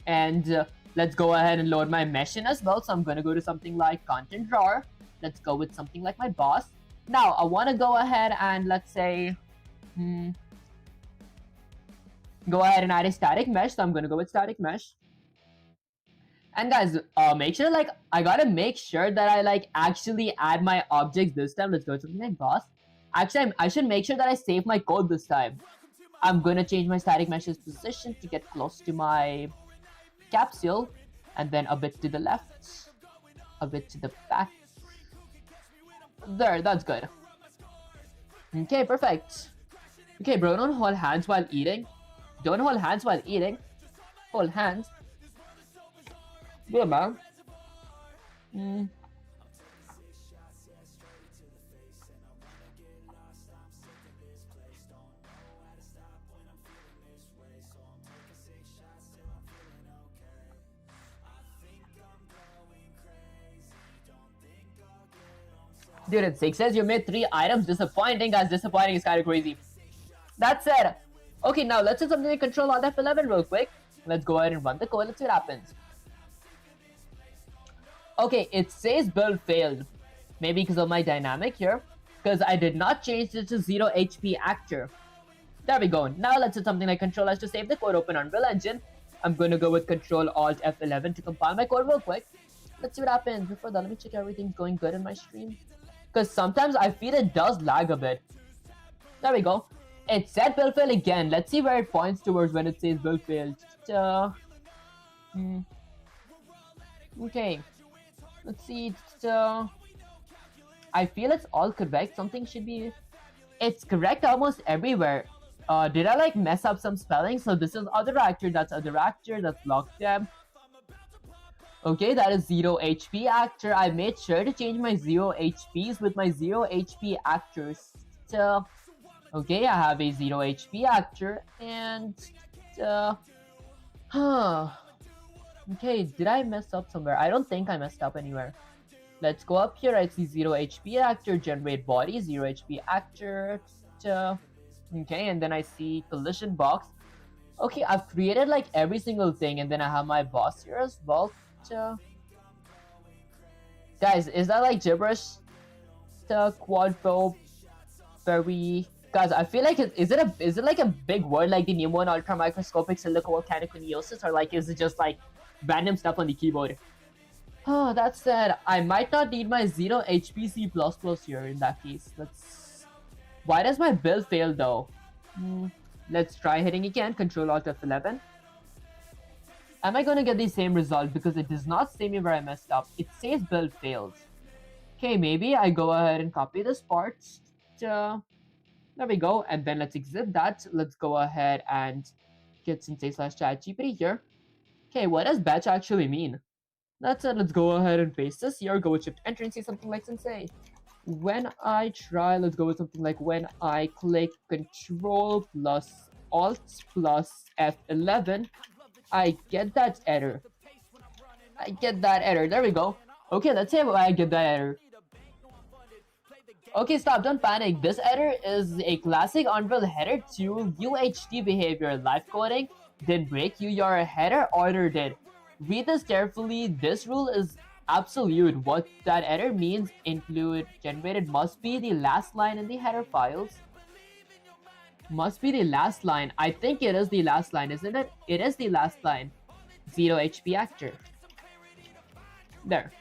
And let's go ahead and load my mesh in as well. So I'm going to go to something like content drawer. Let's go with something like my boss. Now, I want to go ahead and let's say... go ahead and add a static mesh. So I'm going to go with static mesh. And guys, make sure like I gotta make sure that I like actually add my objects this time. Let's go to something like boss. Actually, I should make sure that I save my code this time. I'm gonna change my static mesh's position to get close to my capsule, and then a bit to the left, a bit to the back. There, that's good. Okay, perfect. Okay, bro, don't hold hands while eating. Don't hold hands while eating. Hold hands. Good, man. Dude, it says you made 3 items. Disappointing, guys. Disappointing is kind of crazy. That said, okay, now let's do something like Control Alt F11 real quick. Let's go ahead and run the code. Let's see what happens. Okay, it says build failed. Maybe because of my dynamic here. Because I did not change it to 0 HP actor. There we go. Now let's hit something like Control S to save the code, open Unreal Engine. I'm going to go with Control Alt F11 to compile my code real quick. Let's see what happens. Before that, let me check everything's going good in my stream. Because sometimes I feel it does lag a bit. There we go. It said build fail again. Let's see where it points towards when it says build failed. Okay. Let's see. I feel it's all correct. Something should be... It's correct almost everywhere. Did I like mess up some spelling? So this is other actor, that's locked tab. Okay, that is 0 HP actor. I made sure to change my 0 HPs with my 0 HP actors. So, okay, I have a 0 HP actor and okay, did I mess up somewhere? I don't think I messed up anywhere. Let's go up here. I see 0 HP actor, generate body, 0 HP actor. Okay, and then I see collision box. Okay, I've created like every single thing, and then I have my boss here as well. Guys, is that like gibberish? Quadro, very. Guys, I feel like is it like a big word like the pneumo and ultramicroscopic silicovolcaniconiosis, or like is it just like random stuff on the keyboard? Oh, that said, I might not need my 0 HP C++ here in that case. Why does my build fail though? Let's try hitting again, Control Alt F11. Am I gonna get the same result? Because it does not say me where I messed up. It says build failed. Okay, maybe I go ahead and copy this part. There we go, and then let's exit that. Let's go ahead and get sensei/chatgpt here. Okay, what does batch actually mean? That's it. Let's go ahead and paste this here. Go with Shift Enter and say something like sensei. When I try, let's go with something like when I click Control plus Alt plus F11, I get that error. There we go. Okay, let's say I get that error. Okay, stop, don't panic. This error is a classic Unreal header 2 UHD behavior. Live coding did break you, your header order did. Read this carefully. This rule is absolute. What that error means, include generated must be the last line in the header files. Must be the last line. I think it is the last line, isn't it? It is the last line. 0 HP actor. There.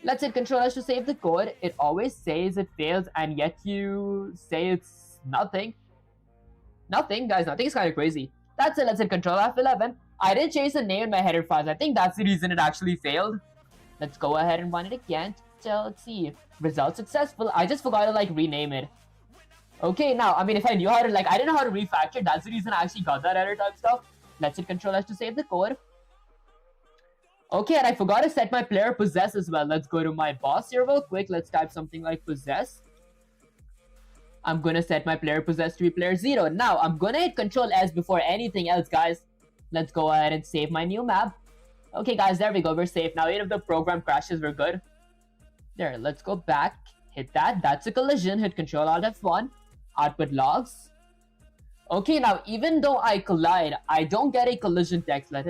Let's hit Control S to save the code. It always says it fails, and yet you say it's nothing. Nothing, guys. Nothing is kind of crazy. That's it. Let's hit Control F11. I didn't change the name in my header files. I think that's the reason it actually failed. Let's go ahead and run it again. So let's see. Result successful. I just forgot to like rename it. Okay, now, I mean, if I knew how to I didn't know how to refactor. That's the reason I actually got that error type stuff. Let's hit Control S to save the code. Okay, and I forgot to set my player possess as well. Let's go to my boss here real quick. Let's type something like possess. I'm gonna set my player possess to be player 0. Now, I'm gonna hit Control S before anything else, guys. Let's go ahead and save my new map. Okay, guys, there we go. We're safe. Now, even if the program crashes, we're good. There, let's go back. Hit that. That's a collision. Hit Control Alt F1. Output logs. Okay, now, even though I collide, I don't get a collision text. Let's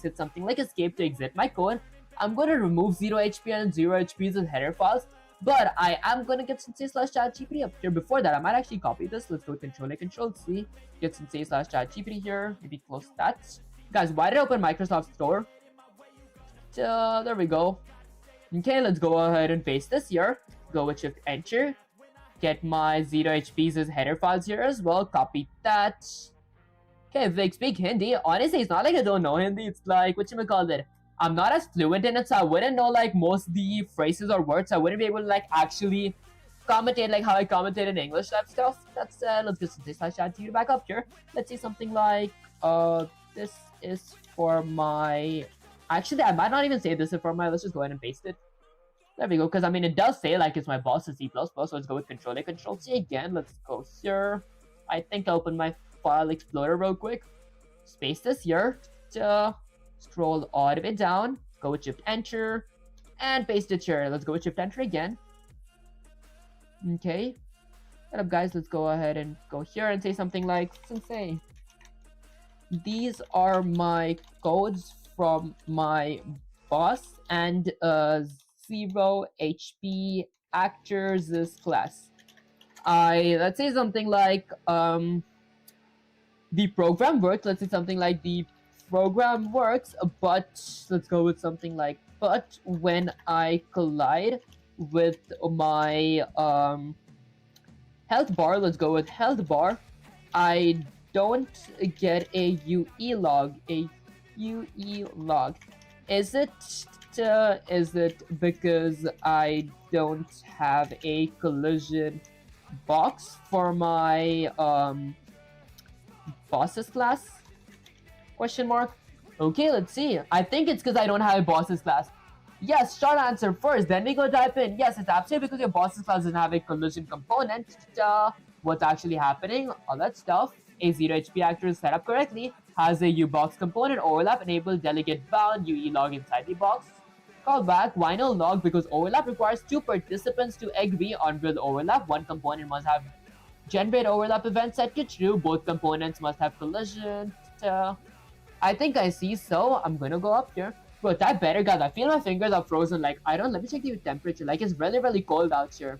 hit something like escape to exit my code. I'm going to remove 0 HP and 0 HPs as header files. But I am going to get sensei/chatgpt up here. Before that, I might actually copy this. Let's go Control A, Control C. Get sensei/chatgpt here. Maybe close that. Guys, why did I open Microsoft Store? There we go. Okay, let's go ahead and paste this here. Go with Shift Enter. Get my 0 HPs as header files here as well. Copy that. Okay, Vic, speak Hindi. Honestly, it's not like I don't know Hindi. It's like, whatchamacallit? I'm not as fluent in it, so I wouldn't know like most of the phrases or words. I wouldn't be able to like actually commentate like how I commentate in English type stuff. That's let's get sensei/chatgpt back up here. Let's see something like this is for my... Actually, I might not even say this is for my... Let's just go ahead and paste it. There we go, because I mean, it does say like it's my boss in C++, so let's go with Control A, Control C again. Let's go here. I think I'll open my file explorer real quick. Space this here. Scroll all the way down. Go with Shift Enter. And paste it here. Let's go with Shift Enter again. Okay. What up, guys? Let's go ahead and go here and say something like, sensei, these are my codes from my boss and 0 HP actors this class. Let's say something like the program works. Let's say something like the program works, but let's go with something like but when I collide with my health bar, let's go with health bar, I don't get a UE log. A UE log. Is it because I don't have a collision box for my bosses class? Question mark. Okay, let's see. I think it's because I don't have a bosses class. Yes, short answer first. Then we go type in. Yes, it's absolutely because your bosses class doesn't have a collision component. What's actually happening? All that stuff. A 0 HP actor is set up correctly. Has a U-box component overlap enabled delegate bound UE log inside the box. Callback, why no log? Because overlap requires two participants to agree on real overlap. One component must have generate overlap event set to true. Both components must have collision. I think I see, so I'm gonna go up here. Bro, that better, guys. I feel my fingers are frozen. Like, I don't. Let me check the temperature. Like, it's really, really cold out here.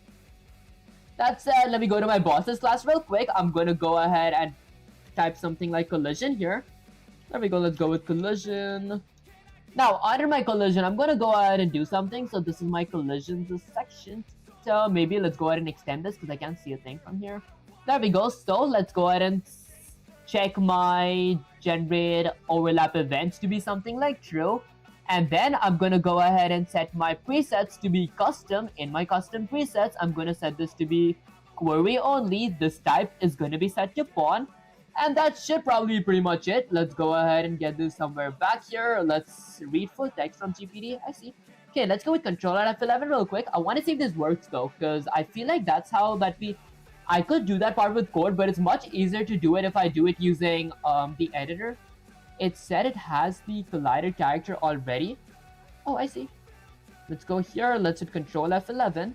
That said, let me go to my boss's class real quick. I'm gonna go ahead and type something like collision here. There we go. Let's go with collision. Now, under my collision, I'm gonna go ahead and do something. So this is my collisions section. So maybe let's go ahead and extend this because I can't see a thing from here. There we go. So let's go ahead and check my generate overlap events to be something like true. And then I'm gonna go ahead and set my presets to be custom. In my custom presets, I'm gonna set this to be query only. This type is gonna be set to pawn. And that should probably be pretty much it. Let's go ahead and get this somewhere back here. Let's read full text from GPD. I see. Okay, let's go with control at F11 real quick. I want to see if this works though, because I feel like that's how I could do that part with code, but it's much easier to do it if I do it using the editor. It said it has the collider character already. Oh, I see. Let's go here. Let's hit control F11.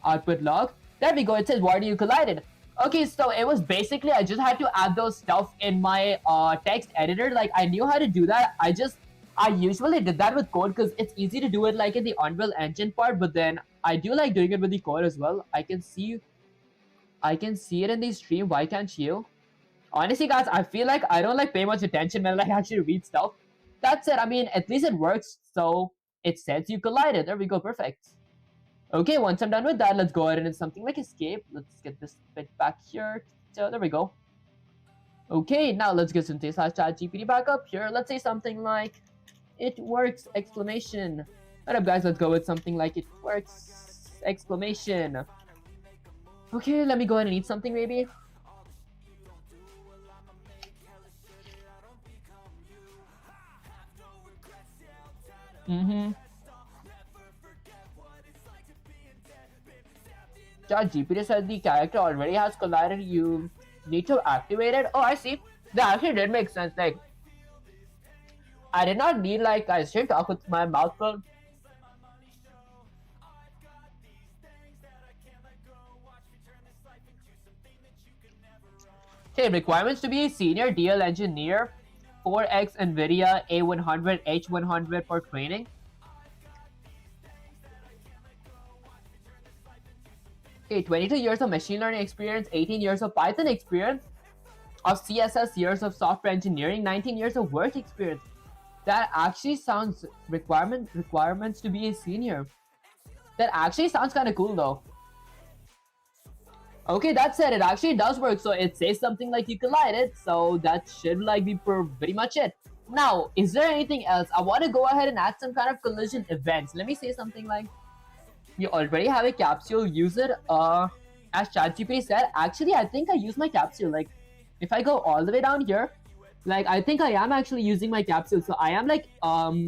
Output log. There we go. It says, why do you collided? Okay, so it was basically, I just had to add those stuff in my text editor. Like, I knew how to do that. I usually did that with code because it's easy to do it like in the Unreal Engine part, but then I do like doing it with the code as well. I can see it in the stream. Why can't you? Honestly, guys, I feel like I don't like pay much attention when I actually read stuff. That's it. I mean, at least it works. So it says you collided. There we go. Perfect. Okay, once I'm done with that, let's go ahead and do something like escape. Let's get this bit back here. So there we go. Okay, now let's get some /chat-GPT back up here. Let's say something like it works! Exclamation. Alright guys, let's go with something like it works! Exclamation. Okay, let me go ahead and eat something maybe. ChatGPT said the character already has collided. You need to activate it. Oh, I see. That actually did make sense. Like, I did not need I shouldn't talk with my mouth full. Okay, requirements to be a senior DL engineer, 4x NVIDIA A100 H100 for training. Okay, 22 years of machine learning experience, 18 years of Python experience, of CSS years of software engineering, 19 years of work experience. That actually sounds requirements to be a senior. That actually sounds kind of cool though. Okay, that said, it actually does work. So it says something like you collided. So that should be pretty much it. Now, is there anything else? I want to go ahead and add some kind of collision events. Let me say something like, you already have a capsule, use it. As ChatGPT said, actually, I think I use my capsule. Like, if I go all the way down here, I think I am actually using my capsule. So I am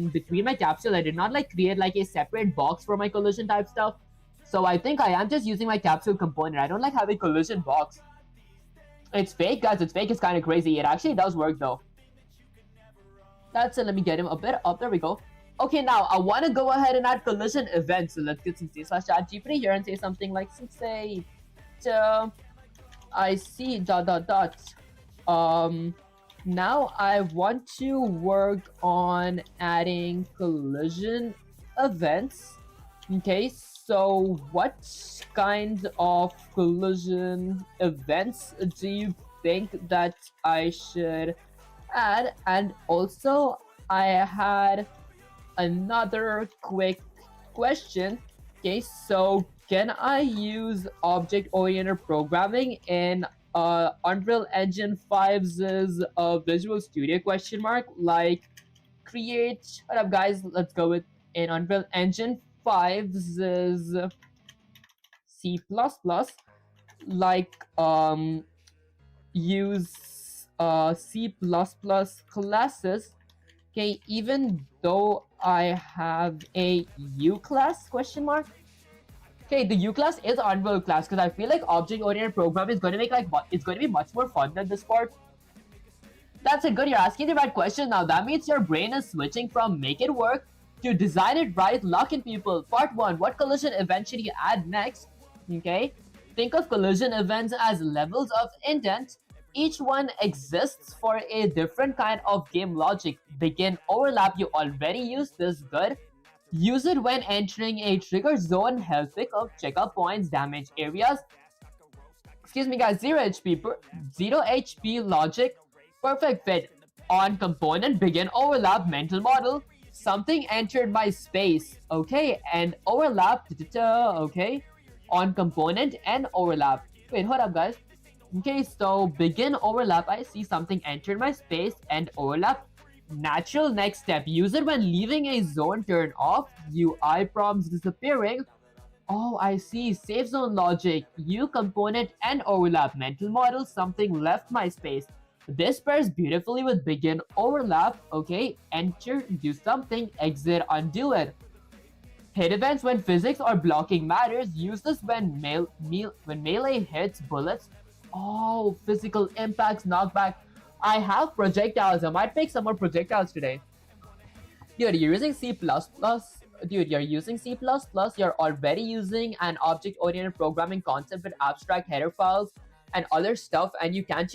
between my capsule. I did not create a separate box for my collision type stuff. So I think I am just using my capsule component. I don't have a collision box. It's fake, guys. It's fake. It's kind of crazy. It actually does work though. That's it. Let me get him a bit up. There we go. Okay, now I want to go ahead and add collision events. So let's get some c/chat-GPT here and say something like, say, I see ... Now I want to work on adding collision events. Okay, so what kind of collision events do you think that I should add? And also, I had another quick question. Okay, so can I use object-oriented programming in Unreal Engine 5's Visual Studio question mark? Like create, what up guys, let's go with in Unreal Engine 5's C++, like use C++ classes. Okay, even though I have a U class question mark. Okay, the U class is Unreal class because I feel like object-oriented programming is going to make it's going to be much more fun than this part. That's it, good. You're asking the right question now. That means your brain is switching from make it work to design it right, lock in people. Part 1, what collision event should you add next? Okay, think of collision events as levels of intent. Each one exists for a different kind of game logic. Begin, overlap, you already used this, good. Use it when entering a trigger zone, health pickup, checkup points, damage areas. Excuse me guys, 0 HP, 0 HP logic, perfect fit. On component, begin, overlap, mental model. Something entered my space, okay, and overlap, okay. On component and overlap. Wait, hold up guys. Okay, so begin, overlap, I see something entered my space and overlap. Natural next step, use it when leaving a zone, turn off, UI prompts disappearing. Oh, I see, safe zone logic, U component and overlap, mental model, something left my space. This pairs beautifully with begin, overlap, okay, enter, do something, exit, undo it. Hit events when physics or blocking matters, use this when melee hits, bullets. Oh, physical impacts, knockback. I have projectiles, I might make some more projectiles today. Dude, you're using C++. Dude, you're using C++, you're already using an object-oriented programming concept with abstract header files and other stuff, and you can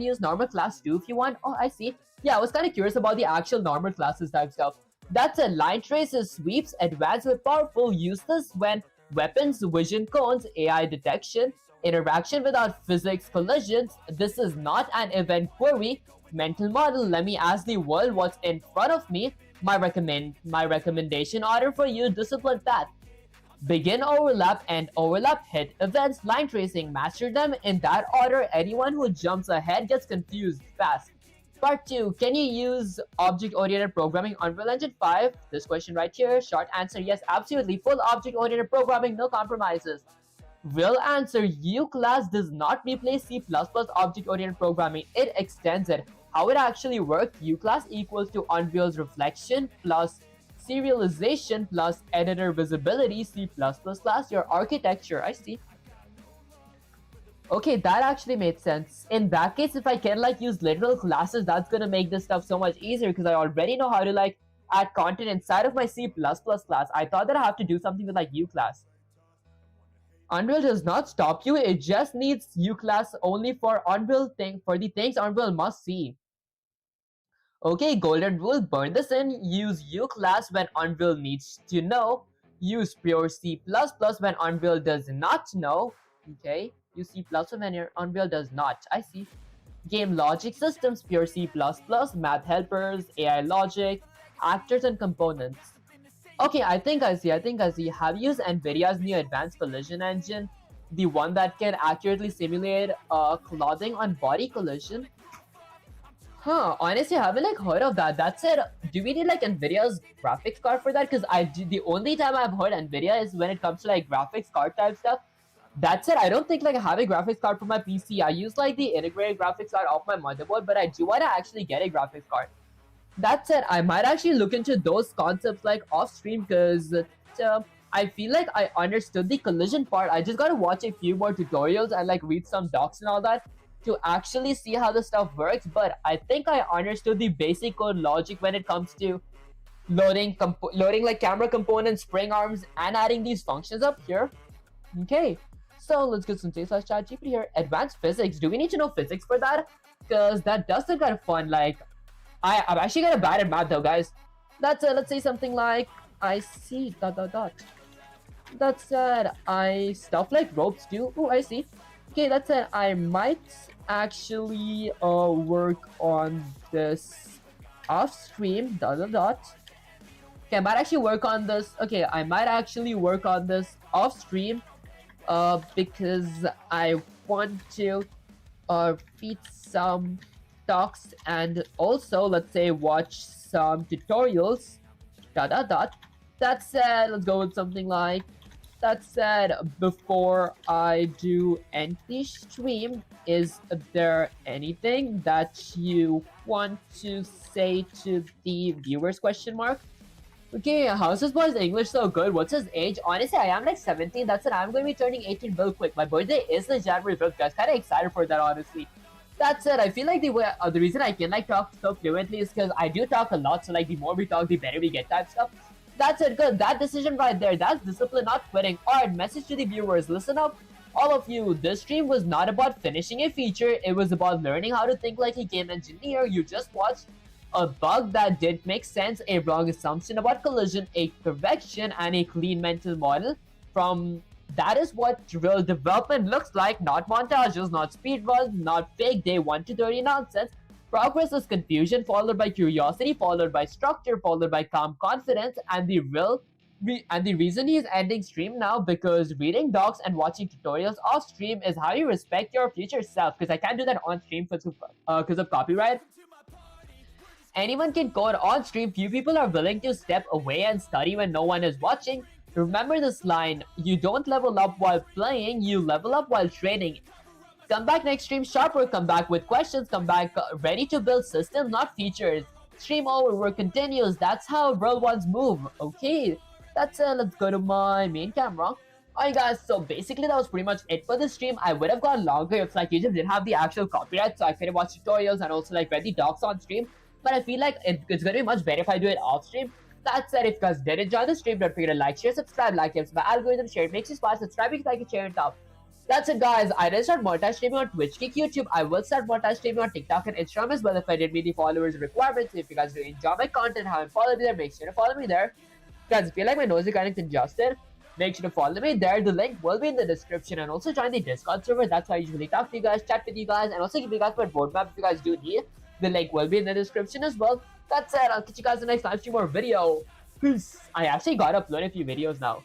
use normal class too if you want. Oh, I see. Yeah, I was kind of curious about the actual normal classes type stuff. That's a line traces, sweeps, advanced with powerful, use this when weapons, vision cones, AI detection, interaction without physics, collisions. This is not an event query. Mental model, let me ask the world what's in front of me. My recommendation order for you, discipline that. Begin, overlap, and overlap, hit events, line tracing, master them in that order. Anyone who jumps ahead gets confused fast. Part 2, can you use object-oriented programming on Unreal Engine 5? This question right here, short answer, yes, absolutely. Full object-oriented programming, no compromises. Real answer, U class does not replace C++ object-oriented programming, it extends it. How it actually works, U class equals to Unreal's reflection plus serialization plus editor visibility, C++ class, your architecture, I see. Okay, that actually made sense. In that case, if I can use literal classes, that's gonna make this stuff so much easier because I already know how to add content inside of my C++ class. I thought that I have to do something with U class. Unreal does not stop you, it just needs U class only for the things Unreal must see. Okay, golden rule, burn this in, use U class when Unreal needs to know, use pure C++ when Unreal does not know, okay, use C++ when your Unreal does not, I see. Game logic systems, pure C++, math helpers, AI logic, actors and components. Okay, I think I see. Have you used NVIDIA's new advanced collision engine? The one that can accurately simulate clothing on body collision? Huh, honestly, I haven't heard of that. That said, do we need NVIDIA's graphics card for that? Because the only time I've heard NVIDIA is when it comes to graphics card type stuff. That said, I don't think I have a graphics card for my PC. I use the integrated graphics card off my motherboard, but I do want to actually get a graphics card. That said, I might actually look into those concepts off stream because I feel like I understood the collision part. I just gotta watch a few more tutorials and read some docs and all that to actually see how the stuff works. But I think I understood the basic code logic when it comes to loading camera components, spring arms, and adding these functions up here. Okay, So let's get some slash chat GPT here. Advanced physics. Do we need to know physics for that? Because that does look kind of fun. Like, I'm actually kind of bad at math though, guys. That's let's say something like I see ... That said, I stuff like ropes too. Oh, I see. Okay, that said, I might actually work on this off stream ... Okay, I might actually work on this. Okay, I might actually work on this off stream because I want to read some talks and also, let's say, watch some tutorials ... That said, let's go with something like, that said, before I do end the stream, is there anything that you want to say to the viewers, question mark? Okay, how's this boy's English so good? What's his age? Honestly, I am like 17. That's it. I'm going to be turning 18 real quick. My birthday is the January 5th, guys. Kind of excited for that, honestly. That's it. I feel like the reason I can like talk so fluently is because I do talk a lot. So like the more we talk, the better we get type stuff. That's it. Good. That decision right there. That's discipline, not quitting. Alright, message to the viewers. Listen up. All of you, this stream was not about finishing a feature. It was about learning how to think like a game engineer. You just watched a bug that didn't make sense, a wrong assumption about collision, a correction, and a clean mental model. From that is what real development looks like, not montages, not speedruns, not fake day 1 to 30 nonsense. Progress is confusion followed by curiosity, followed by structure, followed by calm confidence, and the reason he's ending stream now because reading docs and watching tutorials off stream is how you respect your future self. Because I can't do that on stream because of copyright. Anyone can code on stream. Few people are willing to step away and study when no one is watching. Remember this line: you don't level up while playing, you level up while training. Come back next stream sharper, come back with questions, come back ready to build systems, not features. Stream over, work continues. That's how real ones move. Okay, that's it. Let's go to my main camera. Alright guys, so basically that was pretty much it for the stream. I would have gone longer if like YouTube didn't have the actual copyright, so I could have watched tutorials and also like read the docs on stream. But I feel like it's gonna be much better if I do it off stream. That said, if you guys did enjoy the stream, don't forget to like, share, subscribe, like it, my algorithm, share, it makes you smart, subscribe, you like it, share, and top. That's it, guys. I didn't start montage streaming on Twitch, Kick, YouTube. I will start montage streaming on TikTok and Instagram as well if I did meet the followers requirements. If you guys do enjoy my content, haven't followed me there, make sure to follow me there. Guys, I feel like my nose is kind of congested. Make sure to follow me there. The link will be in the description, and also join the Discord server. That's why I usually talk to you guys, chat with you guys, and also give you guys my roadmap if you guys do need. The link will be in the description as well. That's it. I'll catch you guys in the next live stream or video. Peace. I actually got to upload a few videos now.